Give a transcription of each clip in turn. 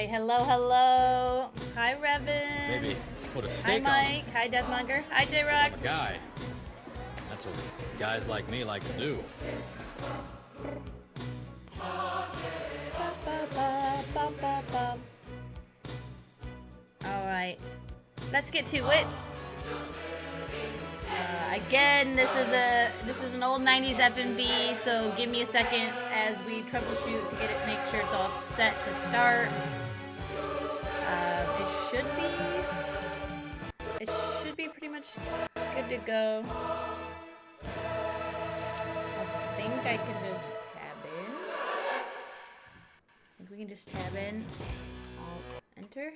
hello, hello. Hi, Revan. Maybe put a Hi, steak on Mike. It. Hi, Deathmonger. Hi, J-Rock. I'm a guy. That's what guys like me like to do. Alright. Let's get to it. Again, this is an old 90s FNB, so give me a second as we troubleshoot to get it, make sure it's all set to start. It should be pretty much good to go. I think I can just tab in. I think we can just tab in. Alt enter.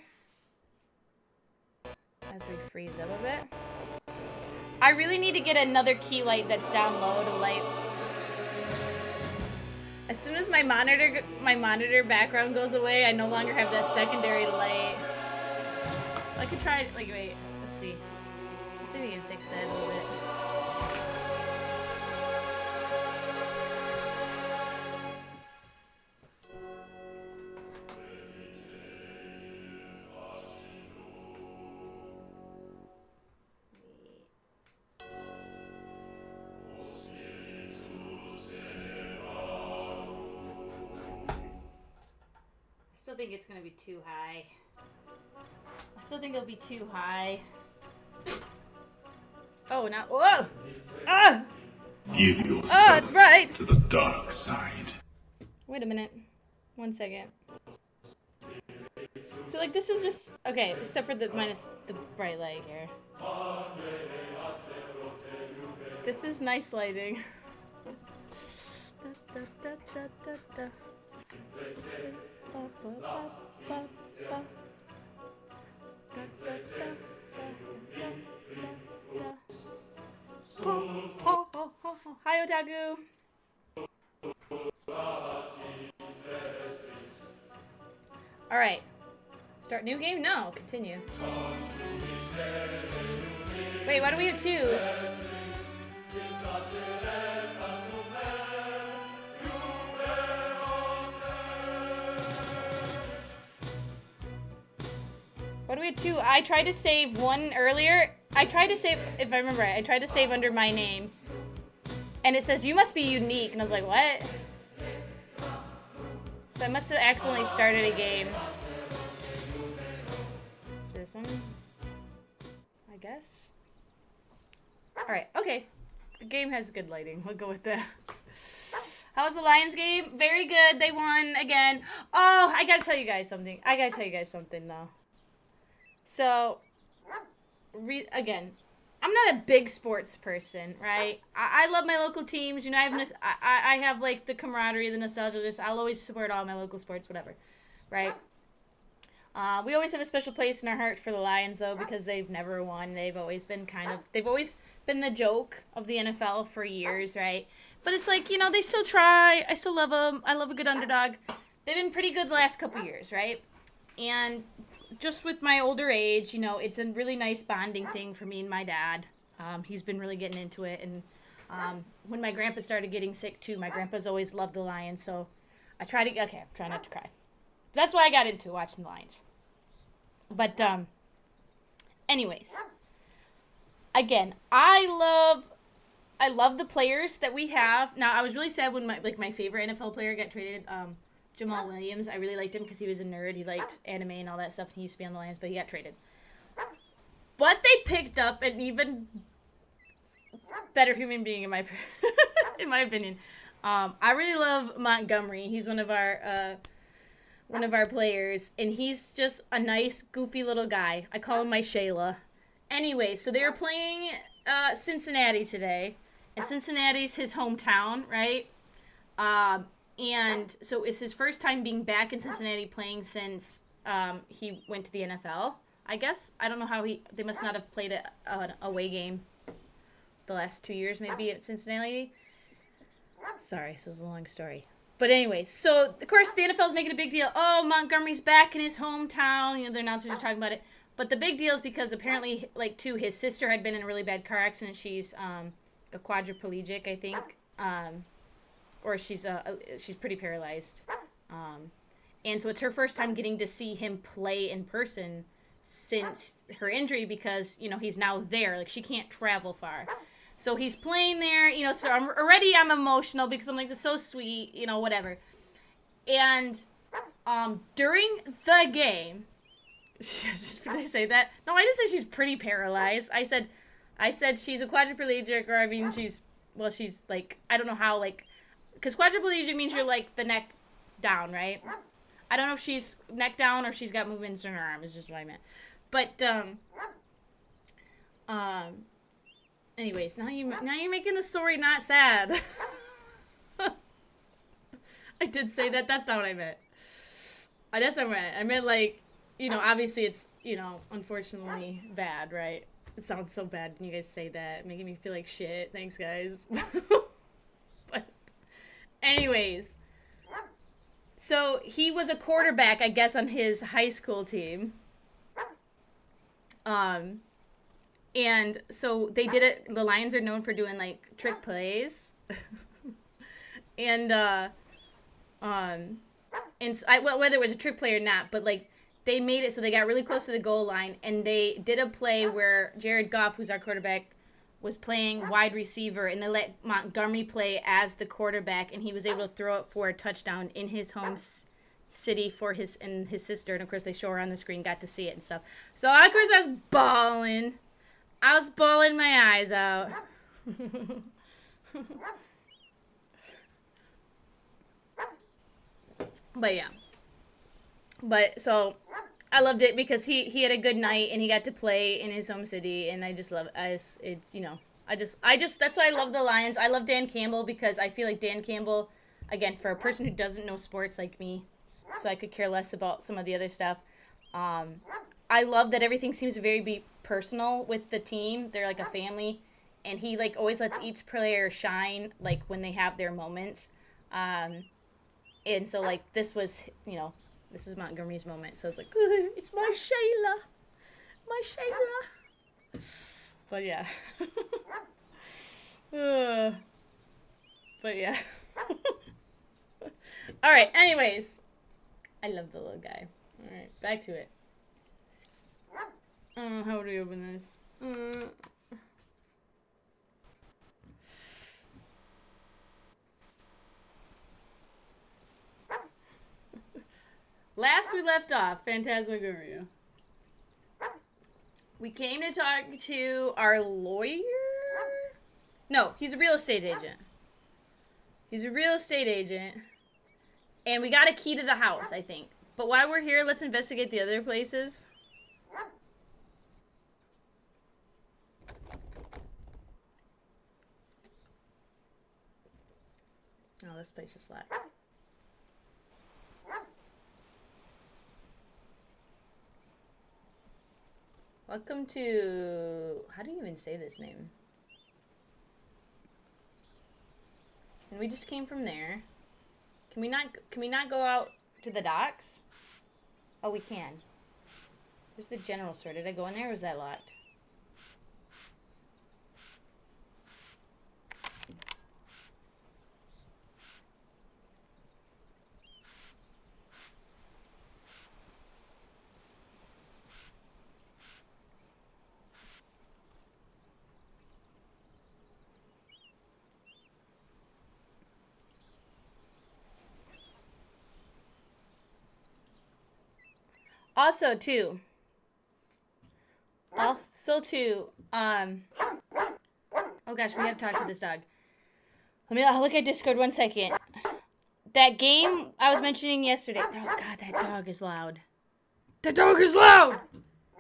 As we freeze up a bit. I really need to get another key light that's down low to light. As soon as my monitor background goes away, I no longer have that secondary light. I could try, like, wait, let's see. Let's see if we can fix that a little bit. I think it's gonna be too high. I still think it'll be too high. Oh, now, whoa! Ah! Give yourself that's right! to the dark side. Wait a minute. 1 second. So, like, this is just, okay, except for the minus the bright light here. This is nice lighting. Da, da, da, da, da, da. Hi, Otaku. All right. Start new game? No, continue. Wait, why do we have two? What do we have two? I tried to save one earlier. I tried to save, if I remember right, I tried to save under my name. And it says, you must be unique. And I was like, what? So I must have accidentally started a game. So this one, I guess. Alright, okay. The game has good lighting. We'll go with that. How was the Lions game? Very good. They won again. Oh, I gotta tell you guys something. Though. So, again, I'm not a big sports person, right? I love my local teams. You know, I have like the camaraderie, the nostalgia. I'll always support all my local sports, whatever, right? We always have a special place in our hearts for the Lions, though, because they've never won. They've always been they've always been the joke of the NFL for years, right? But it's like, you know, they still try. I still love them. I love a good underdog. They've been pretty good the last couple years, right? And just with my older age, you know, it's a really nice bonding thing for me and my dad. He's been really getting into it. And when my grandpa started getting sick, too, my grandpa's always loved the Lions. So I try to, okay, I'm trying not to cry. That's why I got into watching the Lions. But, anyways. Again, I love the players that we have. Now, I was really sad when my favorite NFL player got traded, Jamal Williams. I really liked him because he was a nerd. He liked anime and all that stuff. And he used to be on the Lions, but he got traded. But they picked up an even better human being in my in my opinion. I really love Montgomery. He's one of our players, and he's just a nice, goofy little guy. I call him my Shayla. Anyway, so they were playing Cincinnati today, and Cincinnati's his hometown, right? And so it's his first time being back in Cincinnati playing since he went to the NFL, I guess. I don't know how they must not have played an away game the last 2 years maybe at Cincinnati. Sorry, this is a long story. But anyway, so of course the NFL is making a big deal. Oh, Montgomery's back in his hometown. You know, the announcers are talking about it. But the big deal is because apparently, like, too, his sister had been in a really bad car accident. She's a quadriplegic, I think. Or she's pretty paralyzed. And so it's her first time getting to see him play in person since her injury because, you know, he's now there. Like, she can't travel far. So he's playing there, you know, so I'm emotional because I'm like, that's so sweet, you know, whatever. And during the game, did I say that? No, I didn't say she's pretty paralyzed. I said she's a quadriplegic, or I mean, she's like, I don't know how, like, because quadriplegic means you're like the neck down, right? I don't know if she's neck down or she's got movements in her arm, is just what I meant. But, anyways, now you're making the story not sad. I did say that. That's not what I meant. That's not what I meant. I meant, like, you know, obviously it's, you know, unfortunately bad, right? It sounds so bad when you guys say that, making me feel like shit. Thanks, guys. But, anyways, so he was a quarterback, I guess, on his high school team. And so they did it. The Lions are known for doing, like, trick plays. And so whether it was a trick play or not, but, like, they made it so they got really close to the goal line, and they did a play where Jared Goff, who's our quarterback, was playing wide receiver, and they let Montgomery play as the quarterback, and he was able to throw it for a touchdown in his home city for his sister, and of course they show her on the screen, got to see it and stuff. So of course I was bawling. I was bawling my eyes out. But yeah. But so I loved it because he had a good night and he got to play in his home city, and I just love it. You know, I just that's why I love the Lions. I love Dan Campbell because I feel like Dan Campbell, again, for a person who doesn't know sports like me, so I could care less about some of the other stuff. I love that everything seems to be personal with the team. They're like a family, and he like always lets each player shine like when they have their moments. And so like this was, you know, this is Montgomery's moment. So it's like, it's my Shayla. My Shayla. But yeah. But yeah. Alright, anyways. I love the little guy. Alright, back to it. How do we open this? Last we left off, Phantasmagoria. We came to talk to our lawyer? No, he's a real estate agent. He's a real estate agent. And we got a key to the house, I think. But while we're here, let's investigate the other places. Oh, this place is locked. Welcome to... How do you even say this name? And we just came from there. Can we not go out to the docks? Oh, we can. There's the general store. Did I go in there or was that locked? Also, too, oh gosh, we have to talk to this dog. Let me look at Discord 1 second. That game I was mentioning yesterday. Oh god, that dog is loud. That dog is loud!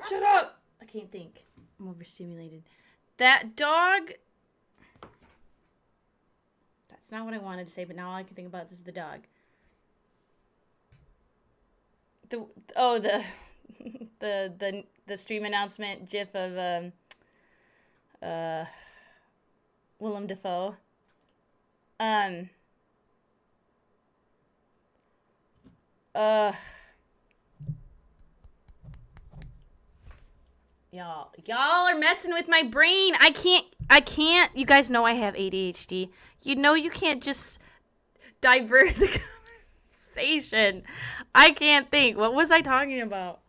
Shut up! I can't think. I'm overstimulated. That dog... That's not what I wanted to say, but now all I can think about is the dog. The stream announcement gif of Willem Dafoe. Y'all are messing with my brain. I can't. You guys know I have ADHD. You know you can't just divert the conversation. I can't think. What was I talking about?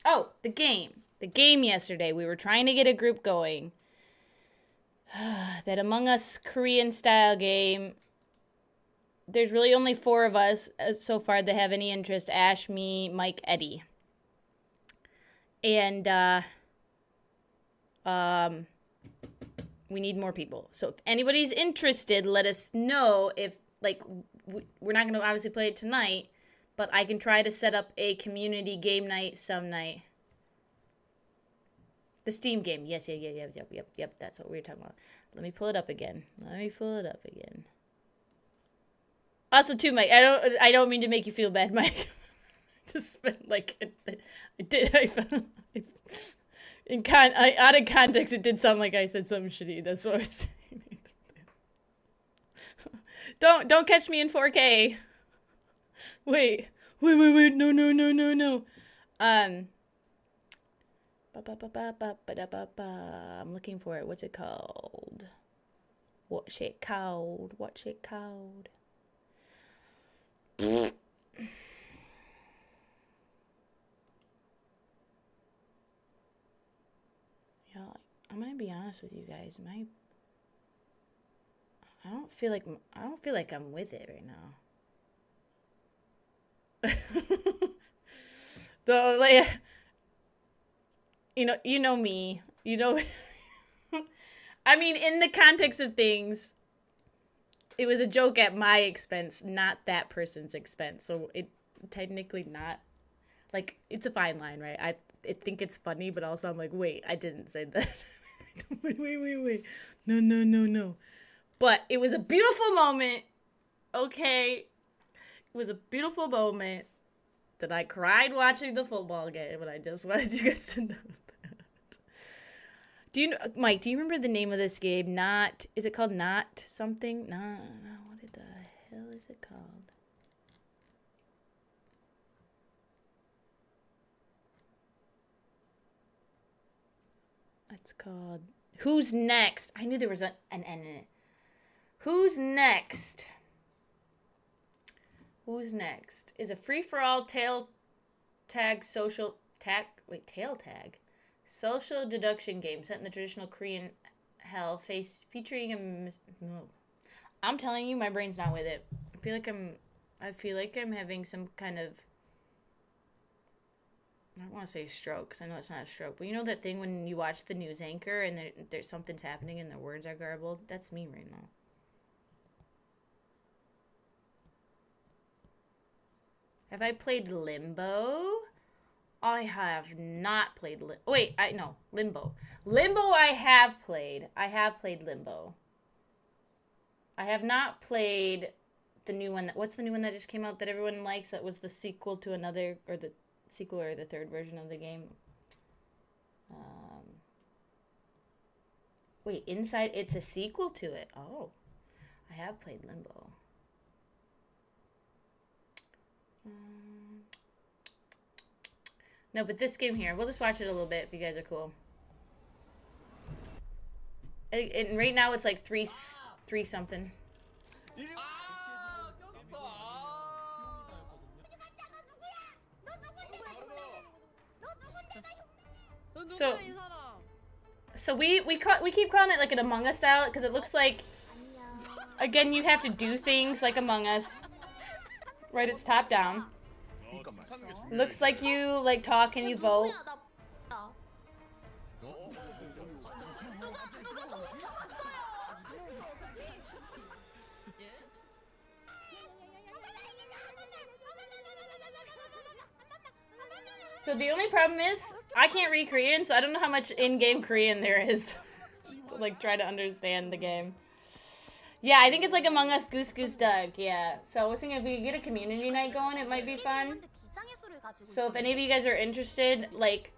Oh, the game. The game yesterday. We were trying to get a group going. That Among Us Korean style game. There's really only 4 of us so far that have any interest. Ash, me, Mike, Eddie. And, we need more people. So if anybody's interested, let us know. If, like, we're not going to obviously play it tonight, but I can try to set up a community game night some night. The Steam game. Yes, yep. That's what we were talking about. Let me pull it up again. Also, too, Mike, I don't mean to make you feel bad, Mike. Just like out of context, it did sound like I said something shitty. That's what I was saying. Don't catch me in 4K. Wait. No. I'm looking for it. What's it called? What's it called? Yeah, I'm gonna be honest with you guys. I don't feel like I'm with it right now. So, like, you know me. I mean, in the context of things, it was a joke at my expense, not that person's expense. So it technically not, like, it's a fine line, right? I think it's funny, but also I'm like, wait, I didn't say that. wait. No. But it was a beautiful moment, okay? It was a beautiful moment that I cried watching the football game, but I just wanted you guys to know that. Mike, do you remember the name of this game? Is it called Not something? No, what the hell is it called? It's called Who's Next? I knew there was an N in it. Who's Next? Is a free-for-all tail tag social deduction game set in the traditional Korean hell featuring a I'm telling you, my brain's not with it. I feel like I'm having some kind of, I don't want to say stroke, because I know it's not a stroke, but you know that thing when you watch the news anchor and there's something's happening and their words are garbled? That's me right now. Have I played Limbo? I have not played Limbo. Limbo I have played. I have played Limbo. I have not played the new one. What's the new one that just came out that everyone likes? That was the sequel to another, or the sequel or the third version of the game. Wait, Inside, it's a sequel to it. Oh, I have played Limbo. No, but this game here, we'll just watch it a little bit if you guys are cool. And right now it's like three something. So we keep calling it like an Among Us style because it looks like, again, you have to do things like Among Us. Right, it's top down. Looks like you like talk and you vote. So the only problem is I can't read Korean, so I don't know how much in-game Korean there is to like try to understand the game. Yeah, I think it's like Among Us Goose Goose Duck, yeah. So I was thinking if we could get a community night going, it might be fun. So if any of you guys are interested, like,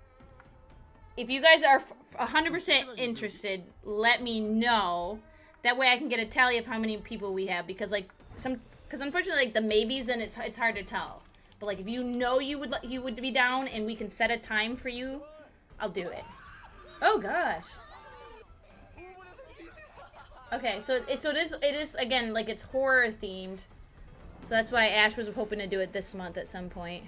if you guys are 100% interested, let me know. That way I can get a tally of how many people we have, because like because unfortunately like the maybes, then it's hard to tell. But like if you know you would be down and we can set a time for you, I'll do it. Oh gosh. Okay, so it is again, like, it's horror themed. So that's why Ash was hoping to do it this month at some point.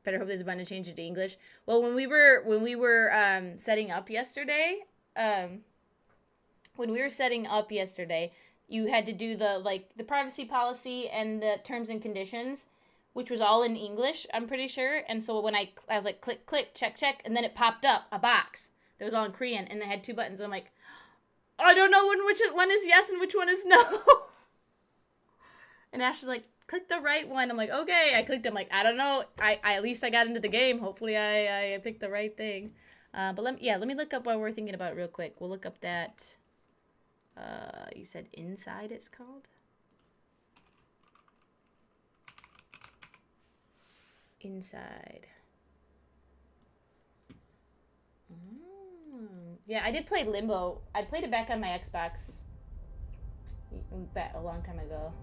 Better hope there's a button to change it to English. Well, when we were setting up yesterday, you had to do the privacy policy and the terms and conditions, which was all in English, I'm pretty sure. And so when I was like, click, click, check, check, and then it popped up a box that was all in Korean, and it had 2 buttons. And I'm like, I don't know which one is yes and which one is no. And Ash was like, click the right one. I'm like, okay. I clicked. I'm like, I don't know. I at least I got into the game. Hopefully I picked the right thing. But let me look up while we're thinking about it real quick. We'll look up that. You said Inside it's called? Inside. Yeah, I did play Limbo. I played it back on my Xbox a long time ago.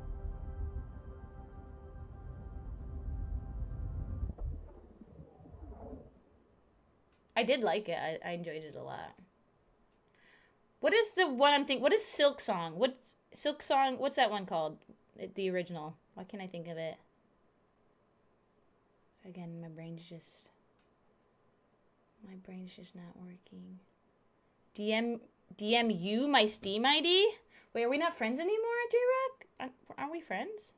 I did like it. I enjoyed it a lot. What is the one I'm thinking? What is Silk Song? What's Silk Song? What's that one called? The original. Why can't I think of it? Again, my brain's just not working. DM you my Steam ID? Wait, are we not friends anymore, J-Rock? Aren't we friends?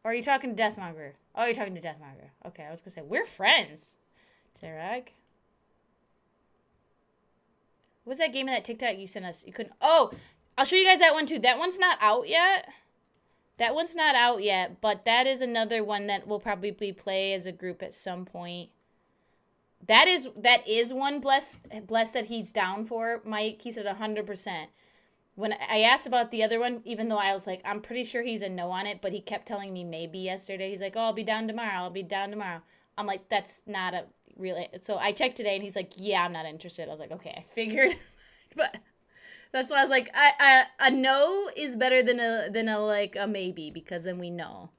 Or are you talking to Deathmonger? Oh, you're talking to Deathmonger. Okay, I was gonna say, we're friends, J-Rock. What was that game in that TikTok you sent us? You couldn't... Oh! I'll show you guys that one, too. That one's not out yet. That one's not out yet, but that is another one that we'll probably play as a group at some point. That is one bless that he's down for, Mike. He said 100%. When I asked about the other one, even though I was like, I'm pretty sure he's a no on it, but he kept telling me maybe yesterday. He's like, oh, I'll be down tomorrow. I'm like, that's not a real... So I checked today, and he's like, yeah, I'm not interested. I was like, okay, I figured. But that's why I was like, a no is better than a maybe, because then we know.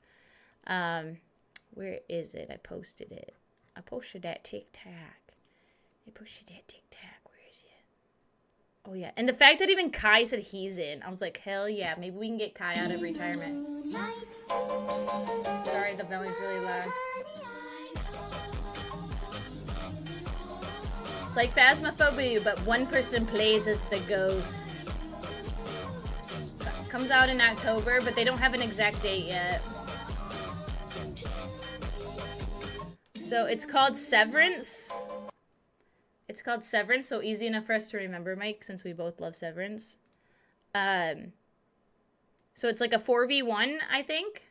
Where is it? I posted it. I posted that TikTok. Where is it? Oh, yeah. And the fact that even Kai said he's in, I was like, hell yeah. Maybe we can get Kai out of retirement. Sorry, the volume's really loud. It's like Phasmophobia, but one person plays as the ghost. Comes out in October, but they don't have an exact date yet. So it's called Severance. It's called Severance, so easy enough for us to remember, Mike, since we both love Severance. So it's like a 4v1, I think.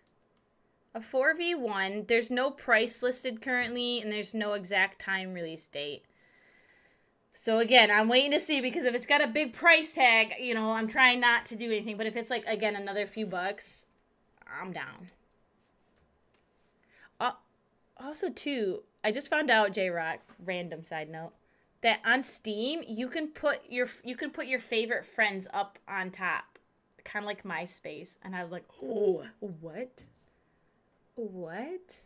A 4v1. There's no price listed currently, and there's no exact time release date. So again, I'm waiting to see, because if it's got a big price tag, you know, I'm trying not to do anything. But if it's like, again, another few bucks, I'm down. Also, too, I just found out, J-Rock, random side note, that on Steam, you can put your favorite friends up on top, kind of like MySpace. And I was like, oh, what? What?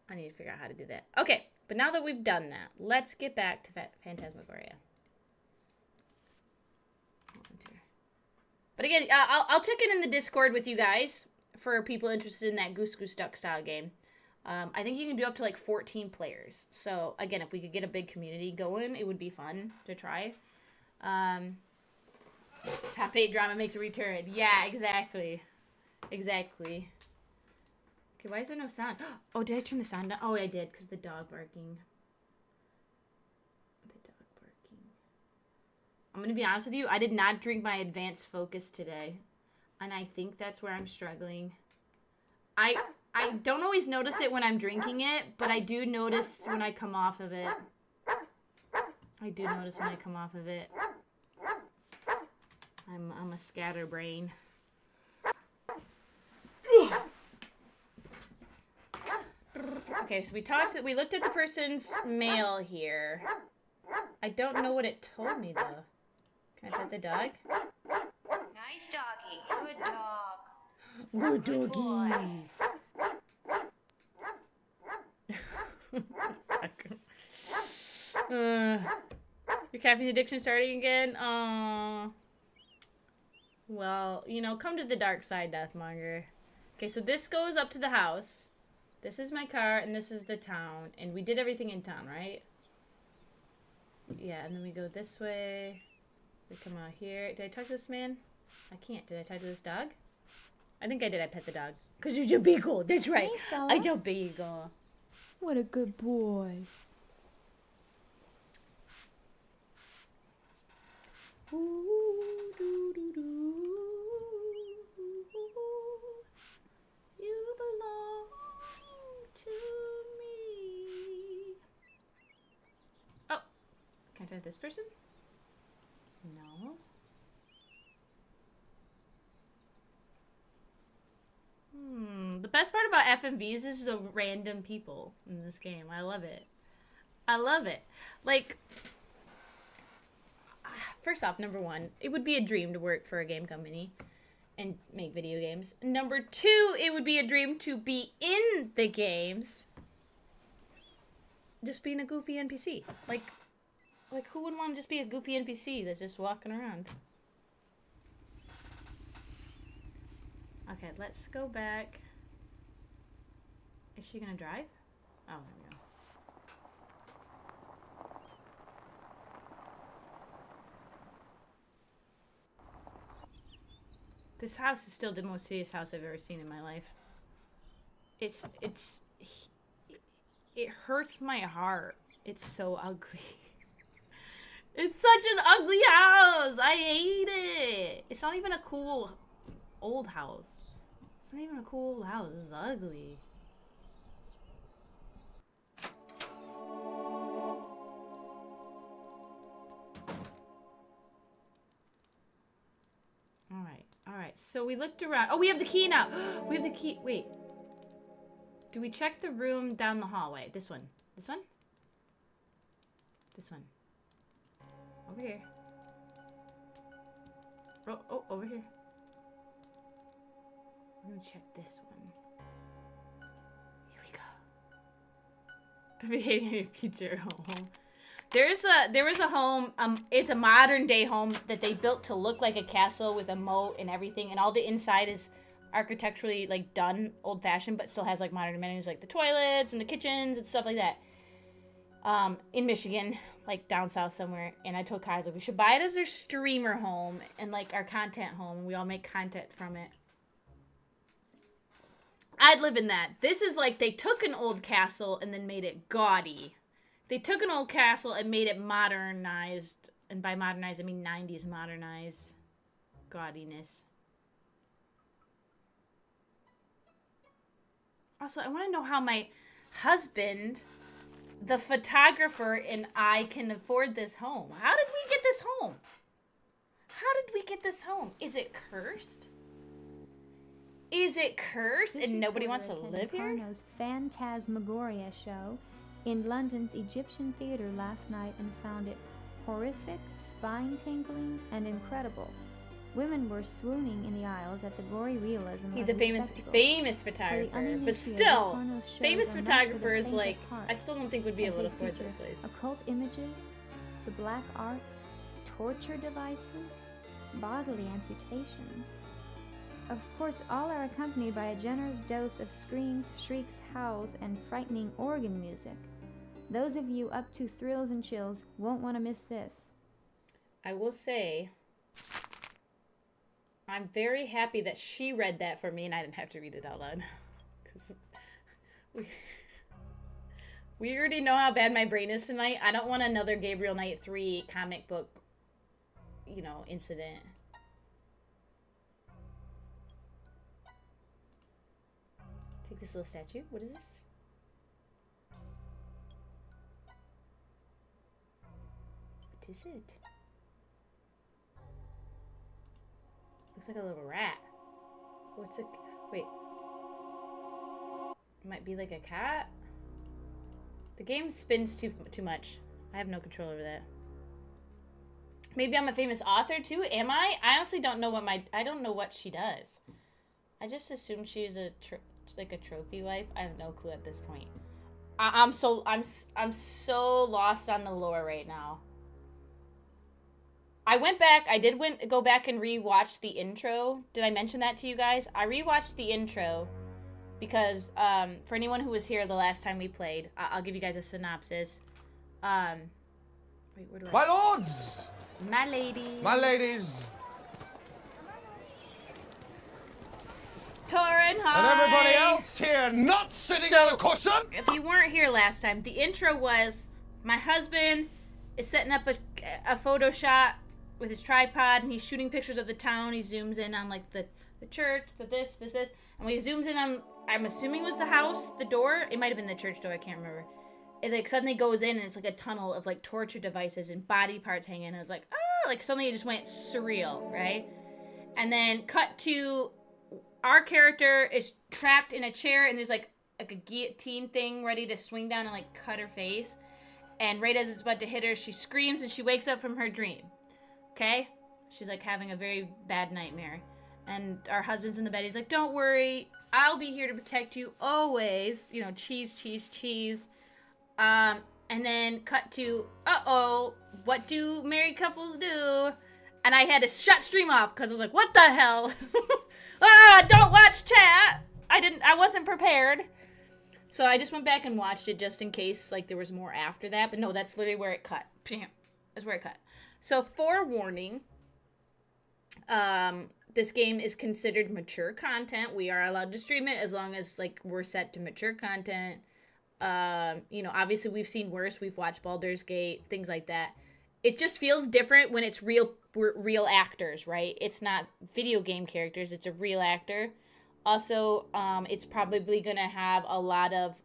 I need to figure out how to do that. Okay, but now that we've done that, let's get back to Phantasmagoria. But again, I'll check in the Discord with you guys for people interested in that Goose Goose Duck style game. I think you can do up to like 14 players. So again, if we could get a big community going, it would be fun to try. Top 8 drama makes a return. Yeah, exactly. Exactly. Okay, why is there no sound? Oh, did I turn the sound down? Oh, I did, because the dog barking. I'm going to be honest with you. I did not drink my advanced focus today. And I think that's where I'm struggling. I don't always notice it when I'm drinking it, but I do notice when I come off of it. I'm a scatterbrain. Okay, so we looked at the person's mail here. I don't know what it told me, though. Can I pet the dog? Nice doggy. Good dog. Good doggy. Your caffeine addiction starting again? Well, you know, come to the dark side, Deathmonger. Okay, so this goes up to the house. This is my car, and this is the town. And we did everything in town, right? Yeah, and then we go this way. We come out here. Did I talk to this man? I can't. Did I talk to this dog? I think I did. I pet the dog. Because you're a beagle. That's right. Hey, fella. I'm a beagle. What a good boy. Ooh, doo, doo, doo. You belong to me. Oh, can I try this person? No. The best part about FMVs is the random people in this game. I love it. I love it. Like, first off, number one, it would be a dream to work for a game company and make video games. Number two, it would be a dream to be in the games. Just being a goofy NPC. Like who would want to just be a goofy NPC that's just walking around? Okay, let's go back. Is she gonna drive? Oh, there we go. This house is still the most hideous house I've ever seen in my life. It hurts my heart. It's so ugly. It's such an ugly house. I hate it. It's not even a cool old house. It's not even a cool old house. It's ugly. Alright, so we looked around. Oh, we have the key now. We have the key. Wait. Do we check the room down the hallway? This one. This one? This one. Over here. Oh, over here. We're gonna check this one. Here we go. Don't be hating your future home. There was a home, it's a modern day home that they built to look like a castle with a moat and everything, and all the inside is architecturally like done old fashioned, but still has like modern amenities like the toilets and the kitchens and stuff like that. In Michigan, like down south somewhere, and I told Kaiser we should buy it as their streamer home and like our content home, and we all make content from it. I'd live in that. This is like they took an old castle and then made it gaudy. They took an old castle and made it modernized. And by modernized, I mean 90s modernized gaudiness. Also, I want to know how my husband, the photographer, and I can afford this home. How did we get this home? How did we get this home? Is it cursed? Is it cursed and nobody wants to live here? Porno's Phantasmagoria show in London's Egyptian theater last night and found it horrific, spine-tingling, and incredible. Women were swooning in the aisles at the gory realism. He's a famous photographer, but still, famous photographers like I still don't think would be able to afford this place. Occult images, the black arts, torture devices, bodily amputations. Of course, all are accompanied by a generous dose of screams, shrieks, howls, and frightening organ music. Those of you up to thrills and chills won't want to miss this. I will say, I'm very happy that she read that for me and I didn't have to read it out loud. Because we already know how bad my brain is tonight. I don't want another Gabriel Knight 3 comic book, you know, incident. Take this little statue. What is this? What is it? Looks like a little rat. What's a... Wait. It might be like a cat? The game spins too much. I have no control over that. Maybe I'm a famous author too? Am I? I honestly don't know I don't know what she does. I just assume she's like a trophy wife. I have no clue at this point. I'm so lost on the lore right now. I went back. I did go back and rewatch the intro. Did I mention that to you guys? I rewatched the intro because for anyone who was here the last time we played, I'll give you guys a synopsis. Wait, where do I? My lords! My ladies. My ladies! Torin, hi! And everybody else here not sitting on a cushion! If you weren't here last time, the intro was my husband is setting up a photo shot with his tripod, and he's shooting pictures of the town. He zooms in on, like, the church, the this. And when he zooms in on, I'm assuming it was the house, the door. It might have been the church door, I can't remember. It, like, suddenly goes in, and it's, like, a tunnel of, like, torture devices and body parts hanging. And I was like, oh, like, suddenly it just went surreal, right? And then cut to our character is trapped in a chair, and there's, like a guillotine thing ready to swing down and, like, cut her face. And right as it's about to hit her, she screams, and she wakes up from her dream. Okay? She's, like, having a very bad nightmare. And our husband's in the bed. He's like, don't worry. I'll be here to protect you always. You know, cheese, cheese, cheese. And then cut to, uh-oh, what do married couples do? And I had to shut stream off because I was like, what the hell? Don't watch chat. I wasn't prepared. So I just went back and watched it just in case, like, there was more after that. But no, that's literally where it cut. That's where it cut. So, forewarning, this game is considered mature content. We are allowed to stream it as long as, like, we're set to mature content. You know, obviously we've seen worse. We've watched Baldur's Gate, things like that. It just feels different when it's real actors, right? It's not video game characters. It's a real actor. Also, it's probably going to have a lot of,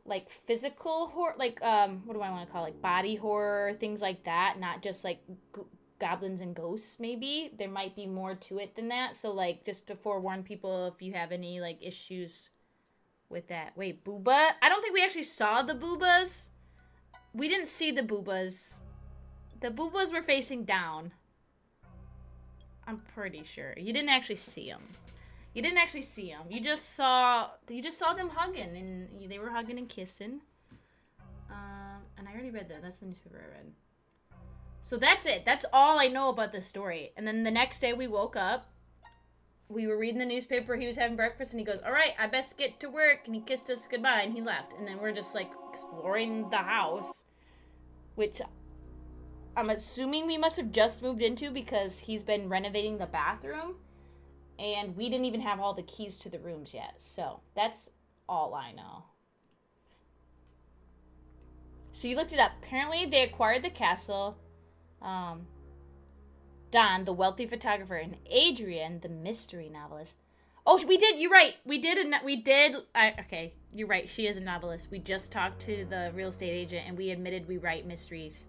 like, physical horror, like, what do I want to call it? Like, body horror, things like that. Not just, like, goblins and ghosts, maybe. There might be more to it than that. So, like, just to forewarn people if you have any, like, issues with that. Wait, booba? I don't think we actually saw the boobas. We didn't see the boobas. The boobas were facing down. I'm pretty sure. You didn't actually see them. You didn't actually see them. You just saw them hugging, and they were hugging and kissing. And I already read that. That's the newspaper I read. So that's it. That's all I know about the story. And then the next day we woke up. We were reading the newspaper. He was having breakfast, and he goes, all right, I best get to work. And he kissed us goodbye, and he left. And then we're just, like, exploring the house, which I'm assuming we must have just moved into because he's been renovating the bathroom. And we didn't even have all the keys to the rooms yet. So that's all I know. So you looked it up. Apparently they acquired the castle. Don, the wealthy photographer, and Adrian, the mystery novelist. Oh, we did. You're right. Okay, you're right. She is a novelist. We just talked to the real estate agent, and we admitted we write mysteries.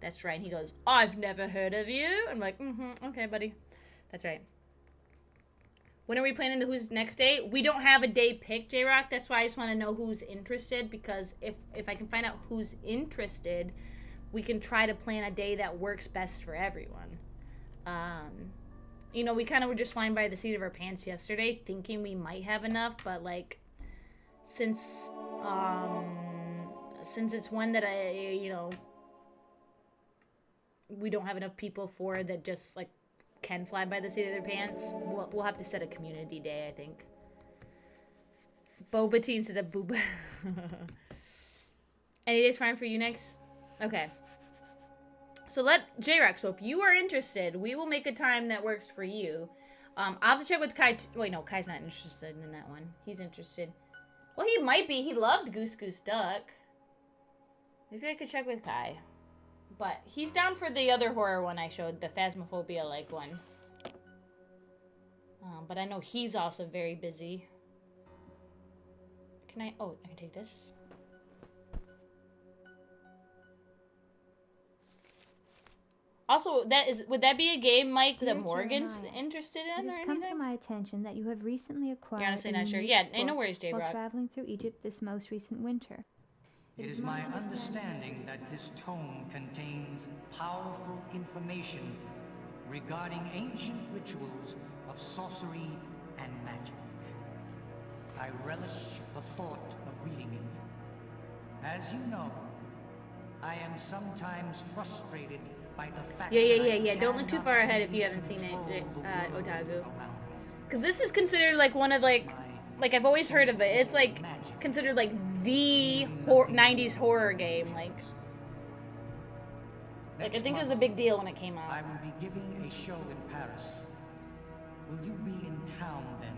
That's right. And he goes, I've never heard of you. I'm like, okay, buddy. That's right. When are we planning the Who's Next Day? We don't have a day picked, J-Rock. That's why I just want to know who's interested, because if I can find out who's interested, we can try to plan a day that works best for everyone. You know, we kind of were just flying by the seat of our pants yesterday, thinking we might have enough, but, like, since it's one that we don't have enough people for that just, like, can fly by the seat of their pants, we'll have to set a community day, I think. Boba Tea instead of Booba. Any day's fine for you next? Okay. So J-Rock, so if you are interested, we will make a time that works for you. I'll have to check with Kai. Wait, no, Kai's not interested in that one. He's interested. Well, he might be. He loved Goose Goose Duck. Maybe I could check with Kai. But he's down for the other horror one I showed, the Phasmophobia-like one. But I know he's also very busy. Can I... Oh, I can take this. Also, would that be a game, Mike, that Morgan's interested in or anything? It has come to my attention that you have recently acquired. You're honestly not sure. Yeah, no worries, While J-Rock. traveling through Egypt this most recent winter. It is my understanding that this tome contains powerful information regarding ancient rituals of sorcery and magic. I relish the thought of reading it. As you know, I am sometimes frustrated by the fact Yeah. Don't look too far ahead if you haven't seen it, Otaku. Because this is considered like one of like I've always heard of it. It's like considered like the 90s horror game. Like I think it was a big deal when it came out. I will be giving a show in Paris. Will you be in town then?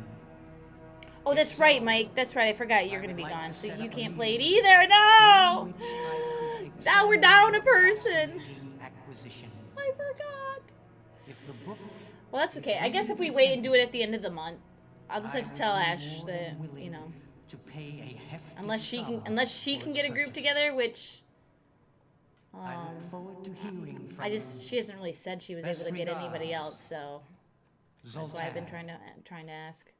Oh, that's right, Mike. That's right. I forgot you're gonna be gone, so you can't play it either. No! Now we're down a person. I forgot. Well, that's okay. I guess if we wait and do it at the end of the month, I'll just have to tell Ash that, you know, unless she can get a group together, which she hasn't really said she was able to get anybody else, so that's why I've been trying to ask.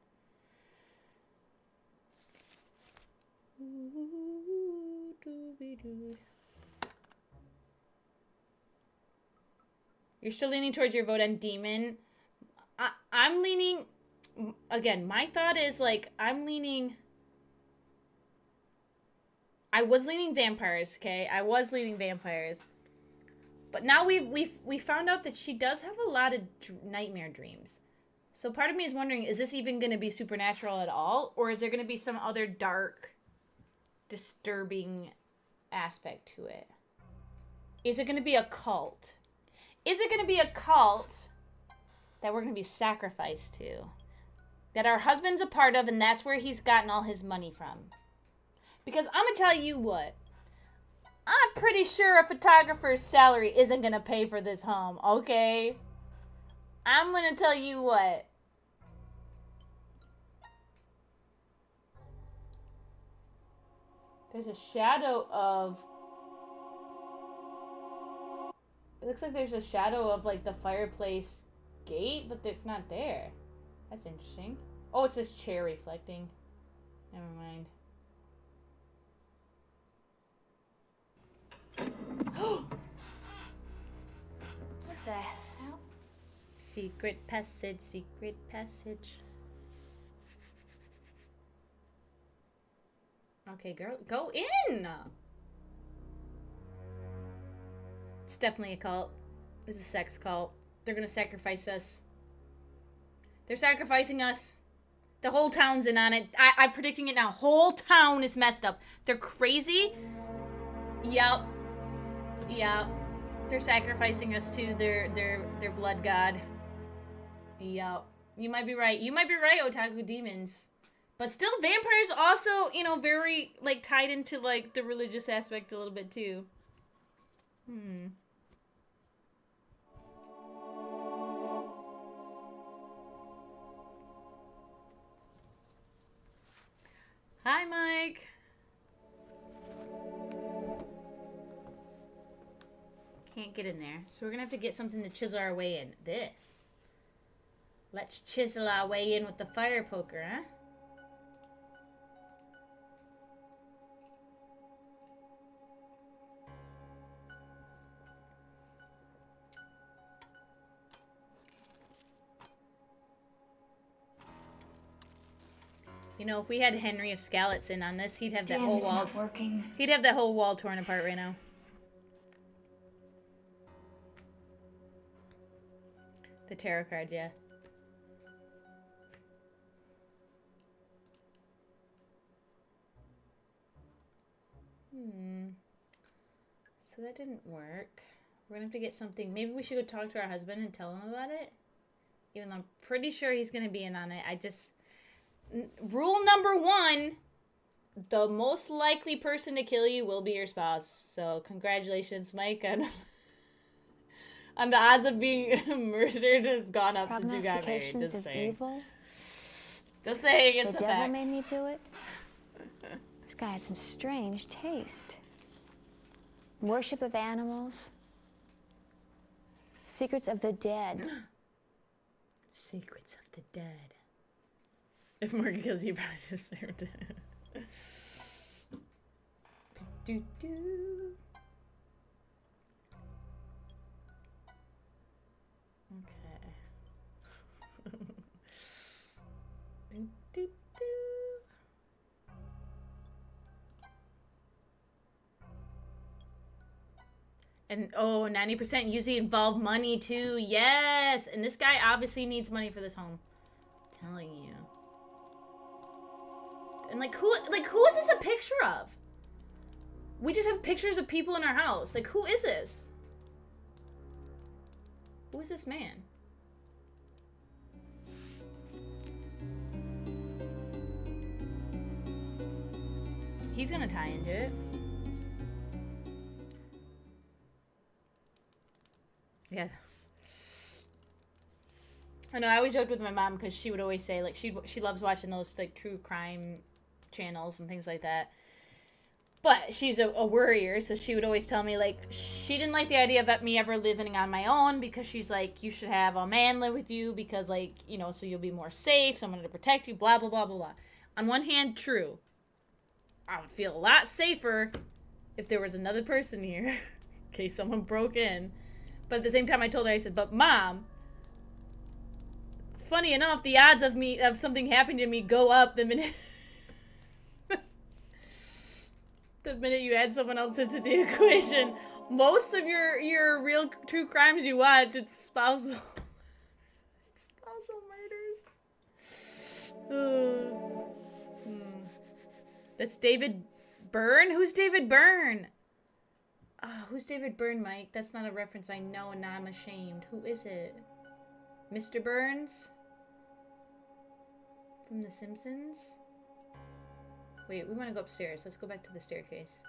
You're still leaning towards your vote on Demon. I'm leaning, again, my thought is like I was leaning vampires, okay? I was leaning vampires. But now we found out that she does have a lot of nightmare dreams. So part of me is wondering, is this even going to be supernatural at all? Or is there going to be some other dark, disturbing aspect to it? Is it going to be a cult? Is it going to be a cult that we're going to be sacrificed to? That our husband's a part of, and that's where he's gotten all his money from? Because I'm going to tell you what. I'm pretty sure a photographer's salary isn't going to pay for this home, okay? I'm going to tell you what. There's a shadow of... It looks like there's a shadow of, like, the fireplace gate, but it's not there. That's interesting. Oh, it's this chair reflecting. Never mind. What the hell? Secret passage, secret passage. Okay, girl, go in! It's definitely a cult. It's a sex cult. They're gonna sacrifice us. They're sacrificing us. The whole town's in on it. I'm predicting it now. Whole town is messed up. They're crazy. Yep. Yep. They're sacrificing us to their blood god. Yep. You might be right. You might be right, Otaku Demons. But still, vampires also, you know, very, like, tied into, like, the religious aspect a little bit, too. Hi, Mike. Can't get in there. So we're gonna have to get something to chisel our way in. This. Let's chisel our way in with the fire poker, huh? You know, if we had Henry of Skalitz in on this, he'd have that whole wall. He'd have that whole wall torn apart right now. The tarot cards, yeah. So that didn't work. We're gonna have to get something. Maybe we should go talk to our husband and tell him about it. Even though I'm pretty sure he's gonna be in on it. Rule number 1, the most likely person to kill you will be your spouse. So congratulations, Mike, on the odds of being murdered have gone up since you got married. Just saying. Evil. Just saying, it's The a devil fact. made me do it. This guy had some strange taste. Worship of animals. Secrets of the dead. Secrets of the dead. If Morgan kills you, probably deserved it. do, do. Okay. do, do, do. And, oh, 90% usually involve money, too. Yes! And this guy obviously needs money for this home. I'm telling you. And, like, who is this a picture of? We just have pictures of people in our house. Like, who is this? Who is this man? He's gonna tie into it. Yeah. I know, I always joked with my mom because she would always say, like, she loves watching those, like, true crime channels and things like that. But she's a worrier, so she would always tell me, like, she didn't like the idea of me ever living on my own because she's like, you should have a man live with you because, like, you know, so you'll be more safe, someone to protect you, blah, blah, blah, blah, blah. On one hand, true. I would feel a lot safer if there was another person here in case someone broke in. But at the same time, I told her, I said, but Mom, funny enough, the odds of something happening to me go up the minute the minute you add someone else into the equation. Most of your real true crimes you watch, it's spousal murders. That's David Byrne? Who's David Byrne? Oh, who's David Byrne, Mike? That's not a reference I know, and now I'm ashamed. Who is it? Mr. Burns? From The Simpsons? Wait, we want to go upstairs. Let's go back to the staircase.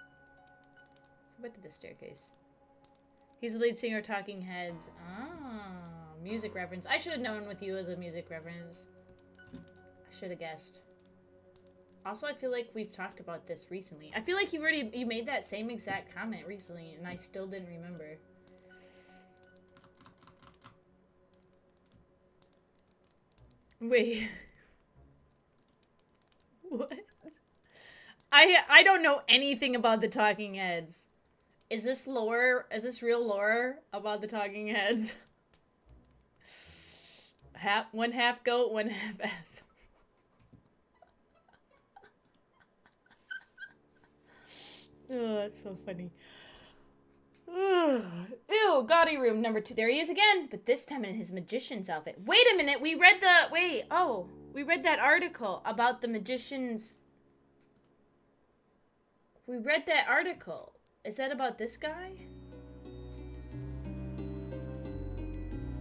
Let's go back to the staircase. He's the lead singer of Talking Heads. Ah, music reference. I should have known with you as a music reference. I should have guessed. Also, I feel like we've talked about this recently. I feel like you made that same exact comment recently, and I still didn't remember. Wait. What? I don't know anything about the Talking Heads. Is this lore? Is this real lore about the Talking Heads? One half goat, one half ass. Oh, that's so funny. Ew, gaudy room number 2. There he is again, but this time in his magician's outfit. Wait a minute, we read that article about the magician's. We read that article. Is that about this guy?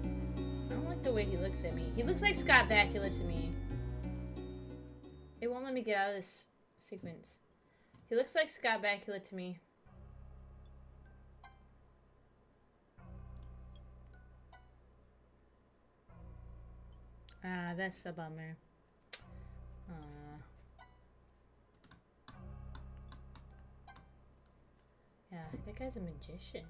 I don't like the way he looks at me. He looks like Scott Bakula to me. It won't let me get out of this sequence. He looks like Scott Bakula to me. Ah, that's a bummer. Yeah, that guy's a magician.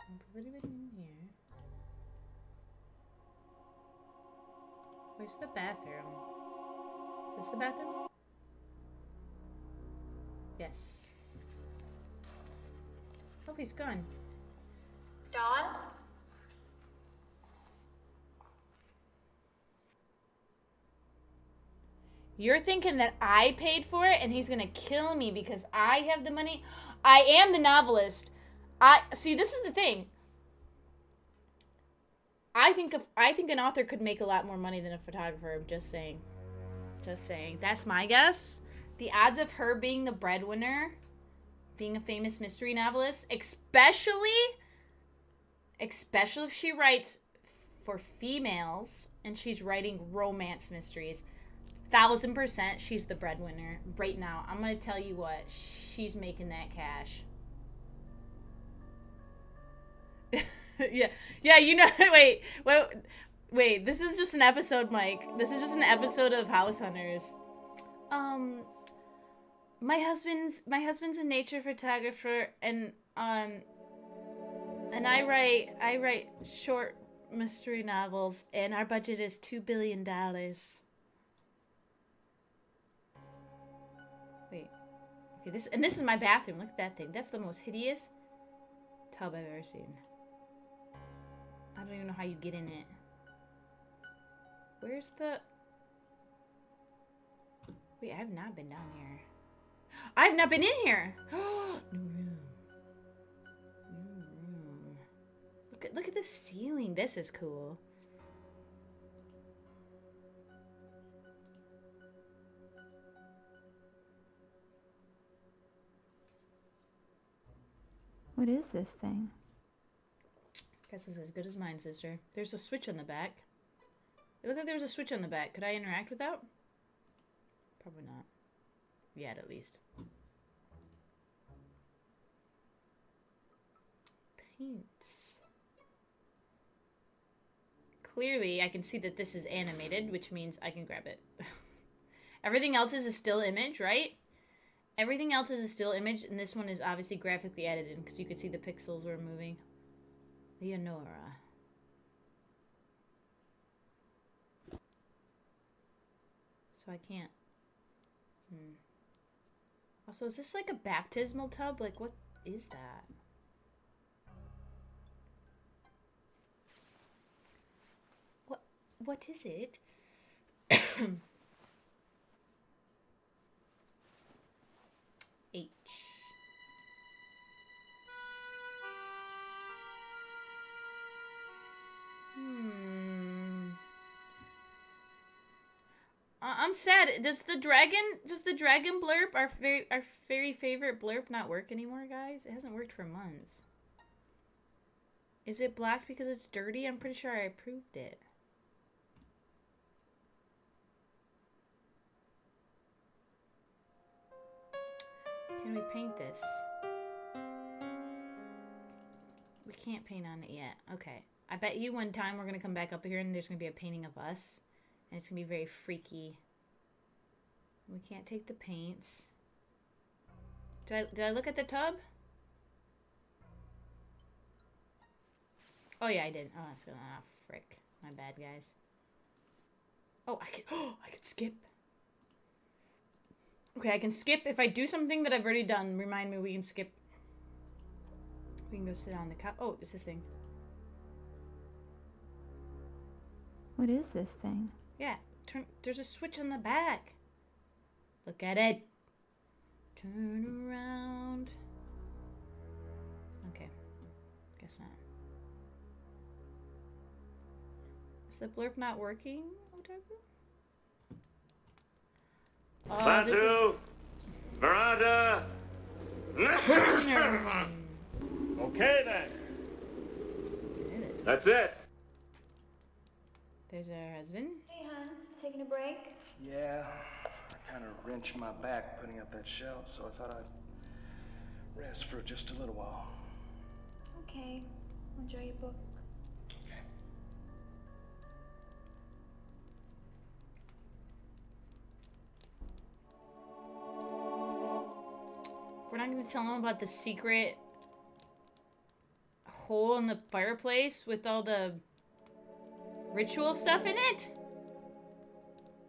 What have we been in here? Where's the bathroom? Is this the bathroom? Yes. Oh, he's gone. Dawn? You're thinking that I paid for it and he's gonna kill me because I have the money? I am the novelist. See, this is the thing. I think an author could make a lot more money than a photographer. I'm just saying. Just saying. That's my guess. The odds of her being the breadwinner, being a famous mystery novelist, especially if she writes for females and she's writing romance mysteries, 1000% she's the breadwinner. Right now, I'm going to tell you what, she's making that cash. Yeah, you know, wait, this is just an episode, Mike. This is just an episode of House Hunters. My husband's a nature photographer, and I write short mystery novels, and our budget is $2 billion. Wait, okay, this is my bathroom. Look at that thing. That's the most hideous tub I've ever seen. I don't even know how you get in it. Where's the... Wait, I have not been down here. I've not been in here. New room. New room. Look at the ceiling. This is cool. What is this thing? Guess it's as good as mine, sister. There's a switch on the back. It looked like there was a switch on the back. Could I interact with that? Probably not. Yet, at least. Paints. Clearly, I can see that this is animated, which means I can grab it. Everything else is a still image, right? Everything else is a still image, and this one is obviously graphically edited because you can see the pixels are moving. Leonora. So I can't. Also, is this like a baptismal tub? Like, what is that? What is it? H. I'm sad. Does the dragon blurb, our very favorite blurb, not work anymore, guys? It hasn't worked for months. Is it black because it's dirty? I'm pretty sure I approved it. Can we paint this? We can't paint on it yet. Okay. I bet you one time we're going to come back up here and there's going to be a painting of us. And it's going to be very freaky. We can't take the paints. Did I look at the tub? Oh yeah, I did. Oh, that's gonna... Ah, frick. My bad, guys. Oh, I can skip. Okay, I can skip. If I do something that I've already done, remind me we can skip. We can go sit on the couch. Oh, it's this thing. What is this thing? Yeah, there's a switch on the back. Look at it. Turn around. Okay. Guess not. Is the blurb not working, Otaku? Klaatu Barada. Okay then. That's it. There's our husband. Hey, hon. Taking a break? Yeah, I kind of wrenched my back putting up that shelf, so I thought I'd rest for just a little while. Okay. Enjoy your book. Okay. We're not going to tell him about the secret hole in the fireplace with all the ritual stuff in it?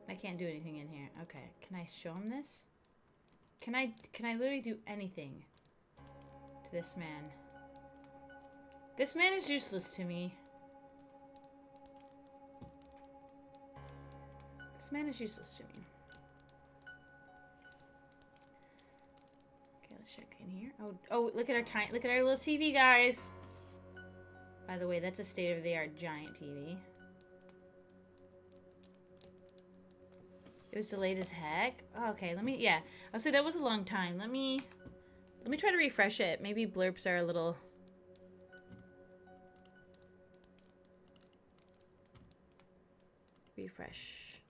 I can't do anything in here. Okay, can I show him this? Can I literally do anything to this man? This man is useless to me. This man is useless to me. Okay, let's check in here. Oh, look at our little TV, guys. By the way, that's a state-of-the-art giant TV. It was delayed as heck. Oh, okay, I'll say that was a long time. Let me try to refresh it. Maybe blurps are a little... Refresh.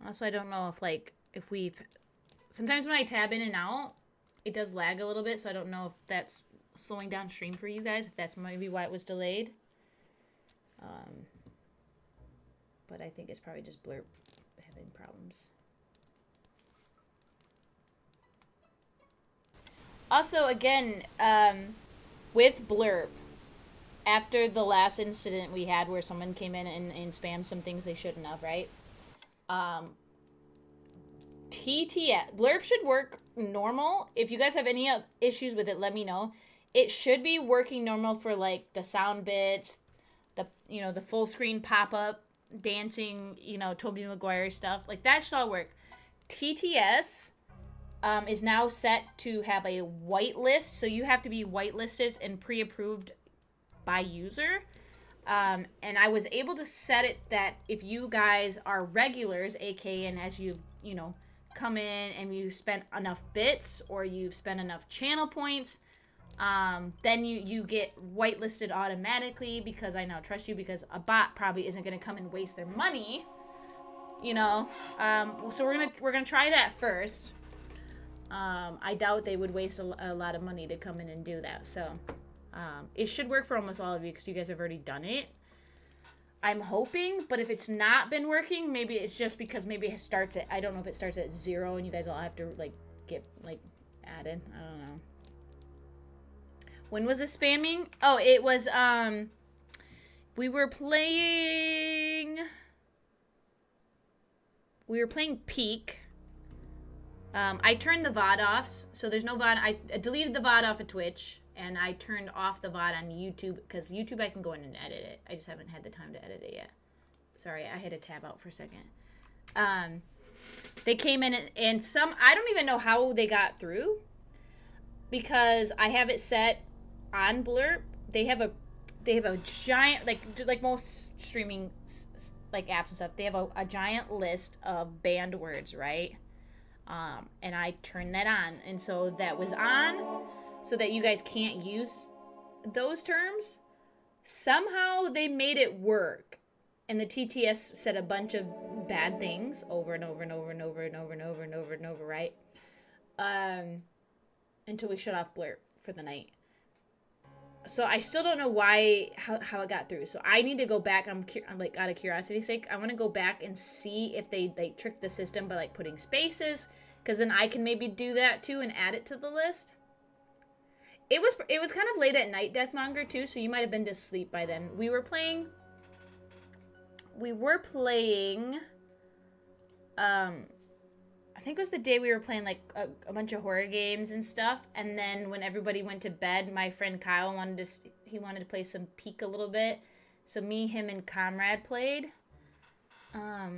Also, I don't know if we've... Sometimes when I tab in and out, it does lag a little bit, so I don't know if that's slowing down stream for you guys, if that's maybe why it was delayed. But I think it's probably just blurb having problems. Also, again, with blurb, after the last incident we had where someone came in and spammed some things they shouldn't have, right? TTS, blurb should work normal. If you guys have any issues with it, let me know. It should be working normal for like the sound bits, the full screen pop-up, dancing, Tobey Maguire stuff. Like that should all work. TTS is now set to have a whitelist, so you have to be whitelisted and pre-approved by user. And I was able to set it that if you guys are regulars, aka, and as you know, come in and you spent enough bits or you've spent enough channel points, then you get whitelisted automatically, because I now trust you, because a bot probably isn't going to come and waste their money, you know. So we're gonna try that first. I doubt they would waste a lot of money to come in and do that. So it should work for almost all of you, because you guys have already done it. I'm hoping, but if it's not been working, maybe it's just because maybe it starts at, I don't know if it starts at 0 and you guys all have to like get like added. I don't know. When was this spamming? Oh, it was we were playing Peak. I turned the VOD off, so there's no VOD. I deleted the VOD off of Twitch, and I turned off the VOD on YouTube, because YouTube I can go in and edit it. I just haven't had the time to edit it yet. Sorry, I had to tab out for a second. They came in and some, I don't even know how they got through, because I have it set on Blurb. They have a giant, like most streaming like apps and stuff, they have a giant list of banned words, right? And I turned that on, and so that was on, so that you guys can't use those terms. Somehow they made it work, and the TTS said a bunch of bad things over and over and over and over and over and over and over and over, right? Until we shut off Blurb for the night. So I still don't know how it got through. So I need to go back. I'm like, out of curiosity's sake, I want to go back and see if they tricked the system by like putting spaces, because then I can maybe do that too and add it to the list. It was kind of late at night, Deathmonger, too, so you might have been to sleep by then. We were playing I think it was the day we were playing like a bunch of horror games and stuff, and then when everybody went to bed, my friend Kyle wanted to play some Peek a little bit, so me, him, and Comrade played. I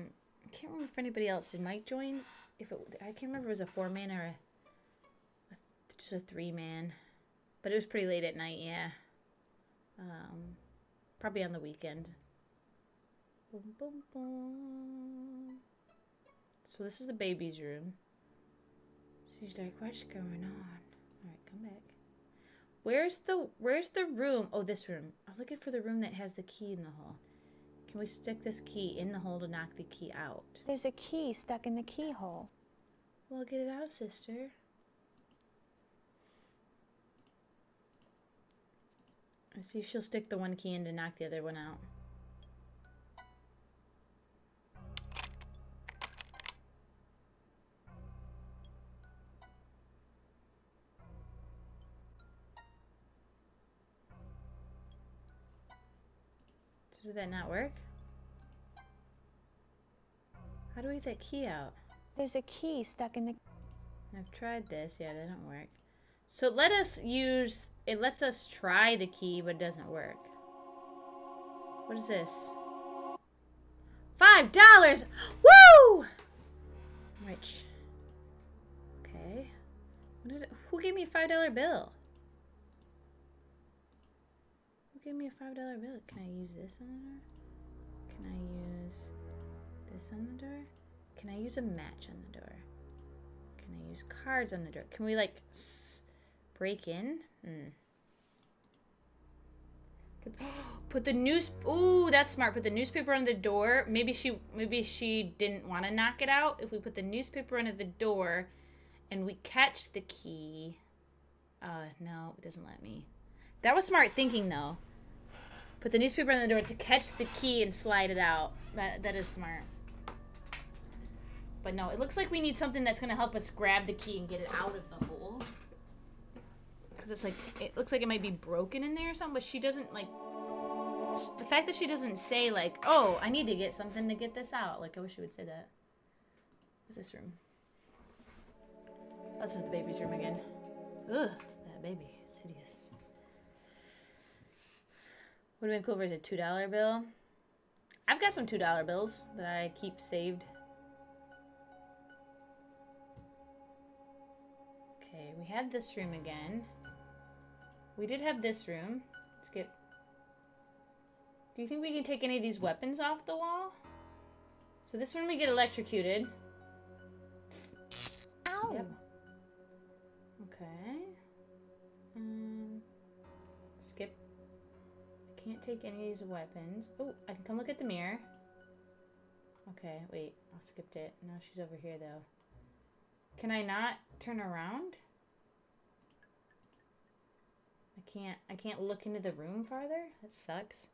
can't remember if anybody else did. Mike join? I can't remember if it was a 4-man or just a 3-man, but it was pretty late at night. Yeah, probably on the weekend. Boom, boom, boom. So this is the baby's room. She's like, what's going on? Alright, come back. Where's the room? Oh, this room. I was looking for the room that has the key in the hole. Can we stick this key in the hole to knock the key out? There's a key stuck in the keyhole. Well, get it out, sister. Let's see if she'll stick the one key in to knock the other one out. Did that not work? How do we get that key out? There's a key stuck in the... I've tried this. Yeah, that didn't work. So it lets us try the key, but it doesn't work. What is this? $5! Woo! I'm rich. Okay. Who gave me a $5 bill? Give me a $5 bill. Can I use this on the door? Can I use this on the door? Can I use a match on the door? Can I use cards on the door? Can we like break in? Put the news. Ooh, that's smart. Put the newspaper on the door. Maybe she didn't want to knock it out. If we put the newspaper under the door, and we catch the key. No, it doesn't let me. That was smart thinking though. Put the newspaper on the door to catch the key and slide it out. That is smart. But no, it looks like we need something that's going to help us grab the key and get it out of the hole. Because it's like, it looks like it might be broken in there or something, but she doesn't like, the fact that she doesn't say like, oh, I need to get something to get this out. Like, I wish she would say that. What's this room? This is the baby's room again. Ugh, that baby is hideous. Would have been cool if it was a $2 bill. I've got some $2 bills that I keep saved. Okay, we had this room again. We did have this room. Skip. Do you think we can take any of these weapons off the wall? So this one we get electrocuted. Ow! Yep. Okay. Skip. I can't take any of these weapons. Oh, I can come look at the mirror. Okay, wait. I skipped it. Now she's over here, though. Can I not turn around? I can't look into the room farther? That sucks.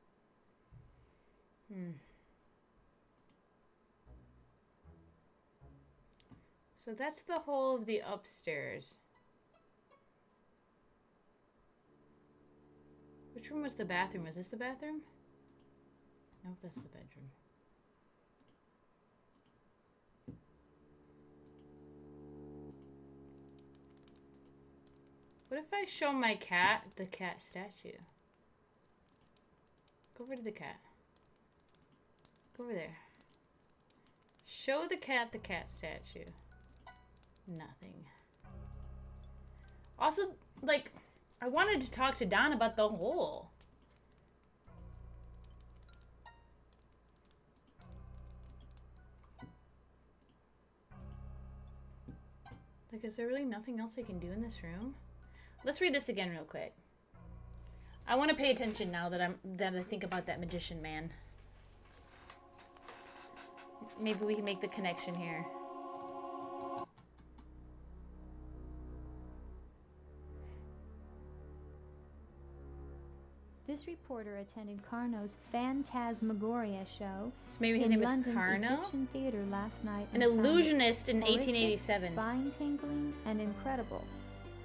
So that's the whole of the upstairs. Which room was the bathroom? Was this the bathroom? Nope, that's the bedroom. What if I show my cat the cat statue? Go over to the cat. Go over there. Show the cat statue. Nothing. Also, like, I wanted to talk to Don about the hole. Like, is there really nothing else I can do in this room? Let's read this again real quick. I want to pay attention now that I think about that magician man. Maybe we can make the connection here. This reporter attended Carno's Phantasmagoria show So maybe his in name was London's Carno? Egyptian theater last night. An and found it illusionist in horrific, 1887. spine-tingling, and incredible.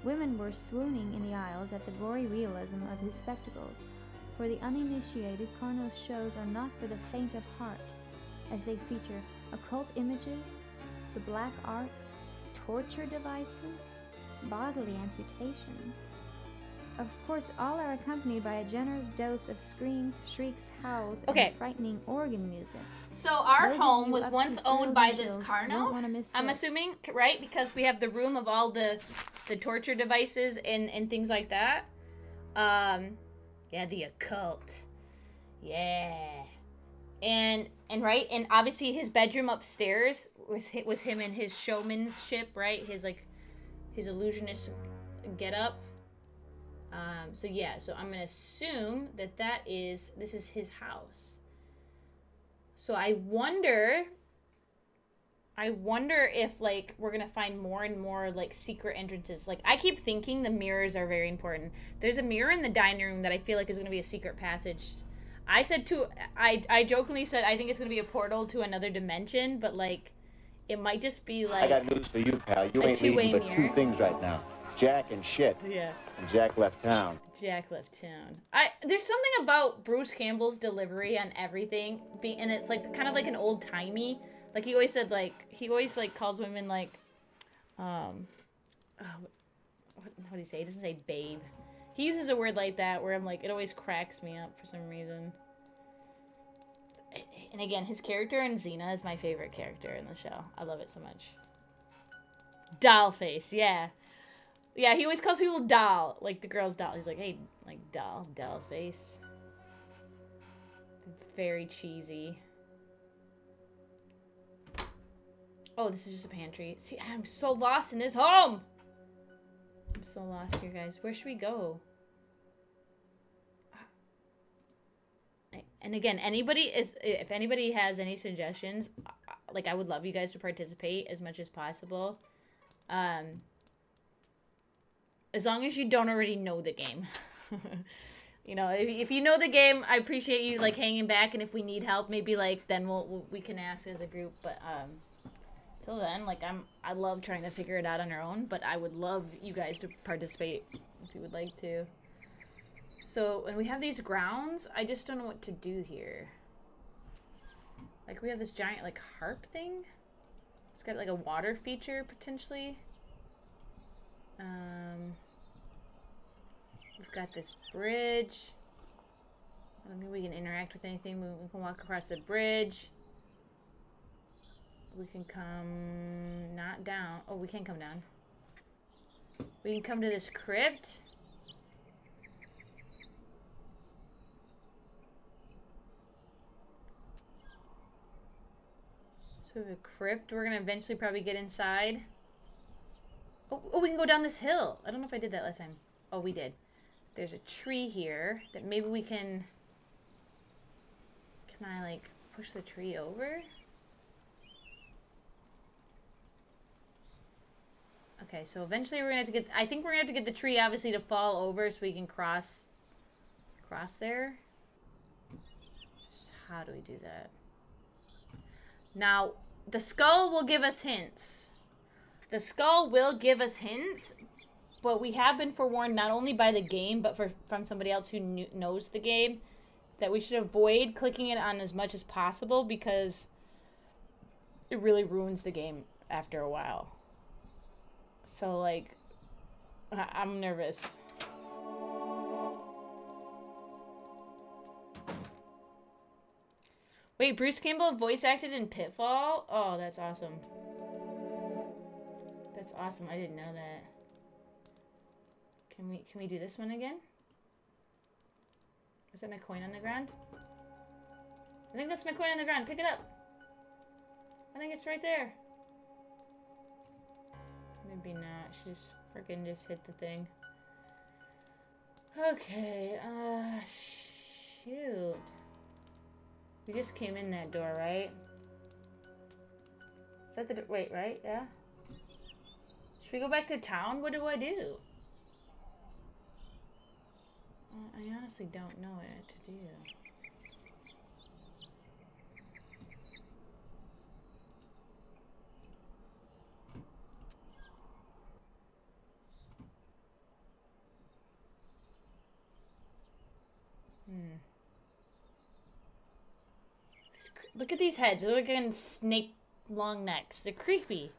Women were swooning in the aisles at the gory realism of his spectacles. For the uninitiated, Carno's shows are not for the faint of heart, as they feature occult images, the black arts, torture devices, bodily amputations. Of course, all are accompanied by a generous dose of screams, shrieks, howls, Okay. and frightening organ music. So our Those of home you was up once to owned by thrills this and chills won't Carno. wanna miss I'm this. assuming, right? Because we have the room of all the torture devices and things like that. Yeah, the occult. Yeah. And right, and obviously his bedroom upstairs was him and his showmanship, right? His illusionist get up. So yeah, so I'm gonna assume that this is his house. So I wonder if, like, we're gonna find more and more, like, secret entrances. Like, I keep thinking the mirrors are very important. There's a mirror in the dining room that I feel like is gonna be a secret passage. I jokingly said I think it's gonna be a portal to another dimension, but, like, it might just be, like, I got news for you, pal. You a ain't two-way leaving but mirror. two things right now. Jack and shit. Yeah. And Jack left town. Jack left town. There's something about Bruce Campbell's delivery on everything, and it's like kind of like an old timey. Like he always calls women like, what do you say? He doesn't say babe. He uses a word like that where I'm like, it always cracks me up for some reason. And again, his character in Xena is my favorite character in the show. I love it so much. Dollface, yeah. Yeah, he always calls people doll, like the girl's doll. He's like, hey, like doll face. Very cheesy. Oh, this is just a pantry. See, I'm so lost in this home. I'm so lost here, guys. Where should we go? And again, if anybody has any suggestions, like, I would love you guys to participate as much as possible. As long as you don't already know the game. You know, if you know the game, I appreciate you, like, hanging back, and if we need help, maybe, like, then we can ask as a group, but, till then, like, I love trying to figure it out on our own, but I would love you guys to participate if you would like to. So, and we have these grounds, I just don't know what to do here. Like, we have this giant, like, harp thing. It's got, like, a water feature, potentially. We've got this bridge. I don't think we can interact with anything. We can walk across the bridge. We can come not down. Oh, we can come down. We can come to this crypt. So we have a crypt. We're gonna eventually probably get inside. Oh, we can go down this hill. I don't know if I did that last time. Oh, we did. There's a tree here that maybe we can... Can I, like, push the tree over? Okay, so eventually we're gonna have to get... I think we're gonna have to get the tree, obviously, to fall over so we can cross there. Just how do we do that? Now, the skull will give us hints. The skull will give us hints, but we have been forewarned not only by the game, but from somebody else who knows the game, that we should avoid clicking it on as much as possible because it really ruins the game after a while. So, like, I'm nervous. Wait, Bruce Campbell voice acted in Pitfall? Oh, that's awesome. That's awesome. I didn't know that. Can we do this one again? Is that my coin on the ground? I think that's my coin on the ground. Pick it up. I think it's right there. Maybe not. She just freaking just hit the thing. Okay. Shoot. We just came in that door, right? Is that the door? Wait, right? Yeah? Should we go back to town? What do I do? I honestly don't know what to do. Look at these heads. They're like snake long necks. They're creepy.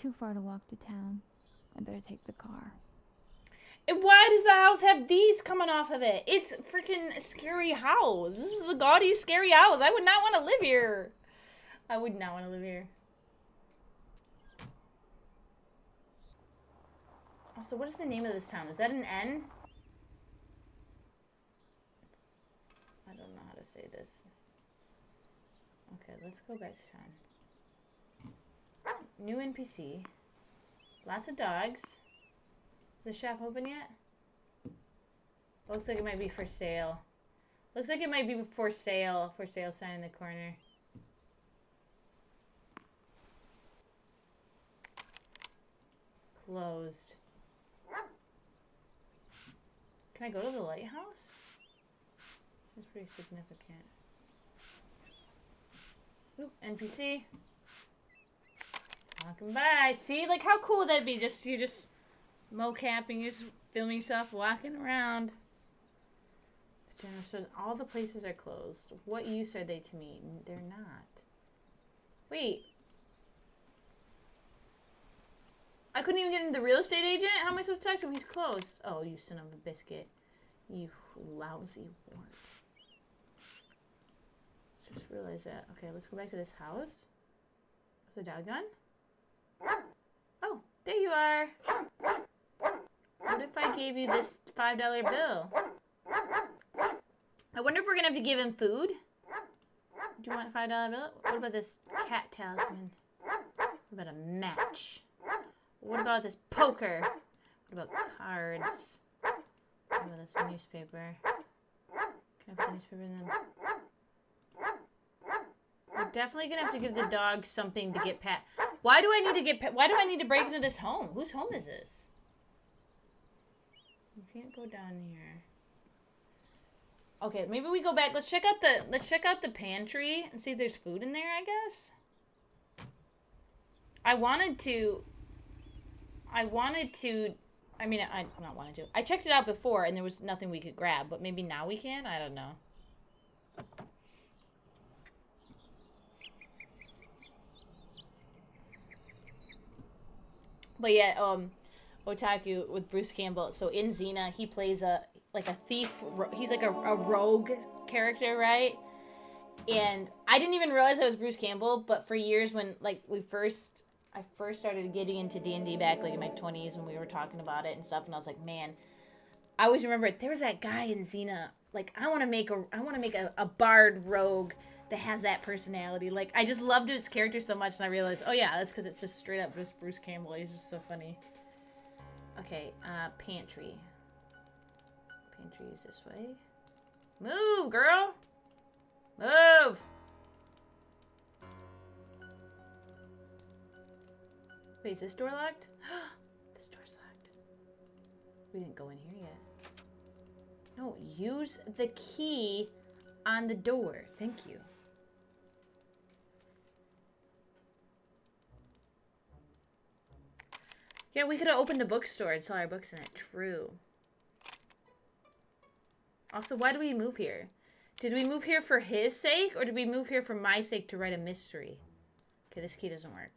Too far to walk to town. I better take the car. And why does the house have these coming off of it? It's a freaking scary house. This is a gaudy, scary house. I would not want to live here. I would not want to live here. Also, what is the name of this town? Is that an N? I don't know how to say this. Okay, let's go back to town. New NPC. Lots of dogs. Is the shop open yet? Looks like it might be for sale. Looks like it might be for sale. For sale sign in the corner. Closed. Can I go to the lighthouse? Seems pretty significant. Ooh, NPC. Walking by. See, like how cool would that be? You're just mocapping, you're just filming yourself walking around. The general stores, all the places are closed. What use are they to me? They're not. Wait. I couldn't even get into the real estate agent? How am I supposed to talk to him? He's closed. Oh, you son of a biscuit. You lousy wart. Just realized that. Okay, let's go back to this house. Is the dog gone? Oh, there you are. What if I gave you this $5 bill? I wonder if we're going to have to give him food. Do you want a $5 bill? What about this cat talisman? What about a match? What about this poker? What about cards? What about this newspaper? Can I put the newspaper in them? We're definitely gonna have to give the dog something to get pet. Why do I need to break into this home? Whose home is this? You can't go down here. Okay, maybe we go back. Let's check out the pantry and see if there's food in there, I guess. I checked it out before and there was nothing we could grab, but maybe now we can? I don't know. But yeah, Otaku with Bruce Campbell. So in Xena, he plays a thief. He's like a rogue character, right? And I didn't even realize that was Bruce Campbell. But for years, when I first started getting into D&D back like in my 20s when we were talking about it and stuff, and I was like, man, I always remember there was that guy in Xena. Like, I want to make a bard rogue that has that personality. Like, I just loved his character so much, and I realized, oh yeah, that's because it's just straight up just Bruce Campbell. He's just so funny. Okay, pantry. Pantry is this way. Move, girl! Move! Wait, is this door locked? This door's locked. We didn't go in here yet. No, use the key on the door. Thank you. Yeah, we could have opened a bookstore and saw our books in it. True. Also, why do we move here? Did we move here for his sake, or did we move here for my sake to write a mystery? Okay, this key doesn't work.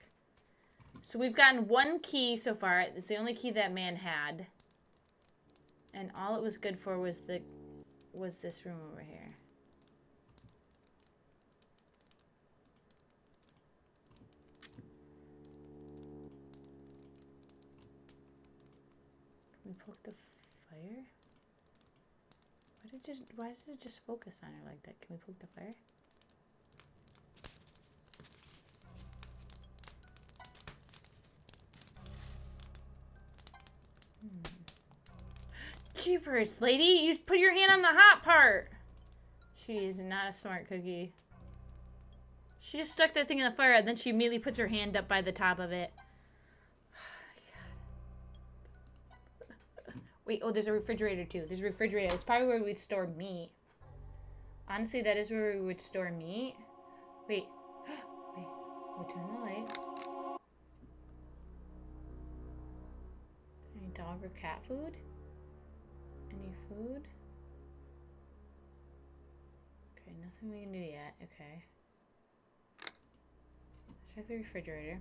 So we've gotten one key so far. It's the only key that man had. And all it was good for was this room over here. Can we poke the fire? Why does it just focus on her like that? Can we poke the fire? Jeepers, lady, you put your hand on the hot part. She is not a smart cookie. She just stuck that thing in the fire, and then she immediately puts her hand up by the top of it. Wait, oh, there's a refrigerator too. There's a refrigerator. It's probably where we'd store meat. Honestly, that is where we would store meat. Wait. Wait. We'll turn the light. Any dog or cat food? Any food? Okay, nothing we can do yet. Okay. Check the refrigerator.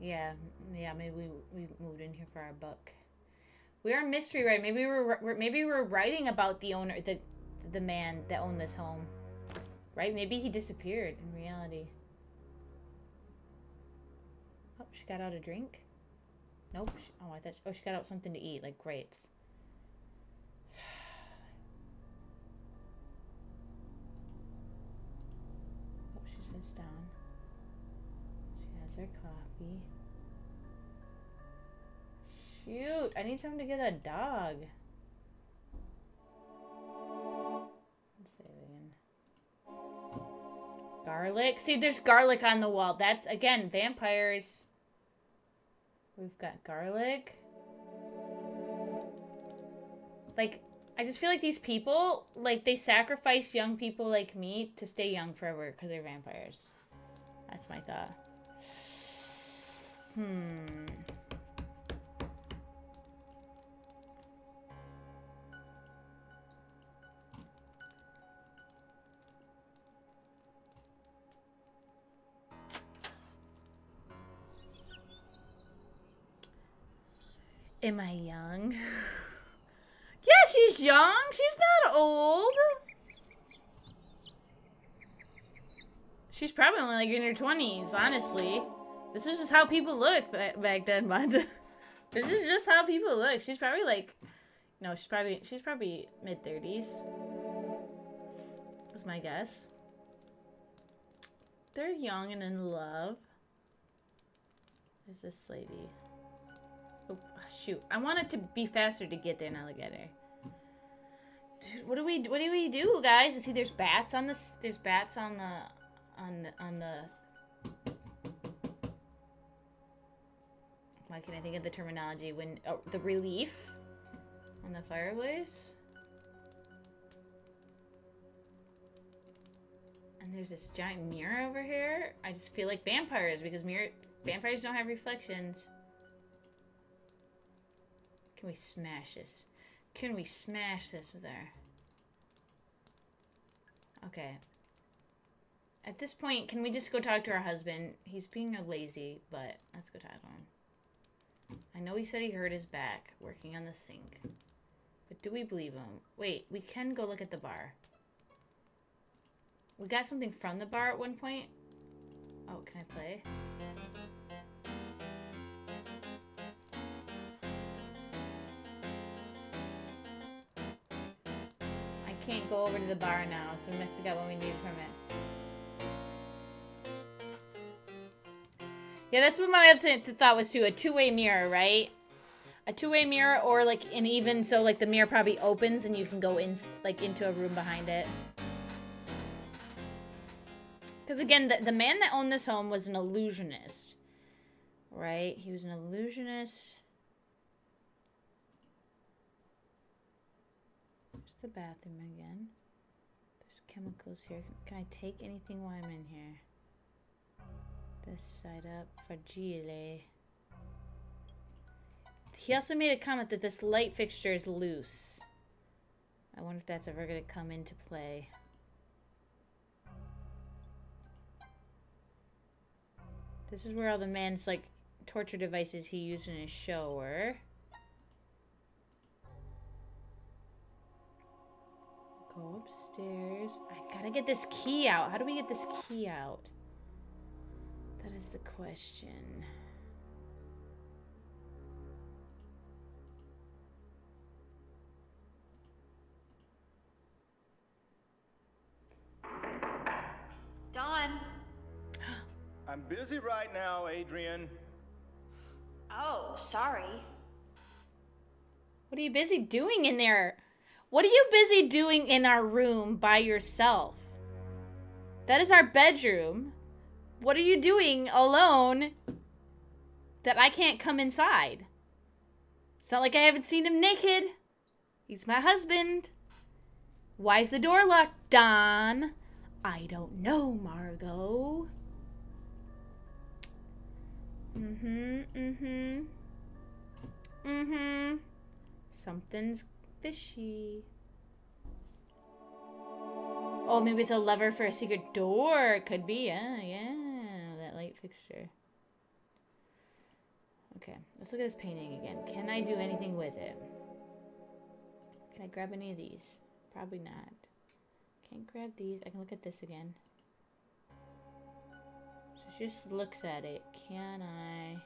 Yeah, maybe we moved in here for our book. We are mystery writing. Maybe we're writing about the owner, the man that owned this home, right? Maybe he disappeared in reality. Oh, she got out a drink. Nope. I thought. Oh, she got out something to eat, like grapes. Oh, she sits down. She has her coffee. Shoot, I need someone to get a dog. Let's save again. Garlic. See, there's garlic on the wall. That's, again, vampires. We've got garlic. Like, I just feel like these people, like, they sacrifice young people like me to stay young forever because they're vampires. That's my thought. Am I young? Yeah, she's young. She's not old. She's probably only like in her 20s, honestly. This is just how people look back then, but this is just how people look. She's probably like, no, she's probably mid-30s. That's my guess. They're young and in love. Is this lady? Oh, shoot. I want it to be faster to get there, and I'll get her. Dude, what do we do, guys? You see, there's bats on this. There's bats on the. Why can't I think of the terminology? When the relief on the fireplace. And there's this giant mirror over here. I just feel like vampires because vampires don't have reflections. Can we smash this? Can we smash this with her? Okay. At this point, can we just go talk to our husband? He's being lazy, but let's go talk to him. I know he said he hurt his back working on the sink. But do we believe him? Wait, we can go look at the bar. We got something from the bar at one point. Oh, can I play? I can't go over to the bar now, so we must have got what we need from it. Yeah, that's what my other thought was too. A two-way mirror, right? A two-way mirror, or like an even, so like the mirror probably opens and you can go in, like into a room behind it. Because again, the man that owned this home was an illusionist, right? He was an illusionist. There's the bathroom again. There's chemicals here. Can I take anything while I'm in here? This side up. Fragile. He also made a comment that this light fixture is loose. I wonder if that's ever going to come into play. This is where all the man's, like, torture devices he used in his show were. Go upstairs. I gotta get this key out. How do we get this key out? That is the question. Dawn. I'm busy right now, Adrian. Oh, sorry. What are you busy doing in there? What are you busy doing in our room by yourself? That is our bedroom. What are you doing alone that I can't come inside? It's not like I haven't seen him naked. He's my husband. Why's the door locked, Don? I don't know, Margot. Something's fishy. Oh, maybe it's a lever for a secret door. It could be, yeah, that light fixture. Okay, let's look at this painting again. Can I do anything with it? Can I grab any of these? Probably not. Can't grab these. I can look at this again. So she just looks at it. Can I?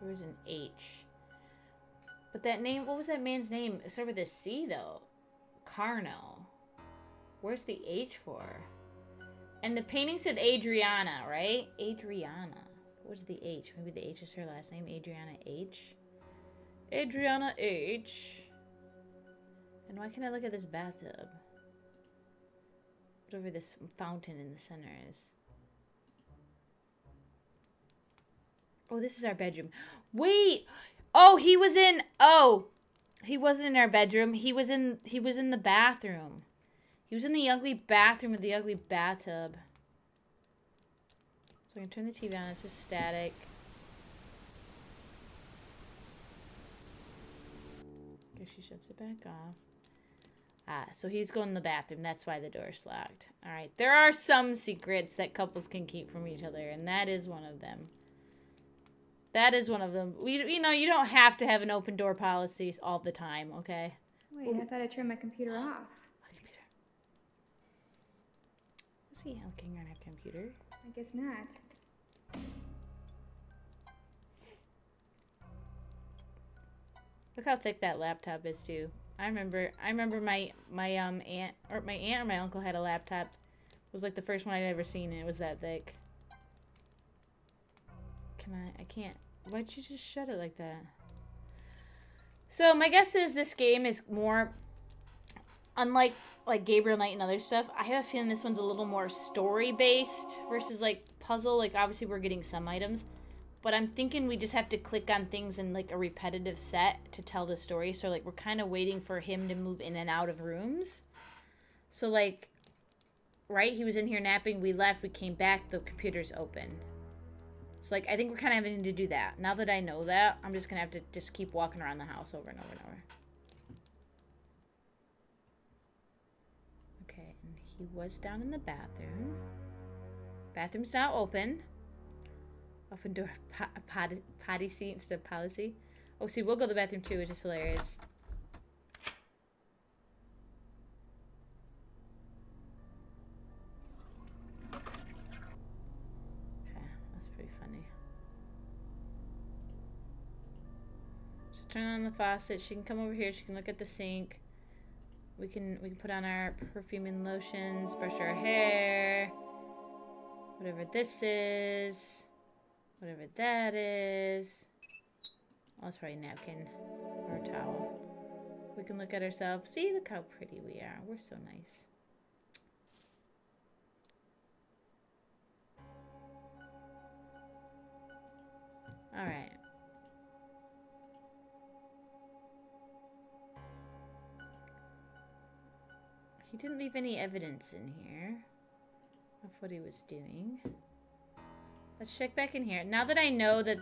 There was an H. But that name, what was that man's name? It started with a C though. Carno. Where's the H for? And the painting said Adriana, right? Adriana. What was the H? Maybe the H is her last name. Adriana H. Adriana H. And why can't I look at this bathtub? Whatever this fountain in the center is. Oh, this is our bedroom. Wait! Oh, he was in... Oh! He wasn't in our bedroom. He was in the bathroom. He was in the ugly bathroom with the ugly bathtub. So I can turn the TV on. It's just static. Guess she shuts it back off. Ah, so he's going in the bathroom. That's why the door's locked. Alright, there are some secrets that couples can keep from each other, and that is one of them. That is one of them. You know, you don't have to have an open door policy all the time, okay? Wait, I thought I turned my computer off. My computer. Was he looking on our computer? I guess not. Look how thick that laptop is too. I remember my aunt or my uncle had a laptop. It was like the first one I'd ever seen, and it was that thick. I can't. Why'd you just shut it like that? So my guess is this game is more, unlike like Gabriel Knight and other stuff, I have a feeling this one's a little more story based versus like puzzle. Like obviously we're getting some items, but I'm thinking we just have to click on things in like a repetitive set to tell the story. So like we're kind of waiting for him to move in and out of rooms. So like, right, he was in here napping, we left, we came back, the computer's open. So, like, I think we're kind of having to do that. Now that I know that, I'm just going to have to just keep walking around the house over and over and over. Okay, and he was down in the bathroom. Bathroom's now open. Open door, potty seat instead of policy. Oh, see, we'll go to the bathroom too, which is hilarious. turn on the faucet. She can come over here. She can look at the sink. We can put on our perfume and lotions, brush our hair. Whatever this is. Whatever that is. Oh, it's probably a napkin or a towel. We can look at ourselves. See, look how pretty we are. We're so nice. Alright. He didn't leave any evidence in here of what he was doing. Let's check back in here. Now that I know that,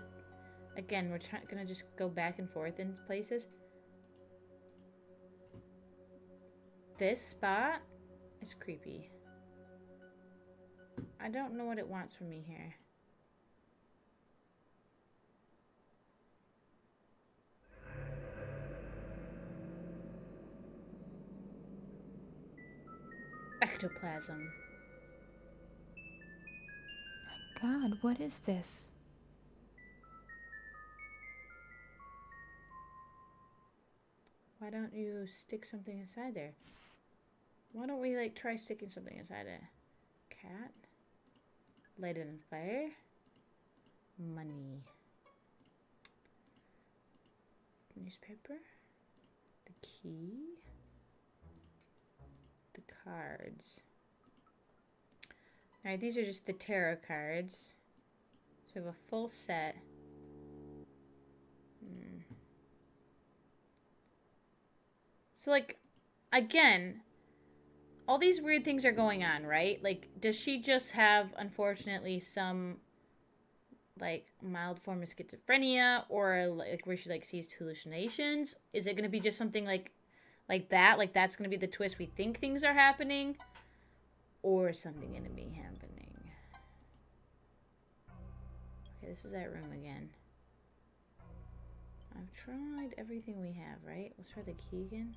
again, we're gonna just go back and forth in places. This spot is creepy. I don't know what it wants from me here. Ectoplasm. God, what is this? Why don't you stick something inside there? Why don't we, like, try sticking something inside it? Cat. Light it on fire. Money. Newspaper. The key. The cards. Alright, these are just the tarot cards. So we have a full set. So, like, again, all these weird things are going on, right? Like, does she just have, unfortunately, some, like, mild form of schizophrenia? Or, like, where she, like, sees hallucinations? Is it going to be just something, like that? Like, that's going to be the twist we think things are happening? Or something going to be happening? Okay, this is that room again. I've tried everything we have, right? Let's try the key again.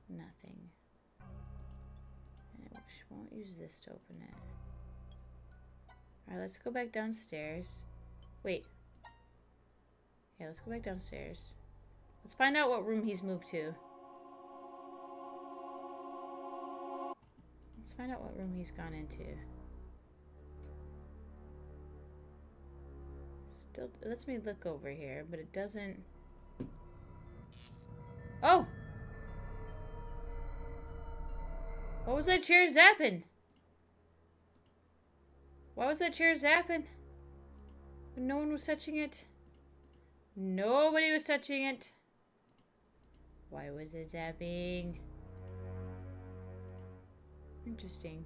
Nothing. And she won't use this to open it. Alright, let's go back downstairs. Wait. Yeah, let's go back downstairs. Let's find out what room he's moved to. Let's find out what room he's gone into. Still, it lets me look over here, but it doesn't... Oh! What was that chair zapping? Why was that chair zapping? When no one was touching it? Nobody was touching it. Why was it zapping? Interesting.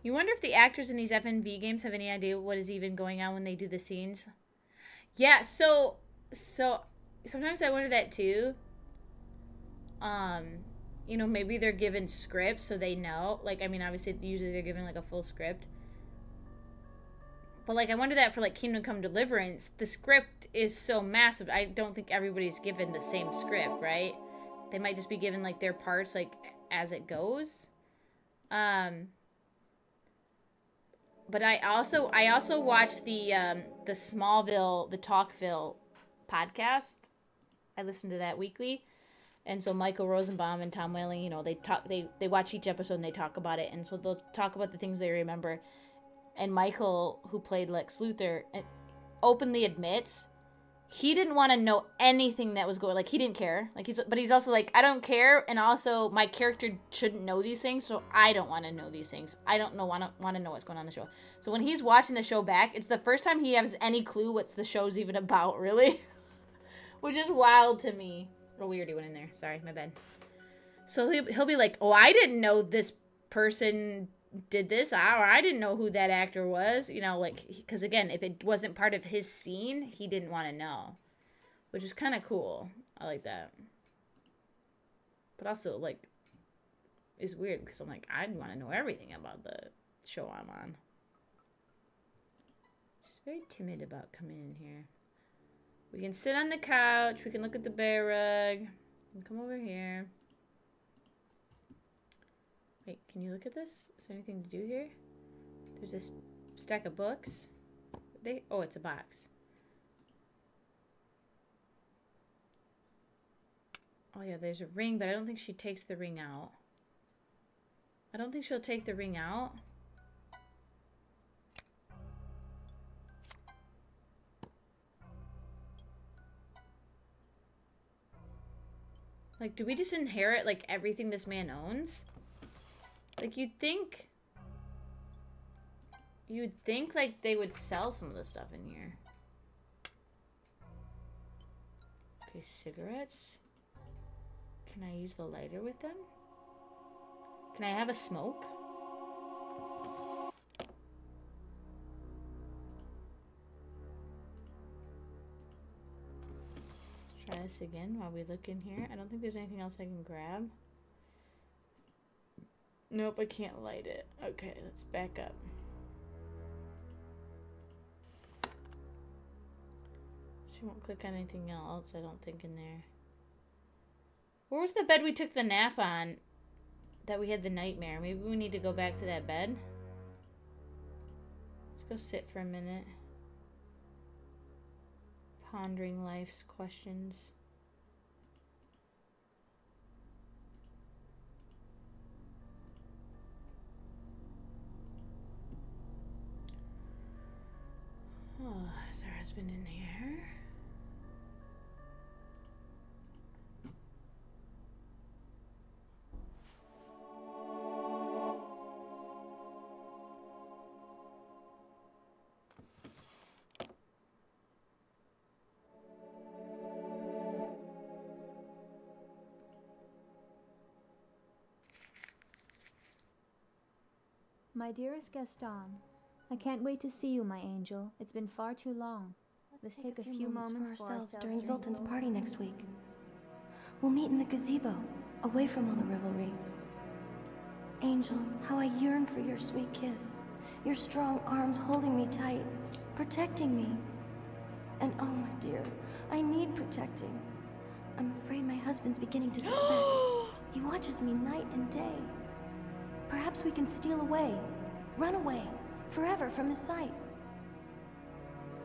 You wonder if the actors in these FNV games have any idea what is even going on when they do the scenes? Yeah, so sometimes I wonder that too. You know, maybe they're given scripts so they know. Like, I mean, obviously, usually they're given, like, a full script. But, like, I wonder that for, like, Kingdom Come Deliverance, the script is so massive. I don't think everybody's given the same script, right? They might just be given, like, their parts, like, as it goes. But I also watched the Smallville, the Talkville podcast. I listen to that weekly. And so Michael Rosenbaum and Tom Welling, you know, they watch each episode and they talk about it. And so they'll talk about the things they remember. And Michael, who played Lex Luthor, openly admits he didn't want to know anything that was going. Like, he didn't care. Like, he's also like, I don't care. And also, my character shouldn't know these things, so I don't want to know these things. I don't want to know what's going on in the show. So when he's watching the show back, it's the first time he has any clue what the show's even about, really. Which is wild to me. Oh, we already went in there. Sorry, my bad. So he'll be like, oh, I didn't know this person did this, or I didn't know who that actor was. You know, like, because again, if it wasn't part of his scene, he didn't want to know. Which is kind of cool. I like that. But also, like, it's weird because I'm like, I'd want to know everything about the show I'm on. She's very timid about coming in here. We can sit on the couch. We can look at the bear rug. And come over here. Wait, can you look at this? Is there anything to do here? There's this stack of books. Oh, it's a box. Oh yeah, there's a ring, but I don't think she takes the ring out. I don't think she'll take the ring out. Like, do we just inherit, like, everything this man owns? Like, you'd think, like, they would sell some of the stuff in here. Okay, cigarettes. Can I use the lighter with them? Can I have a smoke? Try this again while we look in here. I don't think there's anything else I can grab. Nope, I can't light it. Okay, let's back up. She won't click on anything else, I don't think, in there. Where was the bed we took the nap on that we had the nightmare? Maybe we need to go back to that bed. Let's go sit for a minute. Pondering life's questions. Oh, is her husband in here? My dearest Gaston, I can't wait to see you, my angel. It's been far too long. Let's take a few moments for ourselves during Zoltan's party next week. We'll meet in the gazebo, away from all the revelry. Angel, how I yearn for your sweet kiss. Your strong arms holding me tight, protecting me. And oh, my dear, I need protecting. I'm afraid my husband's beginning to suspect. He watches me night and day. Perhaps we can steal away, run away, forever from his sight.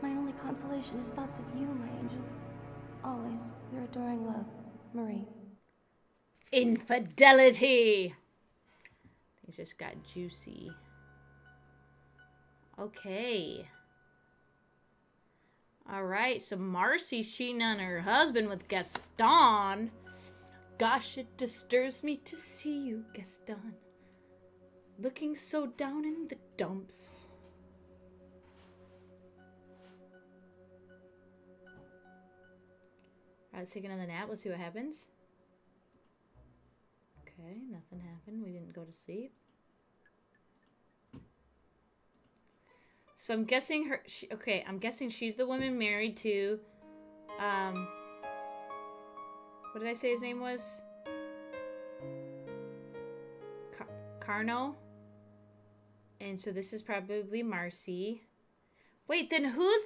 My only consolation is thoughts of you, my angel. Always, your adoring love, Marie. Infidelity! Things just got juicy. Okay. Alright, so Marcy's cheating on her husband with Gaston. Gosh, it disturbs me to see you, Gaston. Looking so down in the dumps. Alright, let's take another nap. Let's see what happens. Okay, nothing happened. We didn't go to sleep. So I'm guessing her... okay, I'm guessing she's the woman married to... what did I say his name was? Carno? And so this is probably Marcy. Wait, then who's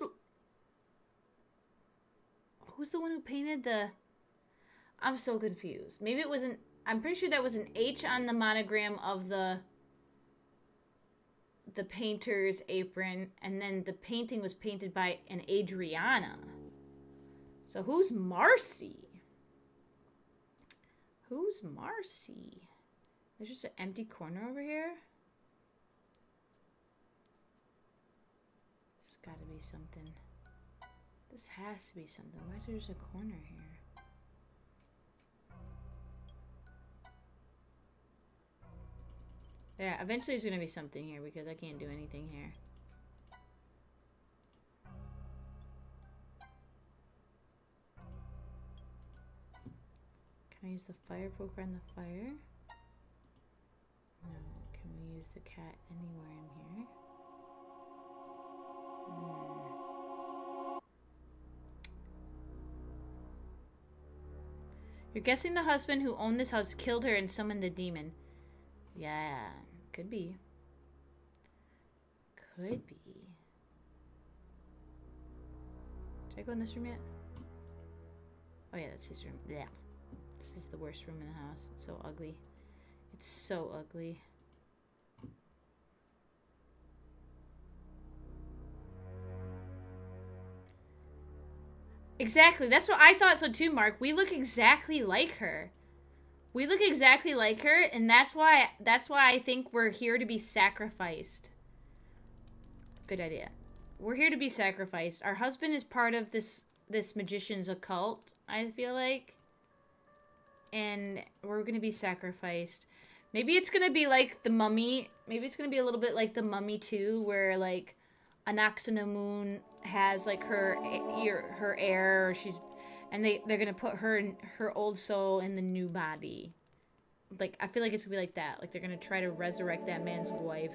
the one who painted the... I'm so confused. Maybe it wasn't... I'm pretty sure that was an H on the monogram of the painter's apron. And then the painting was painted by an Adriana. So who's Marcy? Who's Marcy? There's just an empty corner over here. It's gotta be something. This has to be something. Why is there just a corner here? Yeah, eventually there's gonna be something here because I can't do anything here. Can I use the fire poker on the fire? No. Can we use the cat anywhere in here? You're guessing the husband who owned this house killed her and summoned the demon. Yeah, could be. Could be. Did I go in this room yet? Oh yeah, that's his room. Yeah. This is the worst room in the house. It's so ugly. It's so ugly. Exactly. That's what I thought so too, Mark. We look exactly like her. We look exactly like her, and that's why I think we're here to be sacrificed. Good idea. We're here to be sacrificed. Our husband is part of this magician's occult, I feel like. And we're gonna be sacrificed. Maybe it's gonna be like the Mummy. Maybe it's gonna be a little bit like the Mummy 2, where like Anaxinamun has like her heir, or and they're gonna put her old soul in the new body. Like, I feel like it's gonna be like that. Like, they're gonna try to resurrect that man's wife.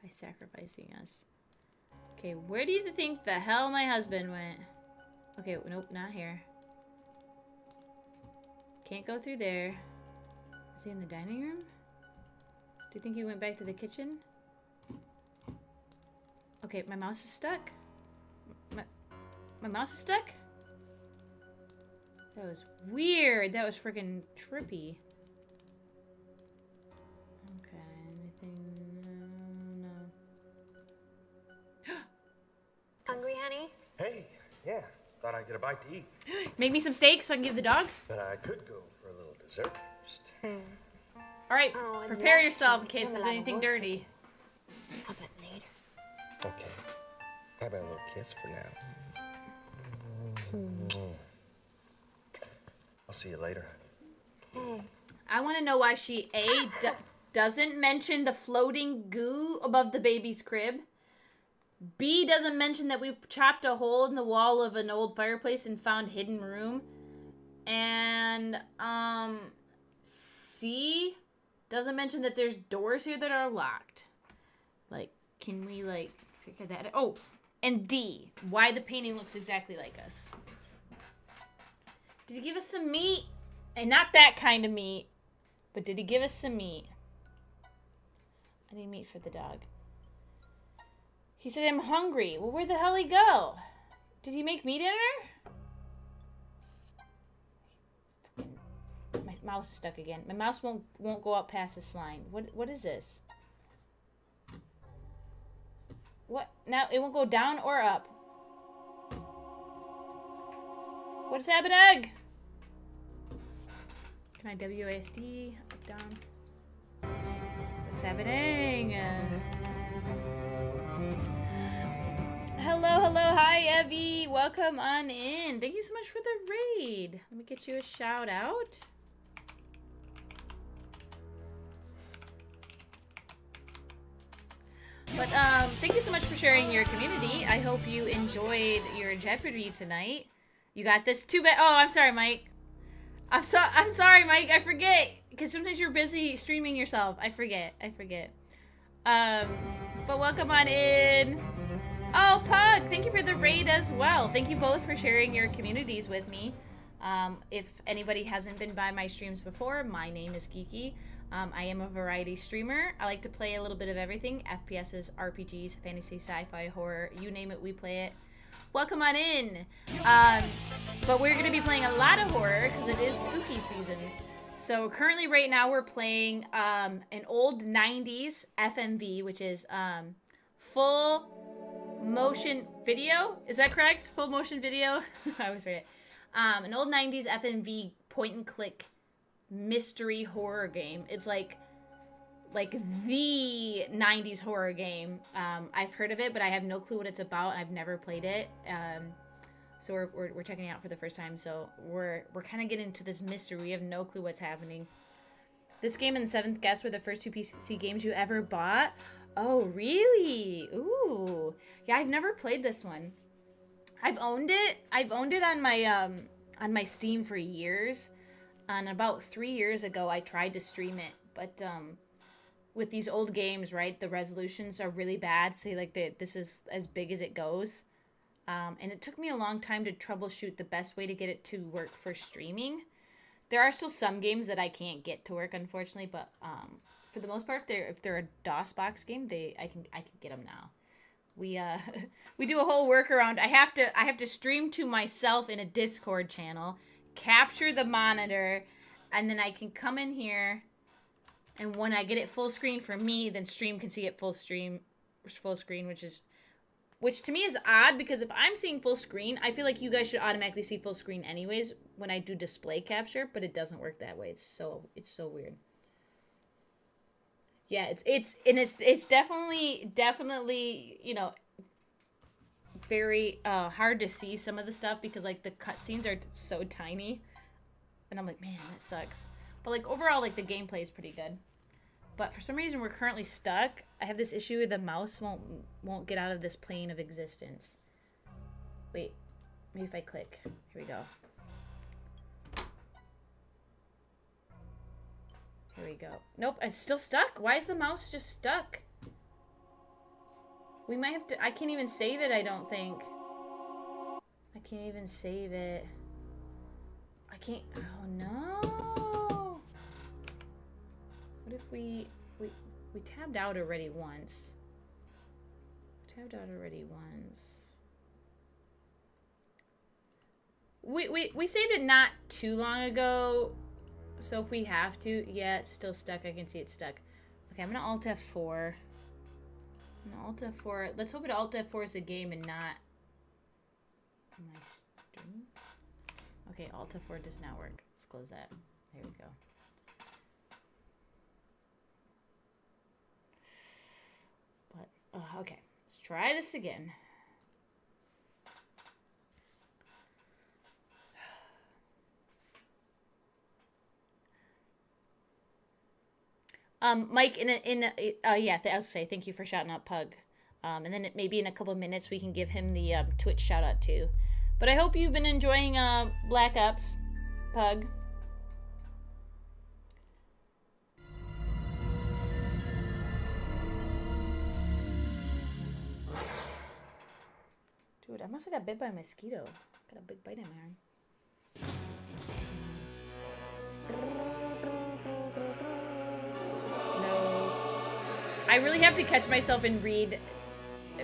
By sacrificing us. Okay, where do you think the hell my husband went? Okay, nope, not here. Can't go through there. Is he in the dining room? Do you think he went back to the kitchen? Okay, my mouse is stuck. My mouse is stuck? That was weird. That was freaking trippy. Okay, anything? No. Hungry, honey? Hey, yeah. Thought I'd get a bite to eat. Make me some steak so I can give the dog? But I could go for a little dessert first. Alright, Oh, I'd prepare love yourself to. in case Yeah, there's but I anything work. dirty. How about later? Okay. How about a little kiss for now? I'll see you later. I want to know why she, A, doesn't mention the floating goo above the baby's crib. B, doesn't mention that we chopped a hole in the wall of an old fireplace and found hidden room. And, C, doesn't mention that there's doors here that are locked. Like, can we, like, figure that out? Oh, and D, why the painting looks exactly like us. Did he give us some meat? And not that kind of meat. But did he give us some meat? I need meat for the dog. He said, I'm hungry. Well, where the hell did he go? Did he make me dinner? My mouse is stuck again. My mouse won't go up past this line. What is this? What? Now it won't go down or up. What's happening? Can I WASD? Up, down. What's happening? Hello, hi, Evie. Welcome on in. Thank you so much for the raid. Let me get you a shout out. But, thank you so much for sharing your community. I hope you enjoyed your Jeopardy tonight. You got this. Too bad. Oh, I'm sorry, Mike. I'm sorry, Mike. I forget. Because sometimes you're busy streaming yourself. I forget. But welcome on in. Oh, Pug, thank you for the raid as well. Thank you both for sharing your communities with me. If anybody hasn't been by my streams before, my name is Geeky. I am a variety streamer. I like to play a little bit of everything. FPSs, RPGs, fantasy, sci-fi, horror, you name it, we play it. Welcome on in. But we're going to be playing a lot of horror because it is spooky season. So currently right now we're playing an old 90s FMV, which is full motion video. Is that correct? Full motion video? I always forget. An old 90s FMV point and click mystery horror game. It's like the 90s horror game. I've heard of it, but I have no clue what it's about. I've never played it. So we're checking it out for the first time. So we're kind of getting into this mystery. We have no clue what's happening. This game and Seventh Guest were the first two PC games you ever bought. Oh, really? Ooh. Yeah, I've never played this one. I've owned it on my Steam for years. And about 3 years ago, I tried to stream it, but with these old games, right, the resolutions are really bad. Say like this is as big as it goes, and it took me a long time to troubleshoot the best way to get it to work for streaming. There are still some games that I can't get to work, unfortunately, but for the most part, if they're a DOSBox game, I can get them now. We do a whole workaround. I have to stream to myself in a Discord channel, capture the monitor, and then I can come in here, and when I get it full screen for me, then stream can see it full screen full screen, which to me is odd, because if I'm seeing full screen, I feel like you guys should automatically see full screen anyways when I do display capture, but it doesn't work that way. It's so weird. Yeah, it's definitely, you know, very hard to see some of the stuff because like the cutscenes are so tiny, and I'm like, man, that sucks. But like overall, like the gameplay is pretty good. But for some reason, we're currently stuck. I have this issue with the mouse won't get out of this plane of existence. Wait, maybe if I click. Here we go. Here we go. Nope, it's still stuck. Why is the mouse just stuck? We might have to... I can't even save it, I don't think. I can't even save it. I can't... Oh, no. What if we tabbed out already once? Tabbed out already once. We saved it not too long ago. So if we have to... Yeah, it's still stuck. I can see it's stuck. Okay, I'm gonna Alt F4. Alt F4. Let's hope it Alt F4 is the game and not my stream. Okay, Alt F4 does not work. Let's close that. There we go. But okay, let's try this again. Mike, yeah, I was say thank you for shouting out Pug. And then maybe in a couple of minutes we can give him the Twitch shout out too. But I hope you've been enjoying Black Ops, Pug. Dude, I must have got bit by a mosquito. Got a big bite in my arm. I really have to catch myself and read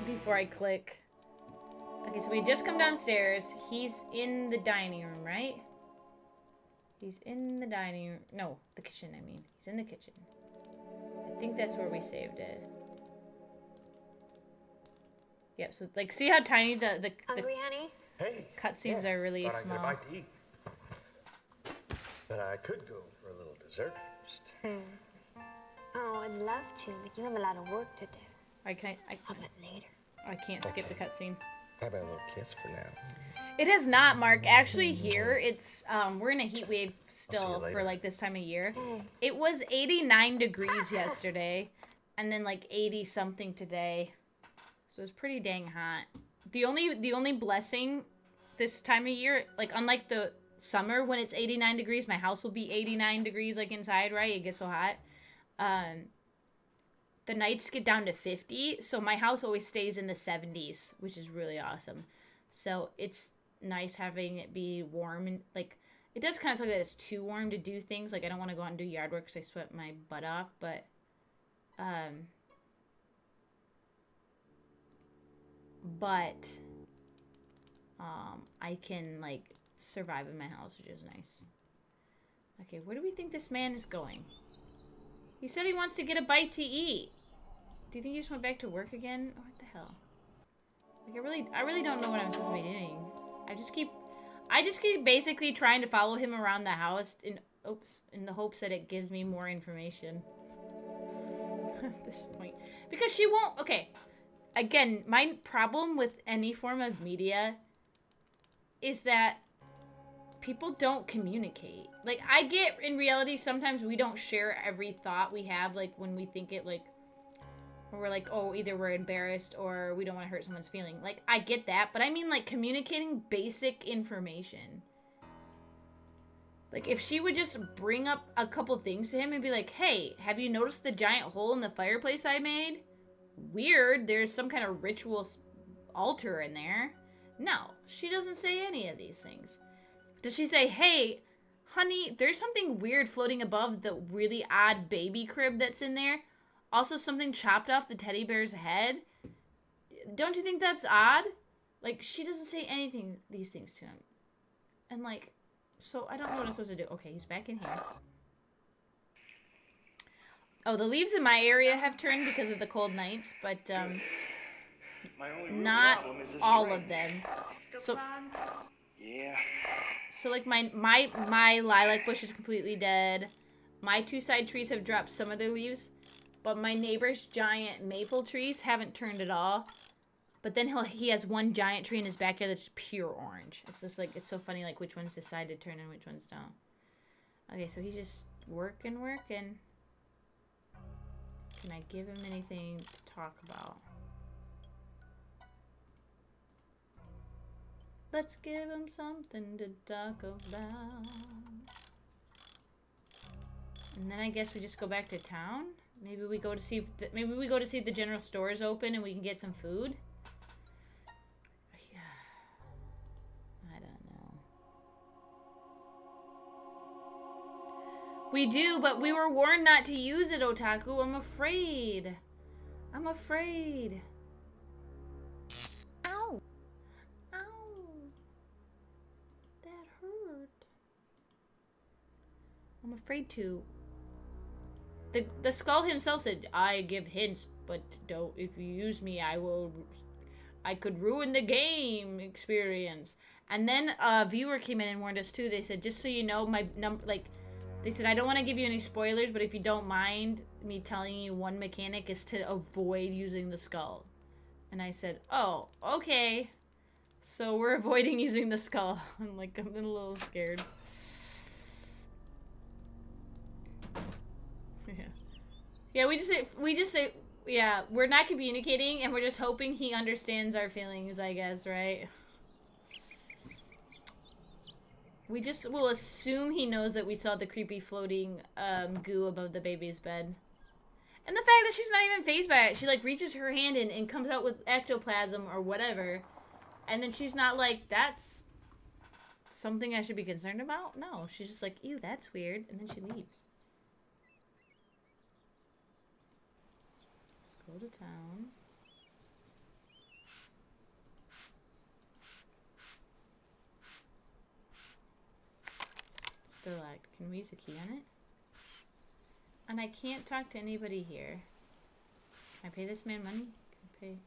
before I click. Okay, so we just come downstairs. He's in the dining room, right? He's in the dining room. No, the kitchen, I mean. He's in the kitchen. I think that's where we saved it. Yep, so, like, see how tiny the Hungry, honey? Hey. cutscenes yeah, are really thought small. I'd get a bite to eat. But I could go for a little dessert first. Oh, I'd love to, but you have a lot of work to do. I can't. How about later? I can't skip the cutscene. How about a little kiss for now? It has not, Mark. Actually, here it's we're in a heat wave See still you later. for like this time of year. It was 89 degrees yesterday, and then like 80 something today. So it's pretty dang hot. The only blessing this time of year, like unlike the summer when it's 89 degrees, my house will be 89 degrees like inside, right? It gets so hot. The nights get down to 50, so my house always stays in the 70s, which is really awesome. So it's nice having it be warm, and like it does kind of suck that it's too warm to do things. Like I don't want to go out and do yard work because I sweat my butt off, but I can like survive in my house, which is nice. Okay, where do we think this man is going? He said he wants to get a bite to eat. Do you think he just went back to work again? Oh, what the hell? Like I really don't know what I'm supposed to be doing. I just keep basically trying to follow him around the house in the hopes that it gives me more information. At this point. Because she won't. Okay. Again, my problem with any form of media is that people don't communicate. Like, I get in reality sometimes we don't share every thought we have, like, when we think it, like, or we're like, oh, either we're embarrassed or we don't want to hurt someone's feeling. Like, I get that, but I mean, like, communicating basic information. Like, if she would just bring up a couple things to him and be like, hey, have you noticed the giant hole in the fireplace I made? Weird, there's some kind of ritual altar in there. No, she doesn't say any of these things. Does she say, hey, honey, there's something weird floating above the really odd baby crib that's in there? Also, something chopped off the teddy bear's head? Don't you think that's odd? Like, she doesn't say anything, these things to him. And, like, so I don't know what I'm supposed to do. Okay, he's back in here. Oh, the leaves in my area have turned because of the cold nights, but not all of them. So, Yeah. so like my lilac bush is completely dead. My 2 side trees have dropped some of their leaves, but my neighbor's giant maple trees haven't turned at all. But then he has one giant tree in his backyard that's pure orange. It's just like, it's so funny, like which ones decide to turn and which ones don't. Okay, so he's just working. Can I give him anything to talk about? Let's give him something to talk about. And then I guess we just go back to town. Maybe we go to see if the general store is open and we can get some food. Yeah. I don't know. We do, but we were warned not to use it, Otaku. I'm afraid. I'm afraid. Ow. Ow. That hurt. I'm afraid to. The skull himself said, I give hints, but don't, if you use me, I could ruin the game experience. And then a viewer came in and warned us too. They said, just so you know, they said, I don't want to give you any spoilers, but if you don't mind me telling you, one mechanic is to avoid using the skull. And I said, oh, okay. So we're avoiding using the skull. I'm a little scared. Yeah, we just say, yeah, we're not communicating, and we're just hoping he understands our feelings, I guess, right? We just will assume he knows that we saw the creepy floating goo above the baby's bed. And the fact that she's not even fazed by it. She, like, reaches her hand in and comes out with ectoplasm or whatever. And then she's not like, that's something I should be concerned about? No, she's just like, ew, that's weird. And then she leaves. Go to town. Still act. Can we use a key on it? And I can't talk to anybody here. Can I pay this man money? Okay,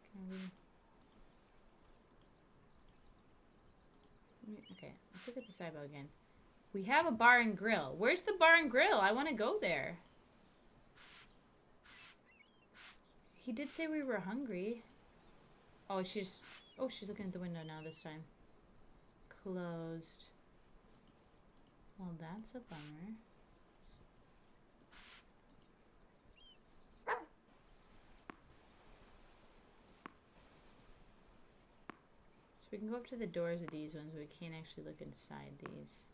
let's look at the sideboard again. We have a bar and grill. Where's the bar and grill? I want to go there. He did say we were hungry. Oh, she's looking at the window now this time. Closed. Well, that's a bummer. So we can go up to the doors of these ones, but we can't actually look inside these.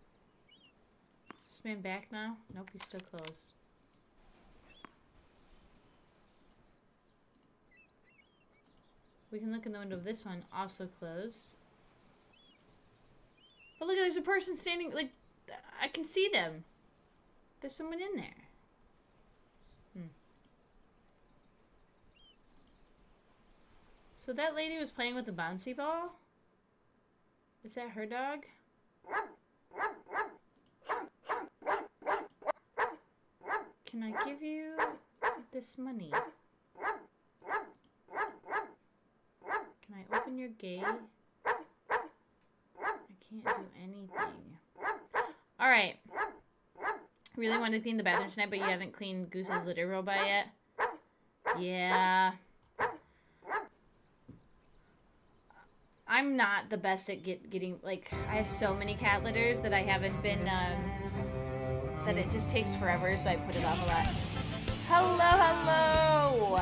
Is this man back now? Nope, he's still closed. We can look in the window of this one, also closed. But look, there's a person standing, like, I can see them. There's someone in there. So that lady was playing with the bouncy ball? Is that her dog? Can I give you this money? Can I open your gate? I can't do anything. Alright. Really wanted to clean the bathroom tonight, but you haven't cleaned Goose's litter robot yet? Yeah. I'm not the best at getting, like, I have so many cat litters that I haven't been, that it just takes forever, so I put it off a lot. Hello!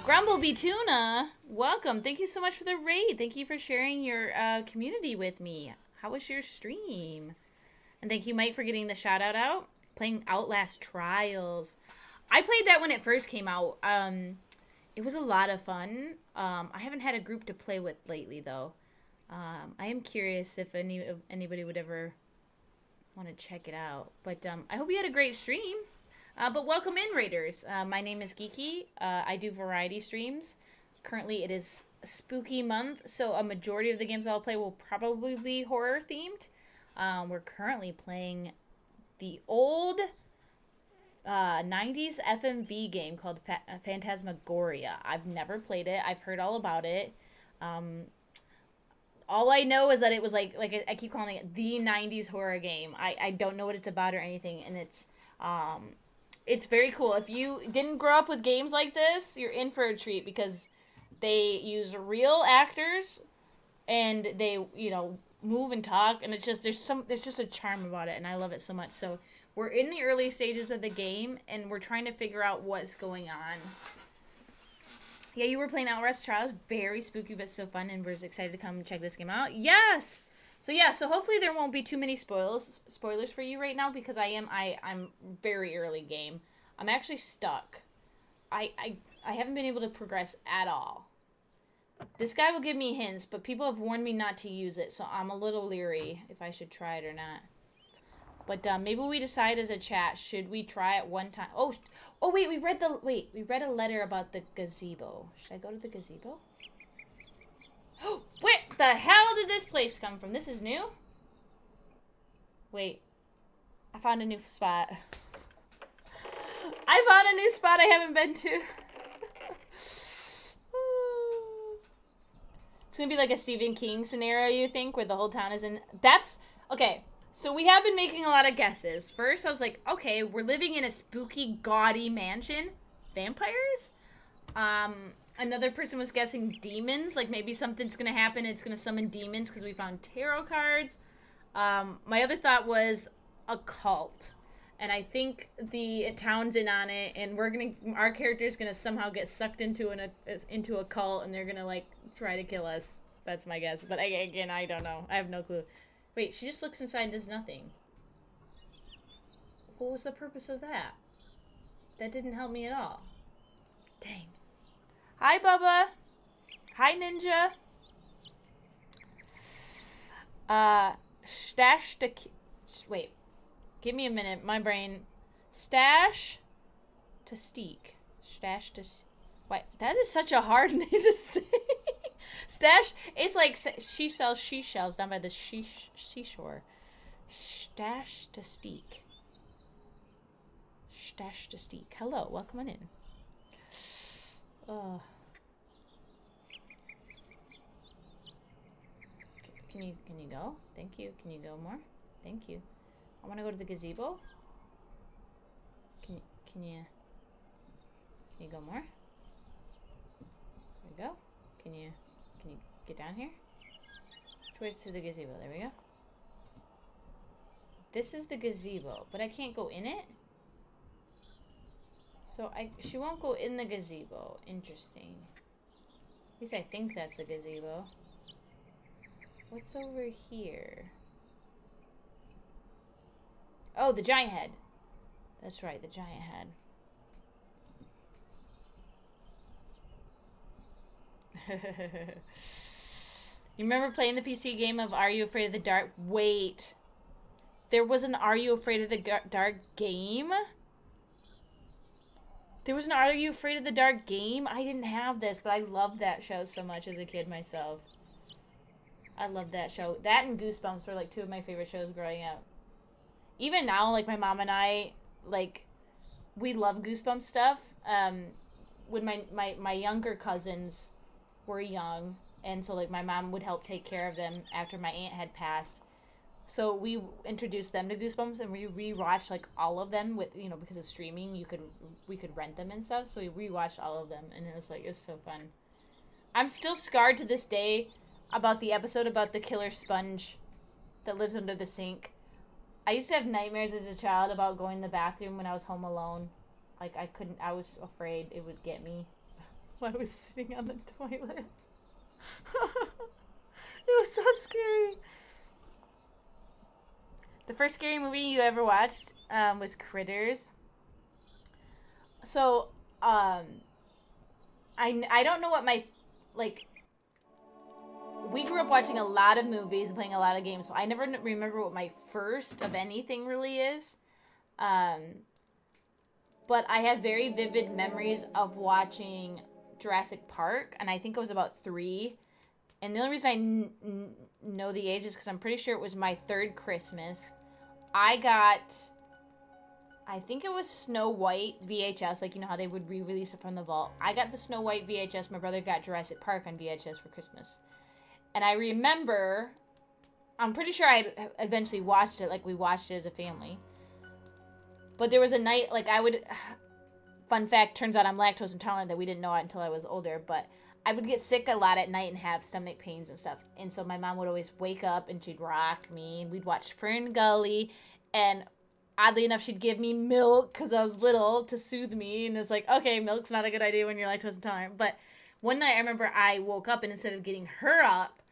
Grumblebee Tuna, welcome. Thank you so much for the raid. Thank you for sharing your community with me. How was your stream? And thank you, Mike, for getting the shout out. Playing Outlast Trials. I played that when it first came out. It was a lot of fun. I haven't had a group to play with lately, though. I am curious if anybody would ever want to check it out. But I hope you had a great stream. But welcome in, Raiders. My name is Geeky. I do variety streams. Currently, it is spooky month, so a majority of the games I'll play will probably be horror themed. We're currently playing the old 90s FMV game called Phantasmagoria. I've never played it. I've heard all about it. All I know is that it was like I keep calling it the 90s horror game. I don't know what it's about or anything, and it's very cool. If you didn't grow up with games like this, you're in for a treat because they use real actors and they, you know, move and talk, and it's just there's just a charm about it, and I love it so much. So we're in the early stages of the game, and we're trying to figure out what's going on. Yeah, you were playing Outrest Trials. Very spooky, but so fun, and we're excited to come check this game out. Yes! So yeah, so hopefully there won't be too many spoilers for you right now, because I'm very early game. I'm actually stuck. I haven't been able to progress at all. This guy will give me hints, but people have warned me not to use it, so I'm a little leery if I should try it or not. But maybe we decide as a chat, should we try it one time? Oh wait, we read a letter about the gazebo. Should I go to the gazebo? Where the hell did this place come from? This is new? Wait. I found a new spot. I found a new spot I haven't been to. It's gonna be like a Stephen King scenario, you think, where the whole town is in... That's... Okay, so we have been making a lot of guesses. First, I was like, okay, we're living in a spooky, gaudy mansion. Vampires? Another person was guessing demons. Like, maybe something's gonna happen, it's gonna summon demons because we found tarot cards. My other thought was a cult. And I think the town's in on it, and our character's gonna somehow get sucked into a cult, and they're gonna, like, try to kill us. That's my guess. But again, I don't know. I have no clue. Wait, she just looks inside and does nothing. What was the purpose of that? That didn't help me at all. Dang. Hi, Bubba. Hi, Ninja. Stash the... Wait. Give me a minute. My brain. Stash to steak. Stash to... Wait, that is such a hard name to say. Stash, it's like she sells seashells down by the seashore. Stash to steak. Stash to steak. Hello, welcome on in. Oh. Can you go? Thank you. Can you go more? Thank you. I want to go to the gazebo. Can you go more? There we go. Can you get down here? Towards to the gazebo. There we go. This is the gazebo, but I can't go in it. So she won't go in the gazebo. Interesting. At least I think that's the gazebo. What's over here? Oh, the giant head. That's right, the giant head. You remember playing the PC game of Are You Afraid of the Dark? Wait. There was an Are You Afraid of the Dark game? There was an Are You Afraid of the Dark game? I didn't have this, but I loved that show so much as a kid myself. I loved that show. That and Goosebumps were like two of my favorite shows growing up. Even now, like my mom and I, like, we love Goosebumps stuff. When my younger cousins were young, and so like my mom would help take care of them after my aunt had passed. So we introduced them to Goosebumps, and we rewatched like all of them with, you know, because of streaming, we could rent them and stuff. So we rewatched all of them, and it was so fun. I'm still scarred to this day about the episode about the killer sponge that lives under the sink. I used to have nightmares as a child about going to the bathroom when I was home alone. Like I was afraid it would get me while I was sitting on the toilet. It was so scary. The first scary movie you ever watched was Critters. So, I don't know what my, like, we grew up watching a lot of movies and playing a lot of games, so I never remember what my first of anything really is. But I have very vivid memories of watching Jurassic Park, and I think I was about 3. And the only reason I know the age is because I'm pretty sure it was my 3rd Christmas. I I think it was Snow White VHS, like, you know how they would re-release it from the vault. I got the Snow White VHS. My brother got Jurassic Park on VHS for Christmas. And I remember, I'm pretty sure I eventually watched it, like we watched it as a family. But there was a night, like I would, fun fact, turns out I'm lactose intolerant, that we didn't know it until I was older, but I would get sick a lot at night and have stomach pains and stuff. And so my mom would always wake up and she'd rock me, and we'd watch Fern Gully, and oddly enough, she'd give me milk because I was little to soothe me. And it's like, okay, milk's not a good idea when you're lactose intolerant. But one night I remember I woke up, and instead of getting her up,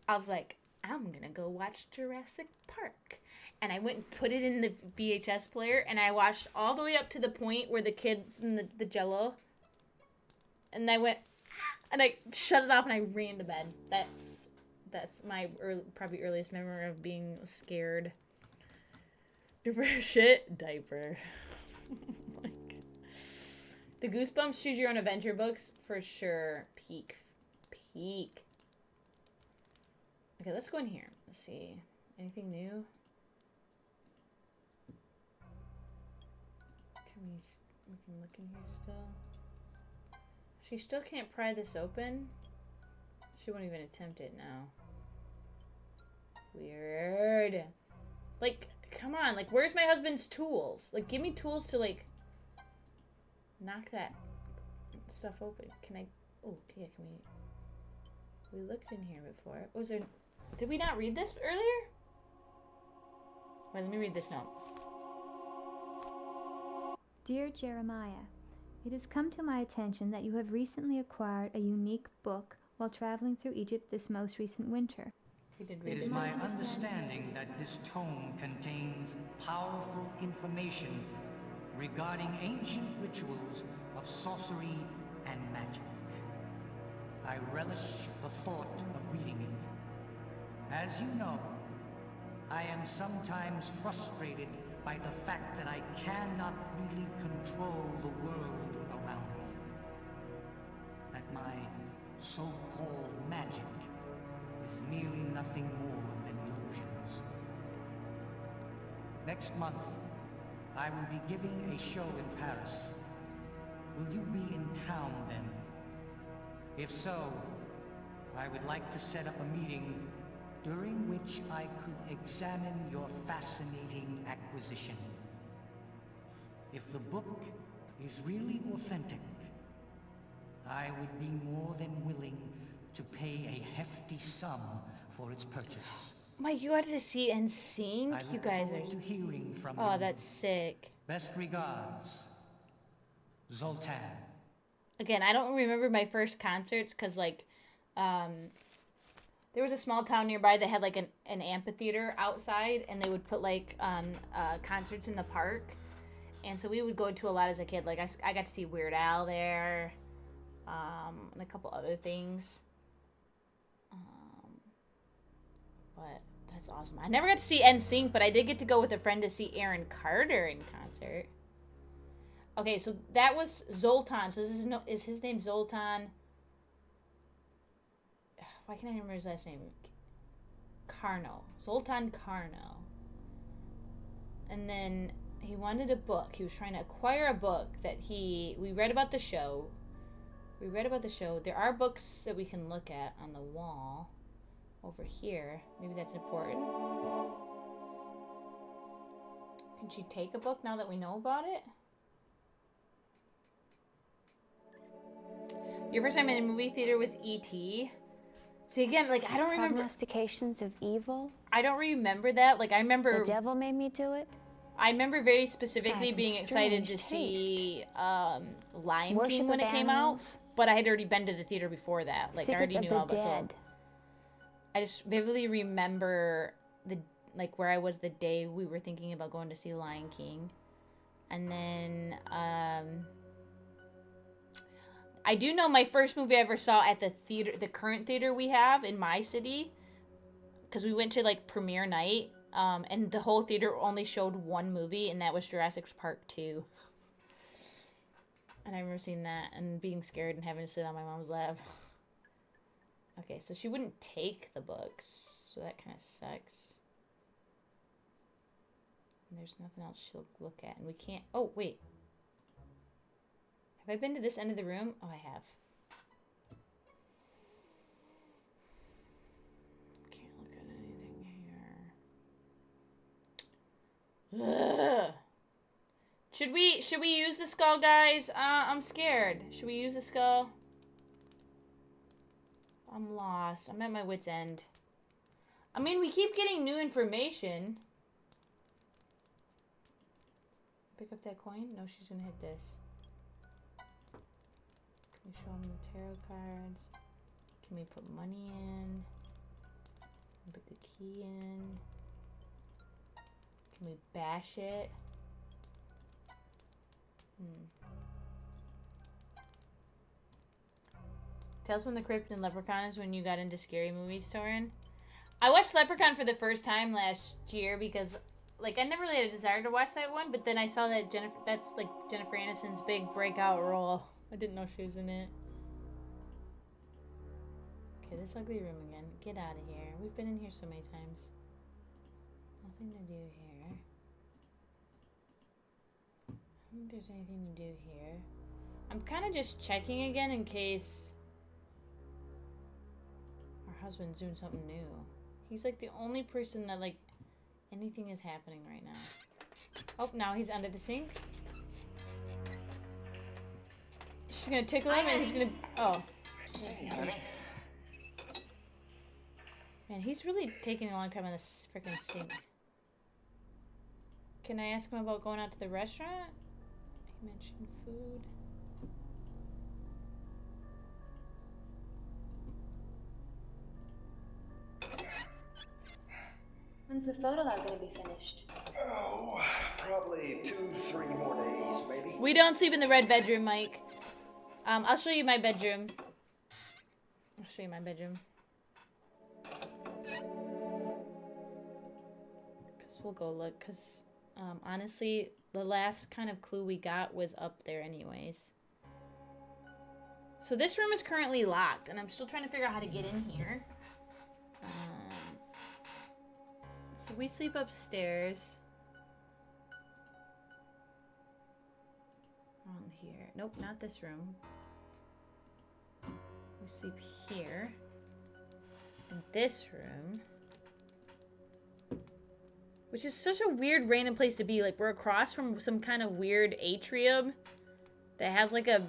I was like, I'm going to go watch Jurassic Park. And I went and put it in the VHS player, and I watched all the way up to the point where the kids in the Jello. And I went, and I shut it off, and I ran to bed. That's my probably earliest memory of being scared. Diaper. Like, the Goosebumps Choose Your Own Adventure books, for sure. Peak. Okay, let's go in here. Let's see. Anything new? We can look in here still. She still can't pry this open. She won't even attempt it now. Weird. Like, come on. Like, where's my husband's tools? Like, give me tools to, like, knock that stuff open. Can I... Oh, yeah, can we... We looked in here before. Was there... Did we not read this earlier? Wait, let me read this note. Dear Jeremiah, it has come to my attention that you have recently acquired a unique book while traveling through Egypt this most recent winter. It is my understanding that this tome contains powerful information regarding ancient rituals of sorcery and magic. I relish the thought of reading it. As you know, I am sometimes frustrated by the fact that I cannot really control the world around me. That my so-called magic is merely nothing more than illusions. Next month, I will be giving a show in Paris. Will you be in town then? If so, I would like to set up a meeting during which I could examine your fascinating acquisition. If the book is really authentic, I would be more than willing to pay a hefty sum for its purchase. Mike, you got to see and sing? You guys are... Hearing from oh, you. that's sick. Best regards, Zoltan. Again, I don't remember my first concerts because, like, there was a small town nearby that had, like, an amphitheater outside, and they would put, like, concerts in the park. And so we would go to a lot as a kid. Like, I got to see Weird Al there, and a couple other things. But that's awesome. I never got to see NSYNC, but I did get to go with a friend to see Aaron Carter in concert. Okay, so that was Zoltan. So is his name Zoltan? Why can't I remember his last name? Carno. Zoltan Carno. And then he wanted a book. He was trying to acquire a book that we read about the show. There are books that we can look at on the wall over here. Maybe that's important. Can she take a book now that we know about it? Your first time in a movie theater was E.T. See, again, like, I don't remember... Prognostications of evil? I don't remember that. Like, I remember... The devil made me do it? I remember very specifically being excited to see Lion King when it came out. But I had already been to the theater before that. Like, I already knew all about it. I just vividly remember where I was the day we were thinking about going to see Lion King. And then... I do know my first movie I ever saw at the theater, the current theater we have in my city, because we went to, like, premiere night, and the whole theater only showed one movie, and that was Jurassic Park 2. And I remember seeing that and being scared and having to sit on my mom's lap. Okay, so she wouldn't take the books, so that kind of sucks. And there's nothing else she'll look at. And we can't... Oh, wait. Have I been to this end of the room? Oh, I have. Can't look at anything here. Ugh. Should we use the skull, guys? I'm scared. Should we use the skull? I'm lost. I'm at my wit's end. I mean, we keep getting new information. Pick up that coin? No, she's gonna hit this. Can we show them the tarot cards? Can we put money in? Put the key in? Can we bash it? Tales from the Crypt and Leprechaun is when you got into scary movies, Torin. I watched Leprechaun for the first time last year because, like, I never really had a desire to watch that one, but then I saw that that's, like, Jennifer Aniston's big breakout role. I didn't know she was in it. Okay, this ugly room again. Get out of here. We've been in here so many times. Nothing to do here. I don't think there's anything to do here. I'm kind of just checking again in case our husband's doing something new. He's like the only person that like anything is happening right now. Oh, now he's under the sink. She's gonna tickle him and he's gonna... Oh. Hey, honey. Man, he's really taking a long time on this freaking sink. Can I ask him about going out to the restaurant? He mentioned food. When's the photo lab gonna be finished? Oh, probably 2-3 more days, maybe. We don't sleep in the red bedroom, Mike. I'll show you my bedroom. I'll show you my bedroom. Because we'll go look. Because, honestly, the last kind of clue we got was up there anyways. So this room is currently locked. And I'm still trying to figure out how to get in here. So we sleep upstairs. On here. Nope, not this room. We sleep here. In this room. Which is such a weird random place to be. Like, we're across from some kind of weird atrium that has like a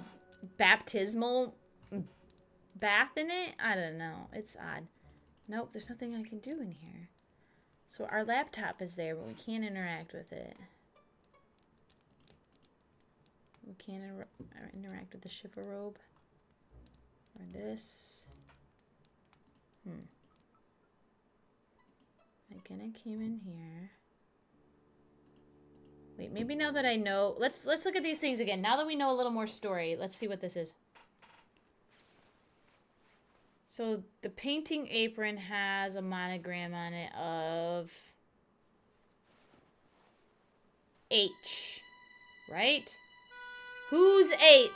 baptismal bath in it. I don't know. It's odd. Nope, there's nothing I can do in here. So our laptop is there, but we can't interact with it. We can't interact with the shiver robe. Or this. Again, I came in here. Wait, maybe now that I know... Let's look at these things again. Now that we know a little more story, let's see what this is. So the painting apron has a monogram on it of H, right? Who's H?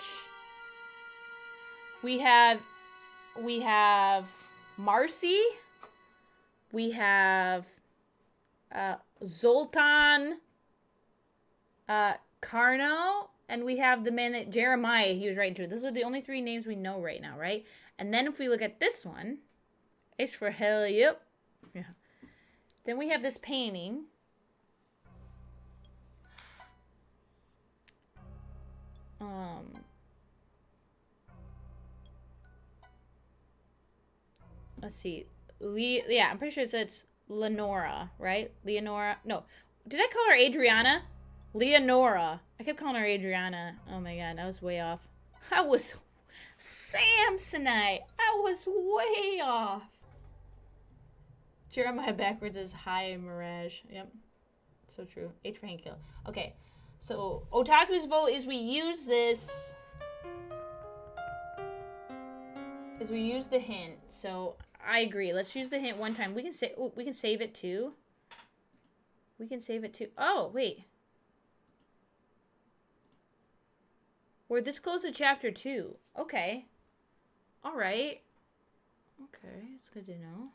We have Marcy. We have Zoltan Carno, and we have the man that Jeremiah he was writing to. Those are the only 3 names we know right now, right? And then if we look at this one, H for hell, yep. Yeah. Then we have this painting. Let's see. Yeah, I'm pretty sure it's Lenora, right? Leonora. No. Did I call her Adriana? Leonora. I kept calling her Adriana. Oh my god, I was way off. I was Samsonite. I was way off. Jeremiah backwards is High Mirage. Yep. So true. H for Hank Hill. Okay. So, Otaku's vote is we use this. Is we use the hint. So, I agree. Let's use the hint one time. We can say we can save it too. We can save it too. Oh, wait. We're this close to chapter 2. Okay. Alright. Okay, it's good to know.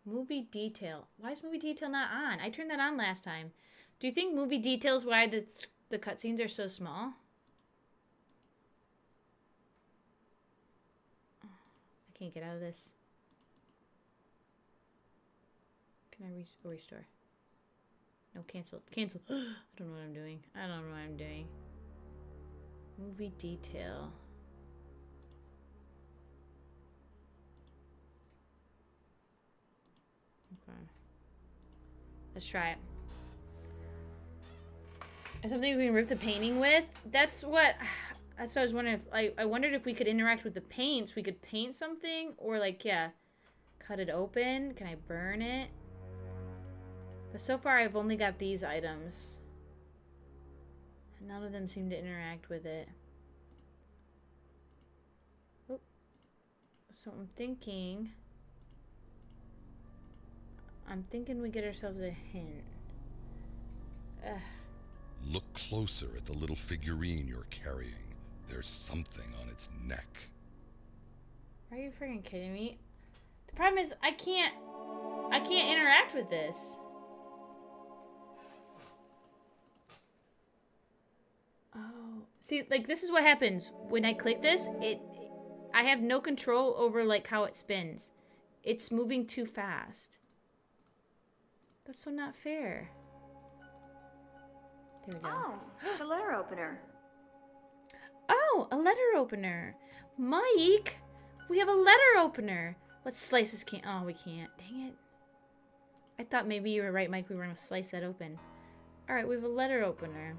Movie detail. Why is movie detail not on? I turned that on last time. Do you think movie details why the cutscenes are so small? Oh, I can't get out of this. Can I restore? No, cancel. Cancel. I don't know what I'm doing. I don't know what I'm doing. Movie detail. Okay. Let's try it. Is something we can rip the painting with? That's what I was wondering if I wondered if we could interact with the paints. We could paint something or like, yeah, cut it open. Can I burn it? But so far I've only got these items. And none of them seem to interact with it. Oop. So I'm thinking we get ourselves a hint. Ugh. Look closer at the little figurine you're carrying. There's something on its neck. Are you freaking kidding me? The problem is I can't interact with this. Oh, see, like this is what happens when I click this. I have no control over like how it spins. It's moving too fast. That's so not fair. There we go. Oh, it's a letter opener. Oh, a letter opener. Mike, we have a letter opener. Let's slice this can. Oh, we can't. Dang it. I thought maybe you were right, Mike. We were going to slice that open. All right, we have a letter opener.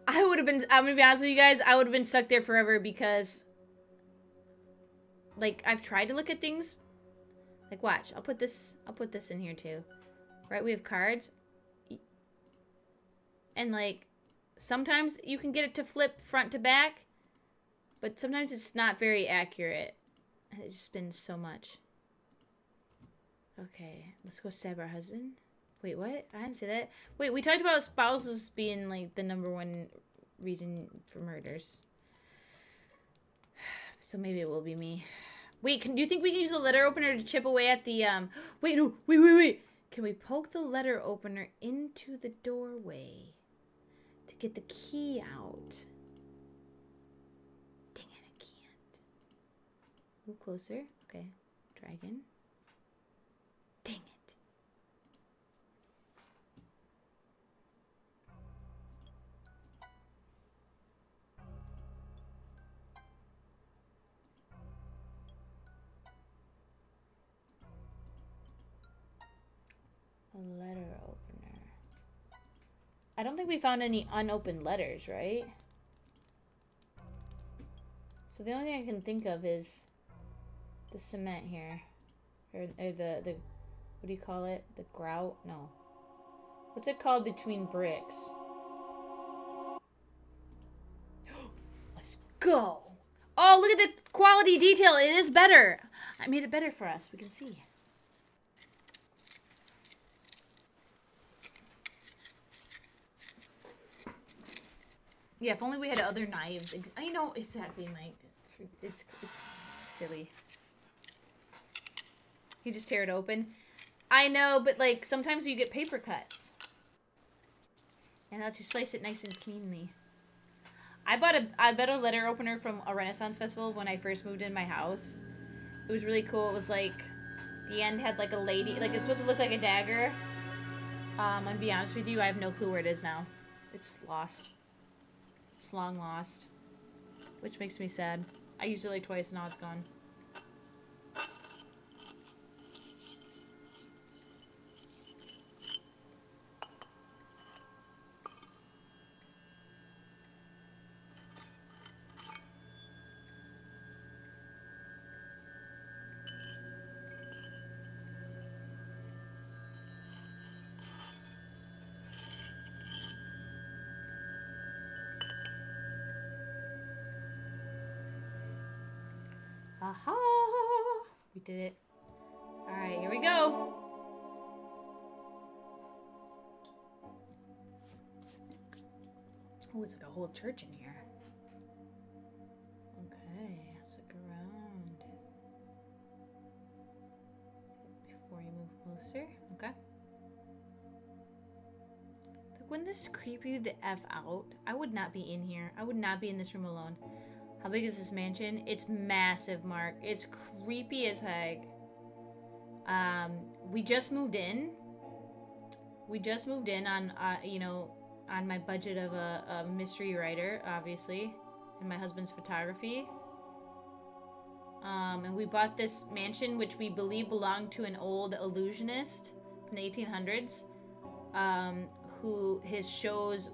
I would have been, I'm going to be honest with you guys, I would have been stuck there forever because, like, I've tried to look at things. Like, watch. I'll put this in here, too. Right, we have cards. And, like, sometimes you can get it to flip front to back, but sometimes it's not very accurate. And it just spins so much. Okay, let's go stab our husband. Wait, what? I didn't say that. Wait, we talked about spouses being, like, the #1 reason for murders. So maybe it will be me. Wait, do you think we can use the letter opener to chip away at the, Wait, no, wait. Can we poke the letter opener into the doorway to get the key out? Dang it, I can't. Move closer. Okay, try again. Dang it. A letter opener. I don't think we found any unopened letters, right? So the only thing I can think of is the cement here. Or the what do you call it? The grout? No. What's it called between bricks? Let's go! Oh, look at the quality detail. It is better. I made it better for us. We can see. Yeah, if only we had other knives. I know exactly, Mike. It's silly. You just tear it open. I know, but like sometimes you get paper cuts, and lets you slice it nice and cleanly. I bought a letter opener from a Renaissance festival when I first moved in my house. It was really cool. It was like the end had like a lady, like it's supposed to look like a dagger. I'm gonna be honest with you, I have no clue where it is now. It's lost. It's long lost, which makes me sad. I used it like twice, now it's gone. Aha! We did it. Alright, here we go. Oh, it's like a whole church in here. Okay, let's look around. closer. Okay. Wouldn't this creep you the F out? I would not be in here. I would not be in this room alone. How big is this mansion? It's massive, Mark. It's creepy as heck. We just moved in. We just moved in on, you know, on my budget of a mystery writer, obviously, and my husband's photography. And we bought this mansion, which we believe belonged to an old illusionist from the 1800s. Who his shows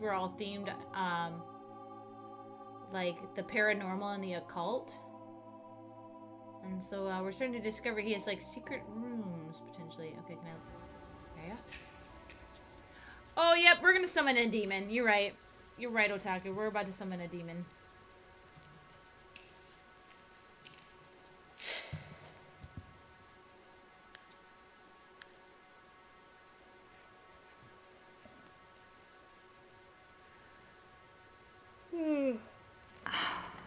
were all themed like the paranormal and the occult, and so we're starting to discover he has like secret rooms potentially. Okay, can I? Yeah. Oh yep, we're gonna summon a demon. You're right, Otaku. We're about to summon a demon.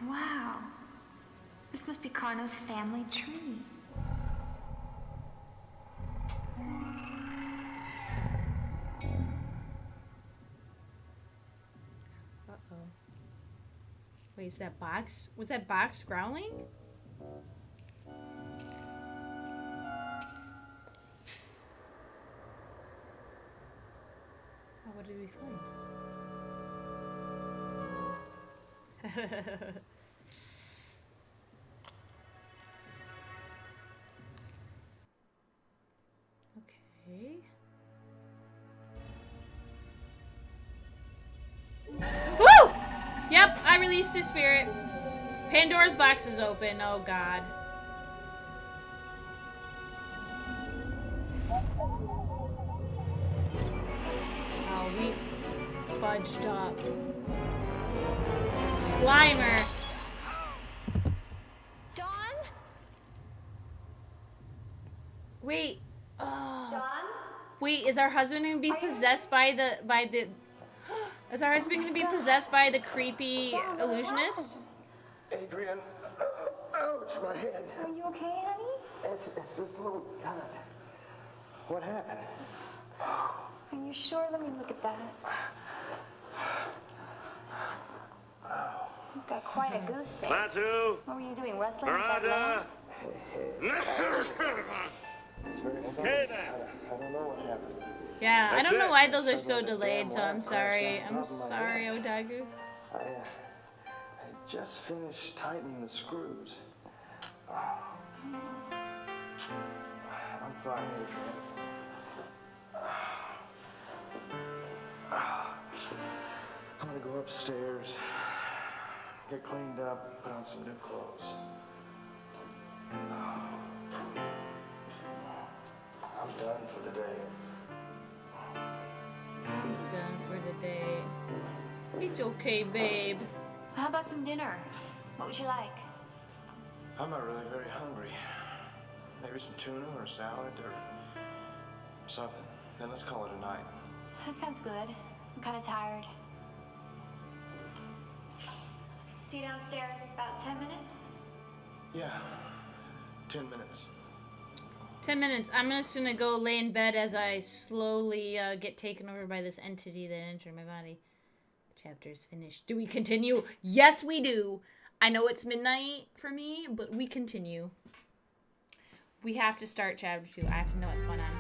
Wow. This must be Carno's family tree. Uh-oh. Wait, is that box? Was that box growling? Oh, what did we find? Okay. Woo! Yep, I released his spirit. Pandora's box is open. Oh god. Oh, we fudged up. Slimer. Dawn? Wait. Oh. Dawn? Wait, is our husband gonna be possessed by the is our husband gonna be possessed by the creepy illusionist? Adrian, ouch, my head. Are you okay, honey? It's just a little kind of... What happened? Are you sure? Let me look at that. You've got quite a goose egg. Klaatu What were you doing, wrestling with that Barada. man? It's very funny. Okay, then. I don't know what happened. Yeah, I don't know it. why those are so delayed, so I'm sorry. I'm sorry, Otaku. I just finished tightening the screws. I'm fine, Adrian. I'm gonna go upstairs, get cleaned up, put on some new clothes. I'm done for the day. I'm done for the day. It's okay, babe. How about some dinner? What would you like? I'm not really very hungry. Maybe some tuna or salad or something. Then let's call it a night. That sounds good. I'm kind of tired. See you downstairs in about 10 minutes? Yeah, 10 minutes. 10 minutes. I'm just gonna go lay in bed as I slowly get taken over by this entity that entered my body. The chapter is finished. Do we continue? Yes, we do. I know it's midnight for me, but we continue. We have to start chapter 2. I have to know what's going on.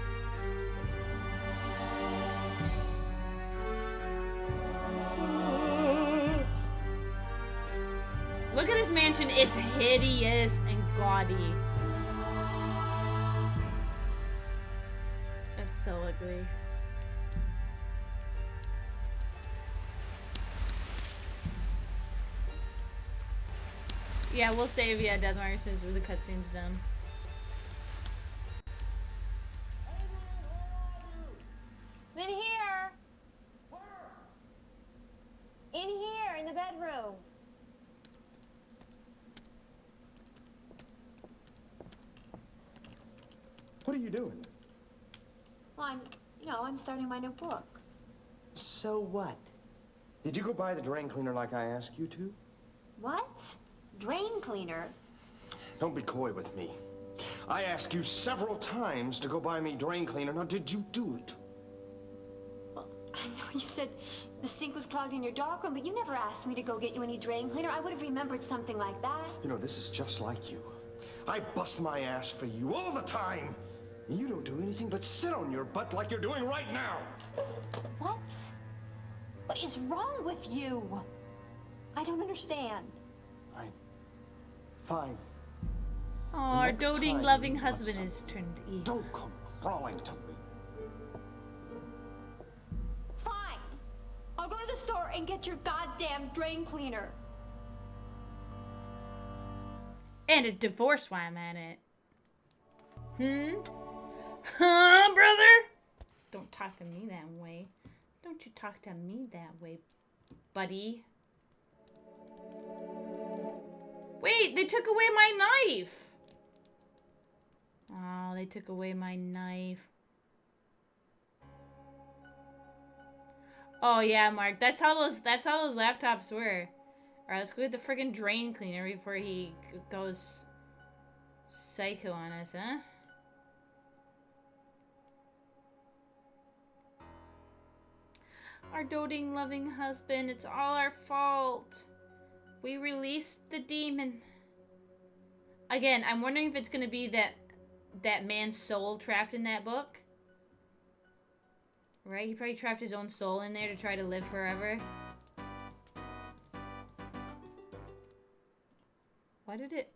Look at this mansion. It's hideous and gaudy. It's so ugly. Yeah, we'll save Death Marks as the cutscene's done. I'm in here. In here, in the bedroom. What are you doing? Well, I'm starting my new book. So what? Did you go buy the drain cleaner like I asked you to? What? Drain cleaner? Don't be coy with me. I asked you several times to go buy me drain cleaner. Now, did you do it? I know you said the sink was clogged in your darkroom, but you never asked me to go get you any drain cleaner. I would have remembered something like that. You know, this is just like you. I bust my ass for you all the time. And you don't do anything but sit on your butt like you're doing right now. What? What is wrong with you? I don't understand. Fine. Oh, our doting, loving husband is turned evil. Don't come crawling to me. Fine. I'll go to the store and get your goddamn drain cleaner. And a divorce while I'm at it. Huh, brother? Don't talk to me that way. Don't you talk to me that way, buddy. Wait, they took away my knife. Oh, they took away my knife. Oh yeah, Mark. That's how those laptops were. Alright, let's go get the friggin' drain cleaner before he goes psycho on us, huh? Our doting, loving husband. It's all our fault. We released the demon. Again, I'm wondering if it's gonna be that man's soul trapped in that book. Right? He probably trapped his own soul in there to try to live forever. Why did it...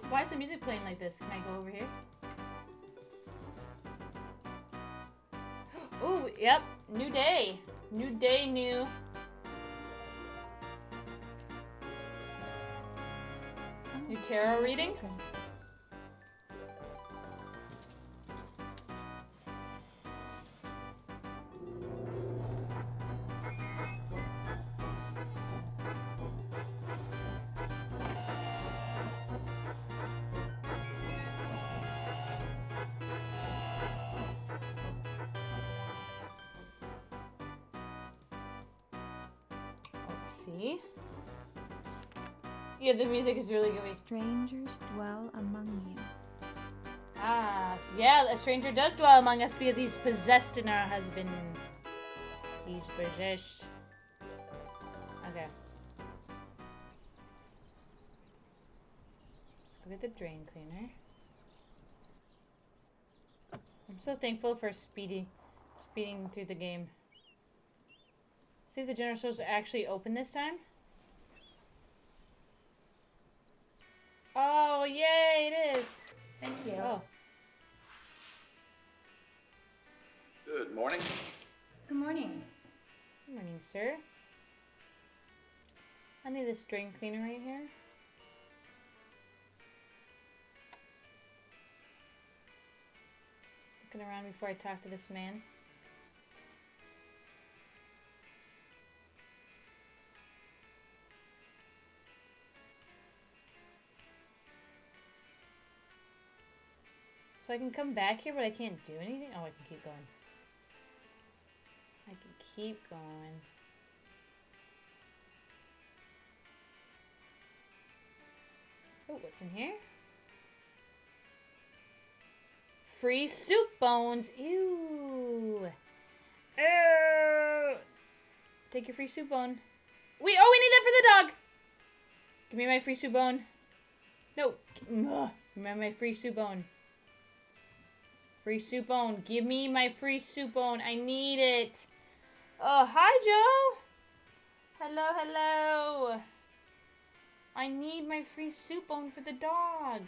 Why is the music playing like this? Can I go over here? Ooh, yep. New day. New day, new. New tarot reading? See? Yeah, the music is really good. Strangers dwell among you. Ah, so yeah, a stranger does dwell among us because he's possessed in our husband. He's possessed. Okay. Let's go get the drain cleaner. I'm so thankful for speeding through the game. See if the general store's actually open this time. Oh, yay, it is. Thank you. Oh. Good morning. Good morning. Good morning, sir. I need this drain cleaner right here. Just looking around before I talk to this man. So I can come back here, but I can't do anything? Oh, I can keep going. I can keep going. Oh, what's in here? Free soup bones. Ew. Ew. Take your free soup bone. We need that for the dog. Give me my free soup bone. No. Ugh. Give me my free soup bone. Free soup bone. Give me my free soup bone. I need it. Oh, hi, Joe. Hello, hello. I need my free soup bone for the dog.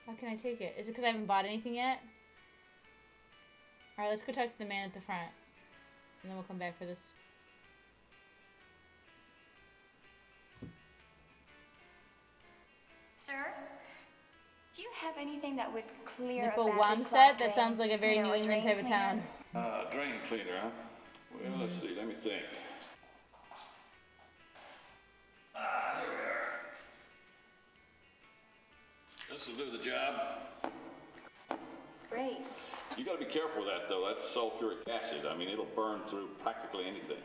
How can I take it? Is it because I haven't bought anything yet? Alright, let's go talk to the man at the front. And then we'll come back for this. Sir, do you have anything that would clear Nipple a badly Wamset? clogged That drain? sounds like a very You know, New a England drain type of cleaner? town. Drain cleaner, huh? Well, let's see. Let me think. Here we are. This'll do the job. Great. You gotta be careful with that, though. That's sulfuric acid. I mean, it'll burn through practically anything.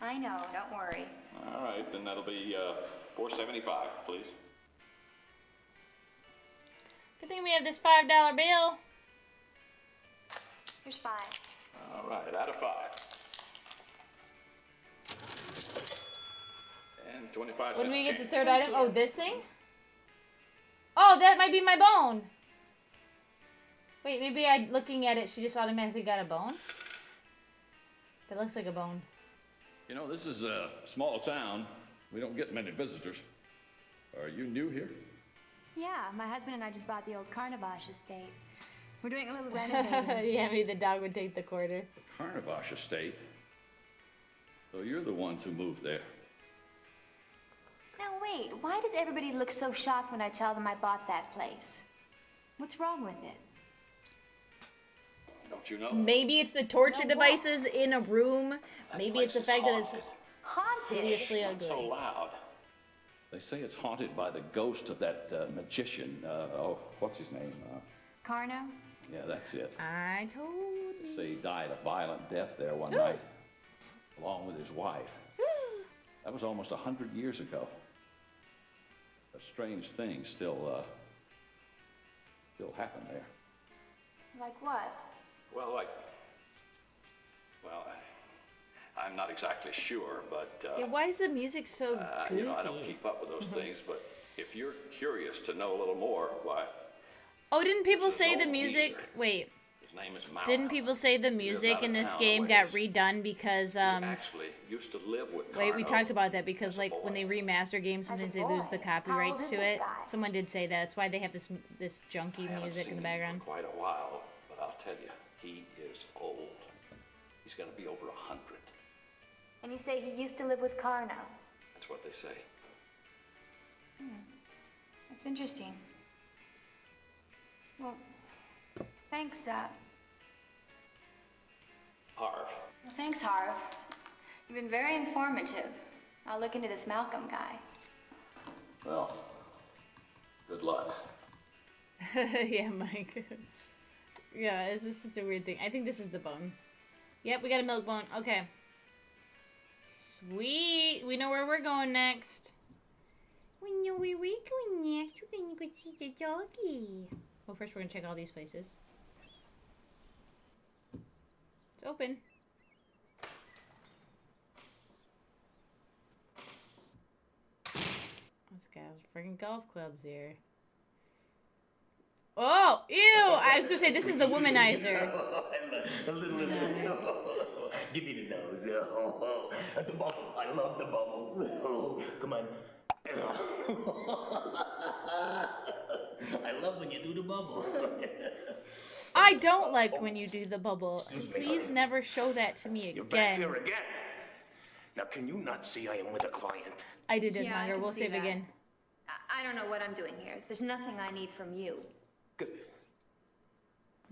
I know, don't worry. All right, then that'll be $4.75, please. Good thing we have this $5 bill. Here's 5. All right, out of 5. And 25 cents. When do we get the change. third item? Oh, this thing? Oh, that might be my bone. Wait, maybe looking at it, she just automatically got a bone? That looks like a bone. You know, this is a small town. We don't get many visitors. Are you new here? Yeah, my husband and I just bought the old Carnavash estate. We're doing a little renovating. Yeah, maybe the dog would take the quarter. Carnavash Estate. So you're the ones who moved there. Now wait, why does everybody look so shocked when I tell them I bought that place? What's wrong with it? Don't you know? Maybe it's the torture devices in a room. Maybe it's the fact that it's hideously Not so ugly. loud. They say it's haunted by the ghost of that magician. What's his name? Carno? Yeah, that's it. I told They you. say he died a violent death there one night, along with his wife. That was almost 100 years ago. A strange thing still happen there. Like what? Well, I'm not exactly sure, but Yeah, why is the music so goofy? you know, I don't keep up with those things. But if you're curious to know a little more, why? Oh, didn't people There's say an the old music? geezer. Wait, His name is Mao. didn't people say the music in this game got redone because Actually, used to live with Wait, we Carno. talked about that because like when they remaster games, sometimes they lose the copyrights to it. Someone did say that. That's why they have this junky I haven't music in seen the him background. for quite a while, but I'll tell you, he is old. He's gonna be over 100. And you say he used to live with Carno? That's what they say. That's interesting. Well, thanks, Harv. well, thanks, Harv. You've been very informative. I'll look into this Malcolm guy. Well, good luck. Yeah, Mike. Yeah, it's just such a weird thing. I think this is the bone. Yep, we got a milk bone. Okay. Sweet. We know where we're going next. We know where we're going next. We're gonna go see the doggy. Well, first we're gonna check all these places. It's open. This guy's freaking golf clubs here. Oh, ew! I was gonna say this is the womanizer. A little. Give me the nose. Oh, the bubble. I love the bubble. Oh, come on. I love when you do the bubble. I don't like when you do the bubble. Please never show that to me You're back again. here again. Now, can you not see I am with a client? I did it, Yeah, I Monger. can We'll see save that. again. I don't know what I'm doing here. There's nothing I need from you.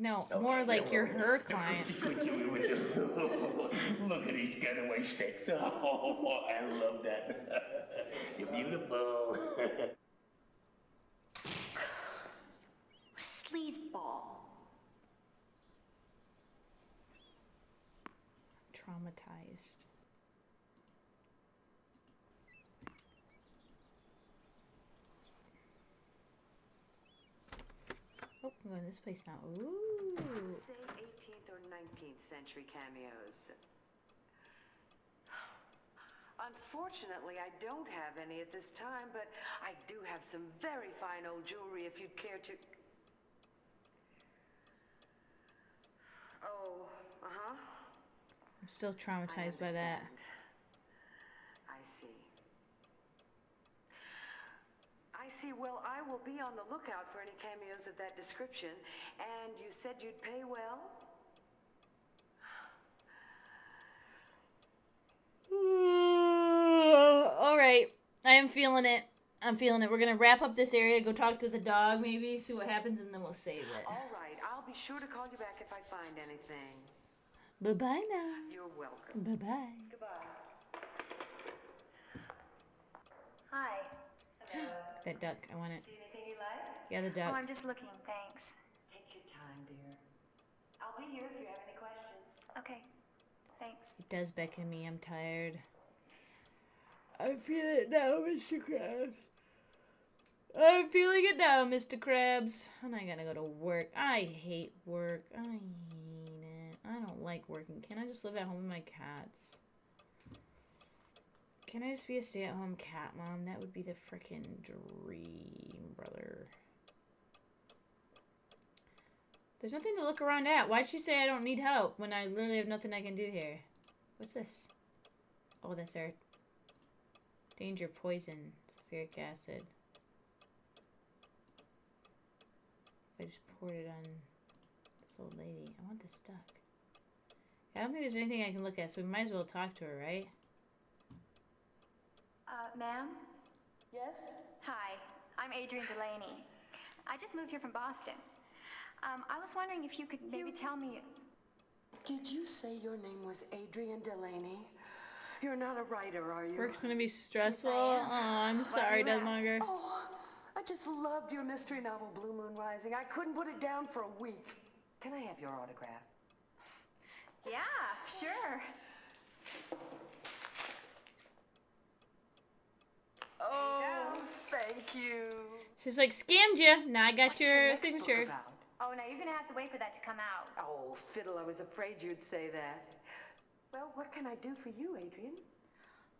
No, more like you're her client. Look at these getaway sticks. Oh, I love that. You're beautiful. Sleazeball. Traumatized. Oh, I'm going this place now. Ooh. Say 18th or 19th century cameos. Unfortunately, I don't have any at this time, but I do have some very fine old jewelry if you'd care to... Oh, uh-huh. I'm still traumatized by that. I see. I see. Well, I will be on the lookout for any cameos of that description. And you said you'd pay well? Alright. I am feeling it. I'm feeling it. We're going to wrap up this area, go talk to the dog maybe, see what happens, and then we'll save it. All right. I'll be sure to call you back if I find anything. Bye-bye now. You're welcome. Bye-bye. Goodbye. Hi. That duck. I want it. See anything you like? Yeah, the duck. Oh, I'm just looking, thanks. Take your time, dear. I'll be here if you have any questions. Okay, thanks. It does beckon me. I'm tired. I feel it now, Mr. Krabs. I'm feeling it now, Mr. Krabs. And I gotta go to work. I hate work. I hate it. I don't like working. Can I just live at home with my cats? Can I just be a stay-at-home cat mom? That would be the frickin' dream, brother. There's nothing to look around at. Why'd she say I don't need help when I literally have nothing I can do here? What's this? Oh, that's our danger poison. Sulfuric acid. I just poured it on this old lady. I want this duck. I don't think there's anything I can look at, so we might as well talk to her, right? Ma'am? Yes? Hi, I'm Adrian Delaney. I just moved here from Boston. I was wondering if you could maybe tell me... Did you say your name was Adrian Delaney? You're not a writer, are you? Work's gonna be stressful. Oh, I'm sorry, Deadmonger. Oh, I just loved your mystery novel, Blue Moon Rising. I couldn't put it down for a week. Can I have your autograph? Yeah, sure. Oh, thank you. She's like, scammed you. Now I got your signature. Oh, now you're gonna have to wait for that to come out. Oh, fiddle, I was afraid you'd say that. Well, what can I do for you, Adrian?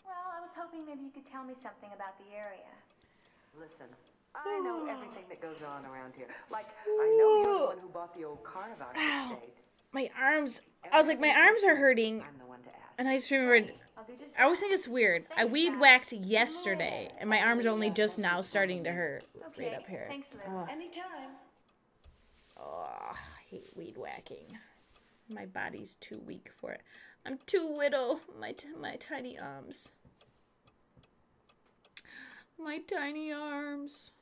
Well, I was hoping maybe you could tell me something about the area. Listen, I know everything that goes on around here. Like, I know you're the one who bought the old Carnival estate. My arms. I was like, my arms are hurting. I'm the one to ask. And I just remembered. I always think it's weird. I weed whacked yesterday, and my arms are only just now starting to hurt. Right up here. Thanks, Liv. Oh. Anytime. Oh, I hate weed whacking. My body's too weak for it. I'm too little. My tiny arms. My tiny arms.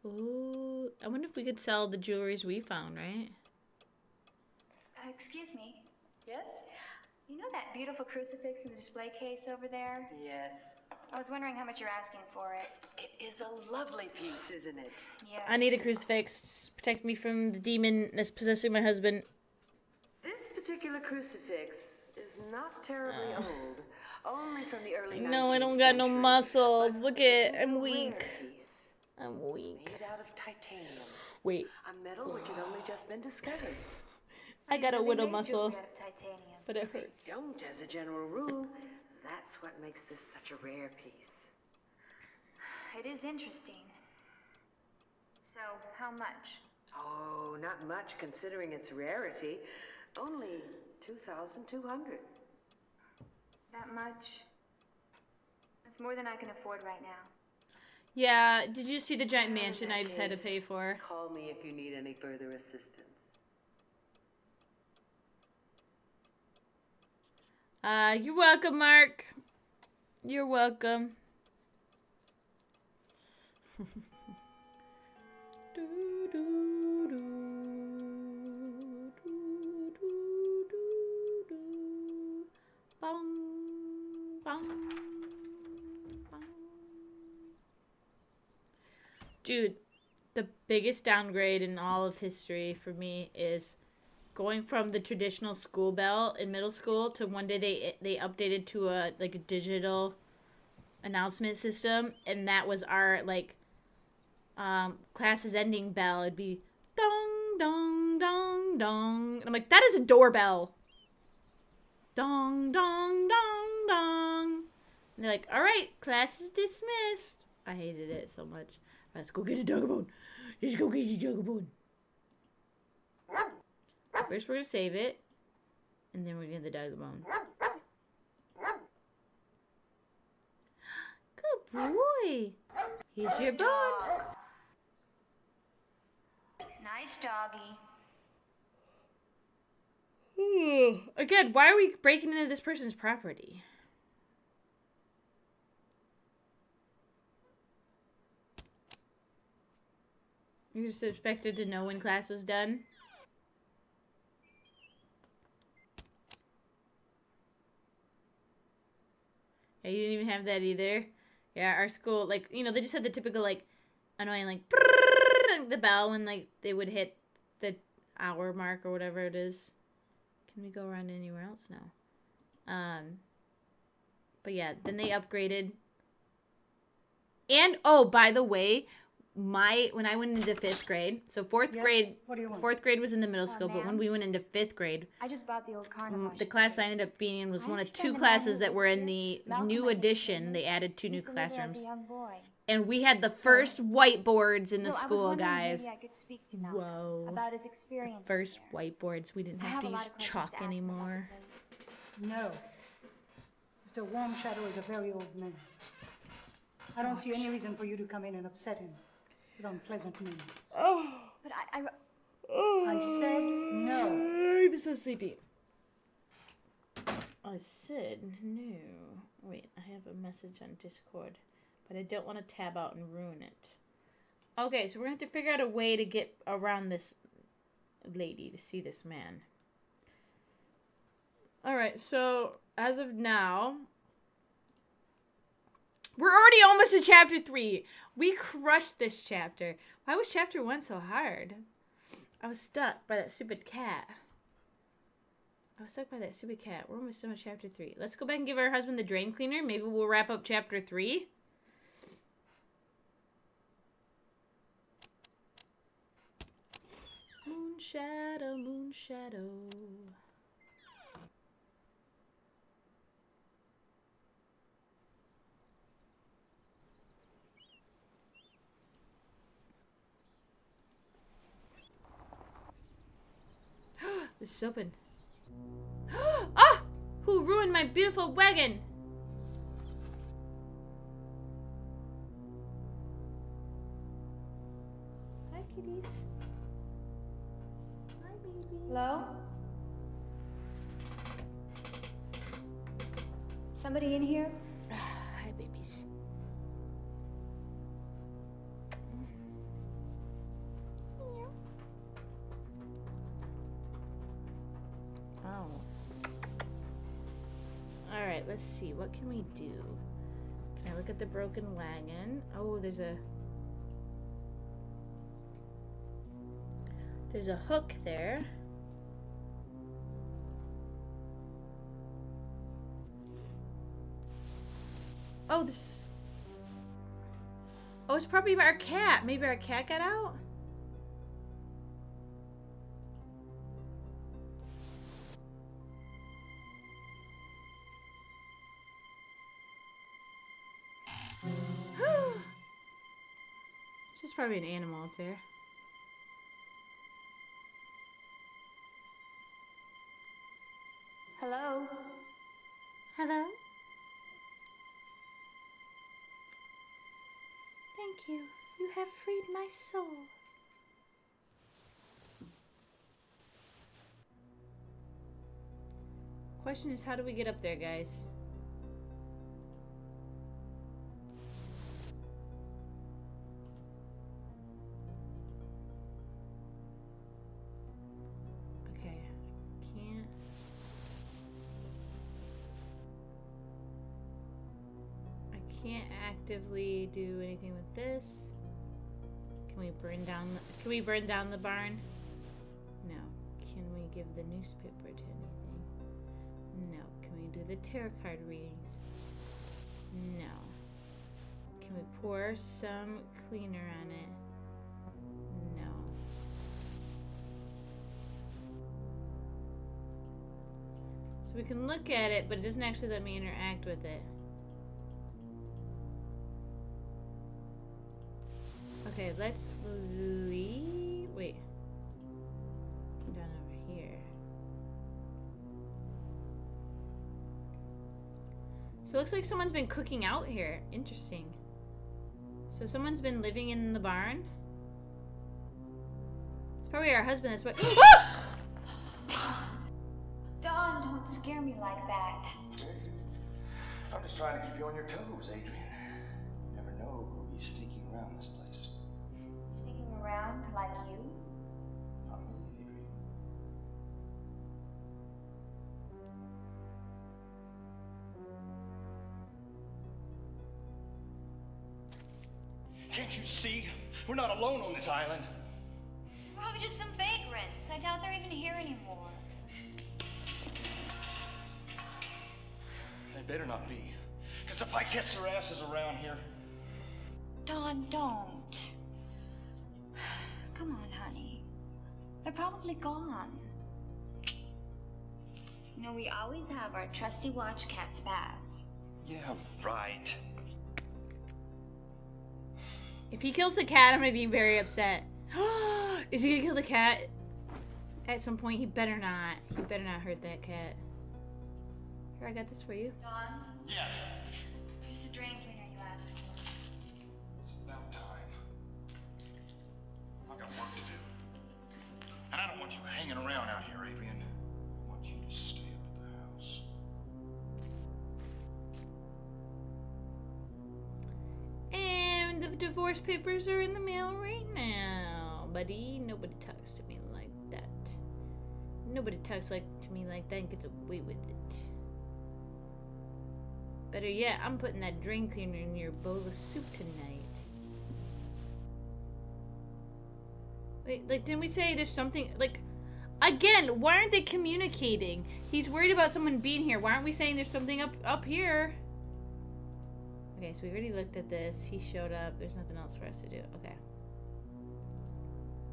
Ooh, I wonder if we could sell the jewelries we found, right? Excuse me. Yes? You know that beautiful crucifix in the display case over there? Yes. I was wondering how much you're asking for it. It is a lovely piece, isn't it? Yeah. I need a crucifix to protect me from the demon that's possessing my husband. This particular crucifix is not terribly old. Only from the early 19th No, I don't got no century. muscles. Look at It's I'm a weak. rare piece, I'm weak. made out of titanium. Wait. A metal which had only just been discovered. I got a widow They made muscle, jewelry out of titanium. but it hurts. Don't, as a general rule. That's what makes this such a rare piece. It is interesting. So, how much? Oh, not much considering its rarity. Only 2,200. That much? That's more than I can afford right now. Yeah, did you see the giant Well, in mansion that I just had to pay case, for? Call me if you need any further assistance. You're welcome, Mark. You're welcome. Bong, bong, bong. Dude, the biggest downgrade in all of history for me is going from the traditional school bell in middle school to one day they updated to a digital announcement system, and that was our classes ending bell. It'd be dong dong dong dong, and I'm like, that is a doorbell. Dong dong dong dong, and they're like, all right, class is dismissed. I hated it so much. Let's go get a dog-a-bone. Just go get your dog-a-bone. First, we're gonna save it, and then we're gonna get the dog-a-bone. Good boy. Here's your bone. Nice doggy. Again, why are we breaking into this person's property? You're just expected to know when class was done? Yeah, you didn't even have that either. Yeah, our school, like, you know, they just had the typical, like, annoying, like, the bell when, like, they would hit the hour mark or whatever it is. Can we go around anywhere else? No. But yeah, then they upgraded. And, oh, by the way, when I went into 5th grade, so fourth grade was in the middle school, but when we went into 5th grade, I just bought the old carnival. the class I ended up being in was one of 2 classes that were in the new edition. They added 2 new classrooms. And we had the first whiteboards in the school, guys. Maybe I could speak to Malcolm Whoa. about his experience. First whiteboards. We didn't have to use chalk anymore. No. Mr. Warm Shadow is a very old man. I don't see any reason for you to come in and upset him with unpleasant news. Oh. But I said no. I'm so sleepy. I said no. Wait, I have a message on Discord, but I don't want to tab out and ruin it. Okay, so we're going to have to figure out a way to get around this lady to see this man. Alright, so as of now, we're already almost to chapter 3. We crushed this chapter. Why was chapter 1 so hard? I was stuck by that stupid cat. We're almost done with chapter 3. Let's go back and give our husband the drain cleaner. Maybe we'll wrap up chapter 3. Moon shadow, moon shadow. This is open. Ah! Who ruined my beautiful wagon? Hi, kitties. Hi, baby. Hello? Somebody in here? Hi, babies. Oh. Alright, let's see. What can we do? Can I look at the broken wagon? Oh, there's a hook there. Oh, this... Oh, it's probably our cat. Maybe our cat got out? It's just probably an animal up there. Hello? Hello? Thank you. You have freed my soul. Question is, how do we get up there, guys? Okay, I can't actively do anything with this. Can we burn down the barn? No. Can we give the newspaper to anything? No. Can we do the tarot card readings? No. Can we pour some cleaner on it? No. So we can look at it, but it doesn't actually let me interact with it. Okay, let's leave. Wait. Down over here. So it looks like someone's been cooking out here. Interesting. So someone's been living in the barn? It's probably our husband that's what. Dawn, don't scare me like that. I'm just trying to keep you on your toes, Adrian. You never know who'll be sneaking around this place. Sneaking around like you? Not me, Adrian. Can't you see? We're not alone on this island. Probably just some vagrants. I doubt they're even here anymore. They better not be. Because if I catch their asses around here... Dawn, don't. Come on, honey. They're probably gone. You know, we always have our trusty watch cat's paths. Yeah, right. If he kills the cat, I'm gonna be very upset. Is he gonna kill the cat? At some point, he better not. He better not hurt that cat. Here, I got this for you. Dawn? Yeah. Here's the drain cleaner you asked for. It's about time. I've got work to do. And I don't want you hanging around out here, Adrian. I want you to stay up at the house. And the divorce papers are in the mail right now, buddy. Nobody talks to me like that. Nobody talks to me like that and gets away with it. Better yet, I'm putting that drain cleaner in your bowl of soup tonight. Wait, like, didn't we say there's something, like, again, why aren't they communicating? He's worried about someone being here. Why aren't we saying there's something up here? Okay, so we already looked at this. He showed up. There's nothing else for us to do. Okay.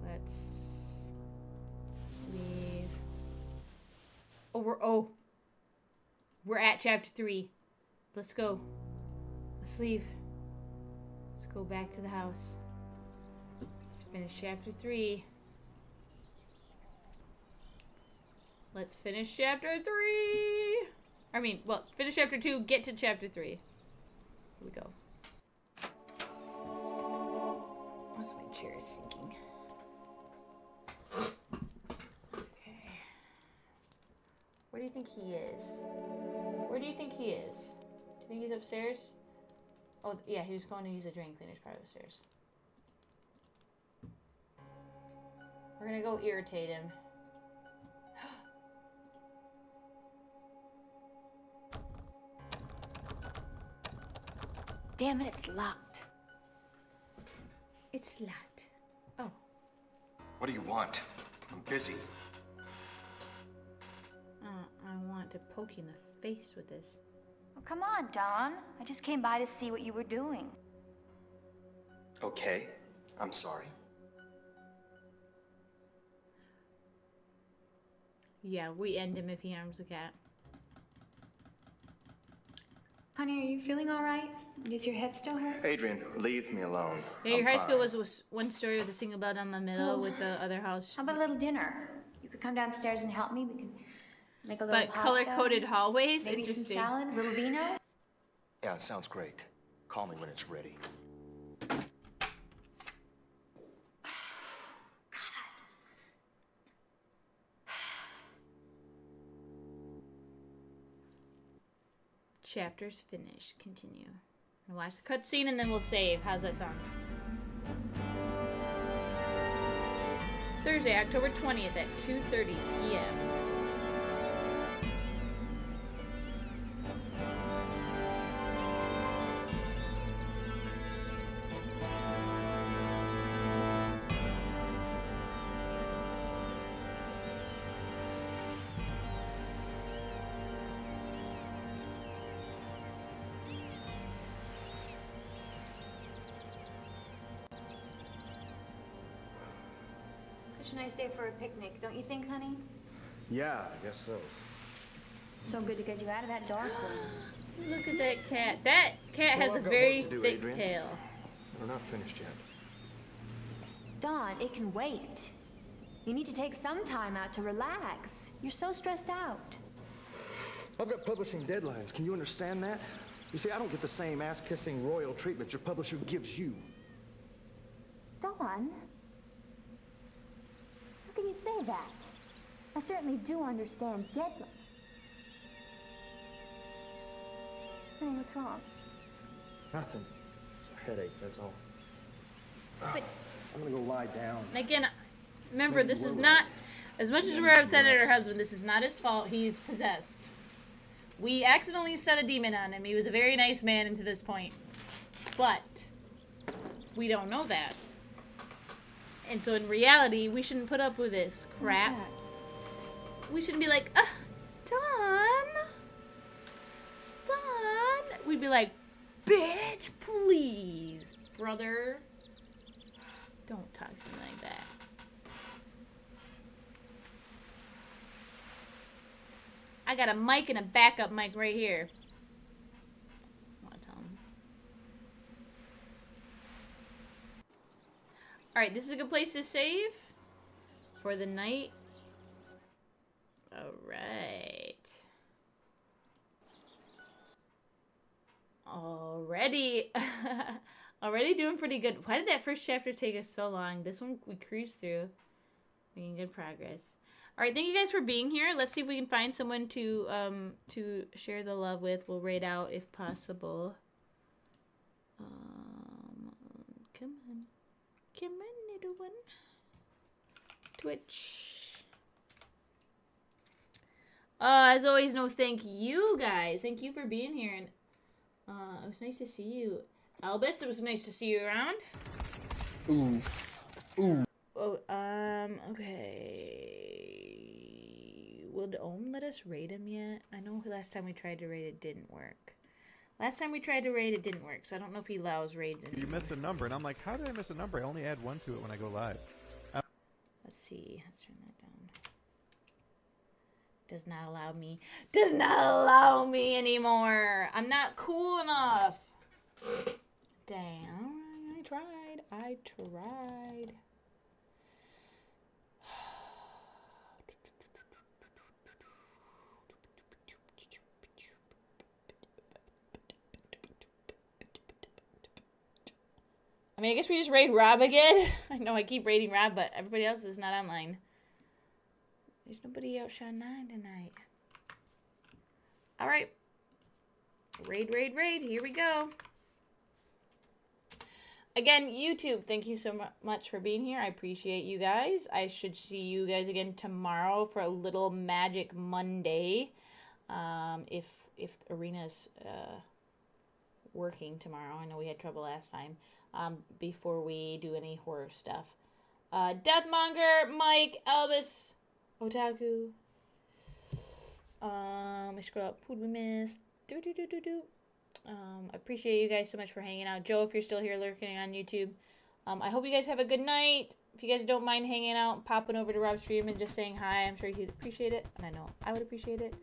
Let's leave. Oh, we're at chapter 3. Let's go. Let's leave. Let's go back to the house. Let's finish chapter 3. Let's finish chapter 3. I mean, well, finish chapter 2, get to chapter 3. Here we go. Also, my chair is sinking. Okay. Where do you think he is? Where do you think he is? Do you think he's upstairs? Oh, yeah, he was going to use the drain cleaner. He's probably upstairs. We're gonna go irritate him. Damn it, it's locked. It's locked. Oh. What do you want? I'm busy. I want to poke you in the face with this. Well, come on, Dawn. I just came by to see what you were doing. Okay, I'm sorry. Yeah, we end him if he harms the cat. Honey, are you feeling all right? Does your head still hurt? Adrian, leave me alone. Yeah, your I'm high school fine. was one story with a single bed on the middle with the other house. How about a little dinner? You could come downstairs and help me. We can make a little But pasta, color-coded hallways? maybe some Interesting. salad, a little vino. Yeah, it sounds great. Call me when it's ready. Chapters finished. Continue. I'll watch the cutscene and then we'll save. How's that sound? Thursday, October 20th at 2:30 p.m. Such a nice day for a picnic, don't you think, honey? Yeah, I guess so. So good to get you out of that dark room. Look at that cat. That cat Well, has a I've got very work to do, thick Adrian. tail. We're not finished yet. Dawn, it can wait. You need to take some time out to relax. You're so stressed out. I've got publishing deadlines. Can you understand that? You see, I don't get the same ass-kissing royal treatment your publisher gives you. Dawn? How can you say that? I certainly do understand deadline. Honey, what's wrong? Nothing. It's a headache, that's all. But I'm gonna go lie down. And again, remember, this is not, as much as we're upset at her husband, this is not his fault. He's possessed. We accidentally set a demon on him. He was a very nice man until this point. But we don't know that. And so in reality, we shouldn't put up with this crap. We shouldn't be like, Dawn. We'd be like, bitch, please, brother. Don't talk to me like that. I got a mic and a backup mic right here. I want to tell him. Alright, this is a good place to save for the night. Alright. Already doing pretty good. Why did that first chapter take us so long? This one we cruised through. Making good progress. Alright, thank you guys for being here. Let's see if we can find someone to share the love with. We'll raid out if possible. Come on, little one. Twitch. As always, no thank you guys. Thank you for being here, and it was nice to see you. Albus, it was nice to see you around. Ooh. Ooh. Oh, okay. Will the Ohm let us raid him yet? I know last time we tried to raid it didn't work. Last time we tried to raid it didn't work, so I don't know if he allows raids anymore. You missed a number, and I'm like, how did I miss a number? I only add 1 to it when I go live. Let's see. Let's turn that down. Does not allow me. Does not allow me anymore. I'm not cool enough. Damn. I tried. I mean, I guess we just raid Rob again. I know I keep raiding Rob, but everybody else is not online. There's nobody out Shine 9 tonight. Alright. Raid. Here we go. Again, YouTube, thank you so much for being here. I appreciate you guys. I should see you guys again tomorrow for a little Magic Monday. If Arena's working tomorrow. I know we had trouble last time. Before we do any horror stuff. Deathmonger, Mike, Albus, Otaku. I scroll up. Who'd we miss? I appreciate you guys so much for hanging out. Joe, if you're still here lurking on YouTube. I hope you guys have a good night. If you guys don't mind hanging out, popping over to Rob's stream and just saying hi, I'm sure he'd appreciate it. And I know I would appreciate it.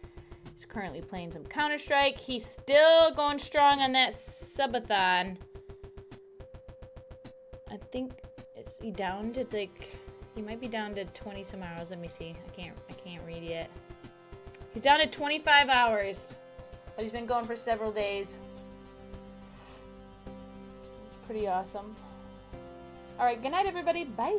He's currently playing some Counter-Strike. He's still going strong on that subathon. I think he down to he might be down to 20 some hours. Let me see. I can't read yet. He's down to 25 hours, but he's been going for several days. It's pretty awesome. All right, good night, everybody. Bye.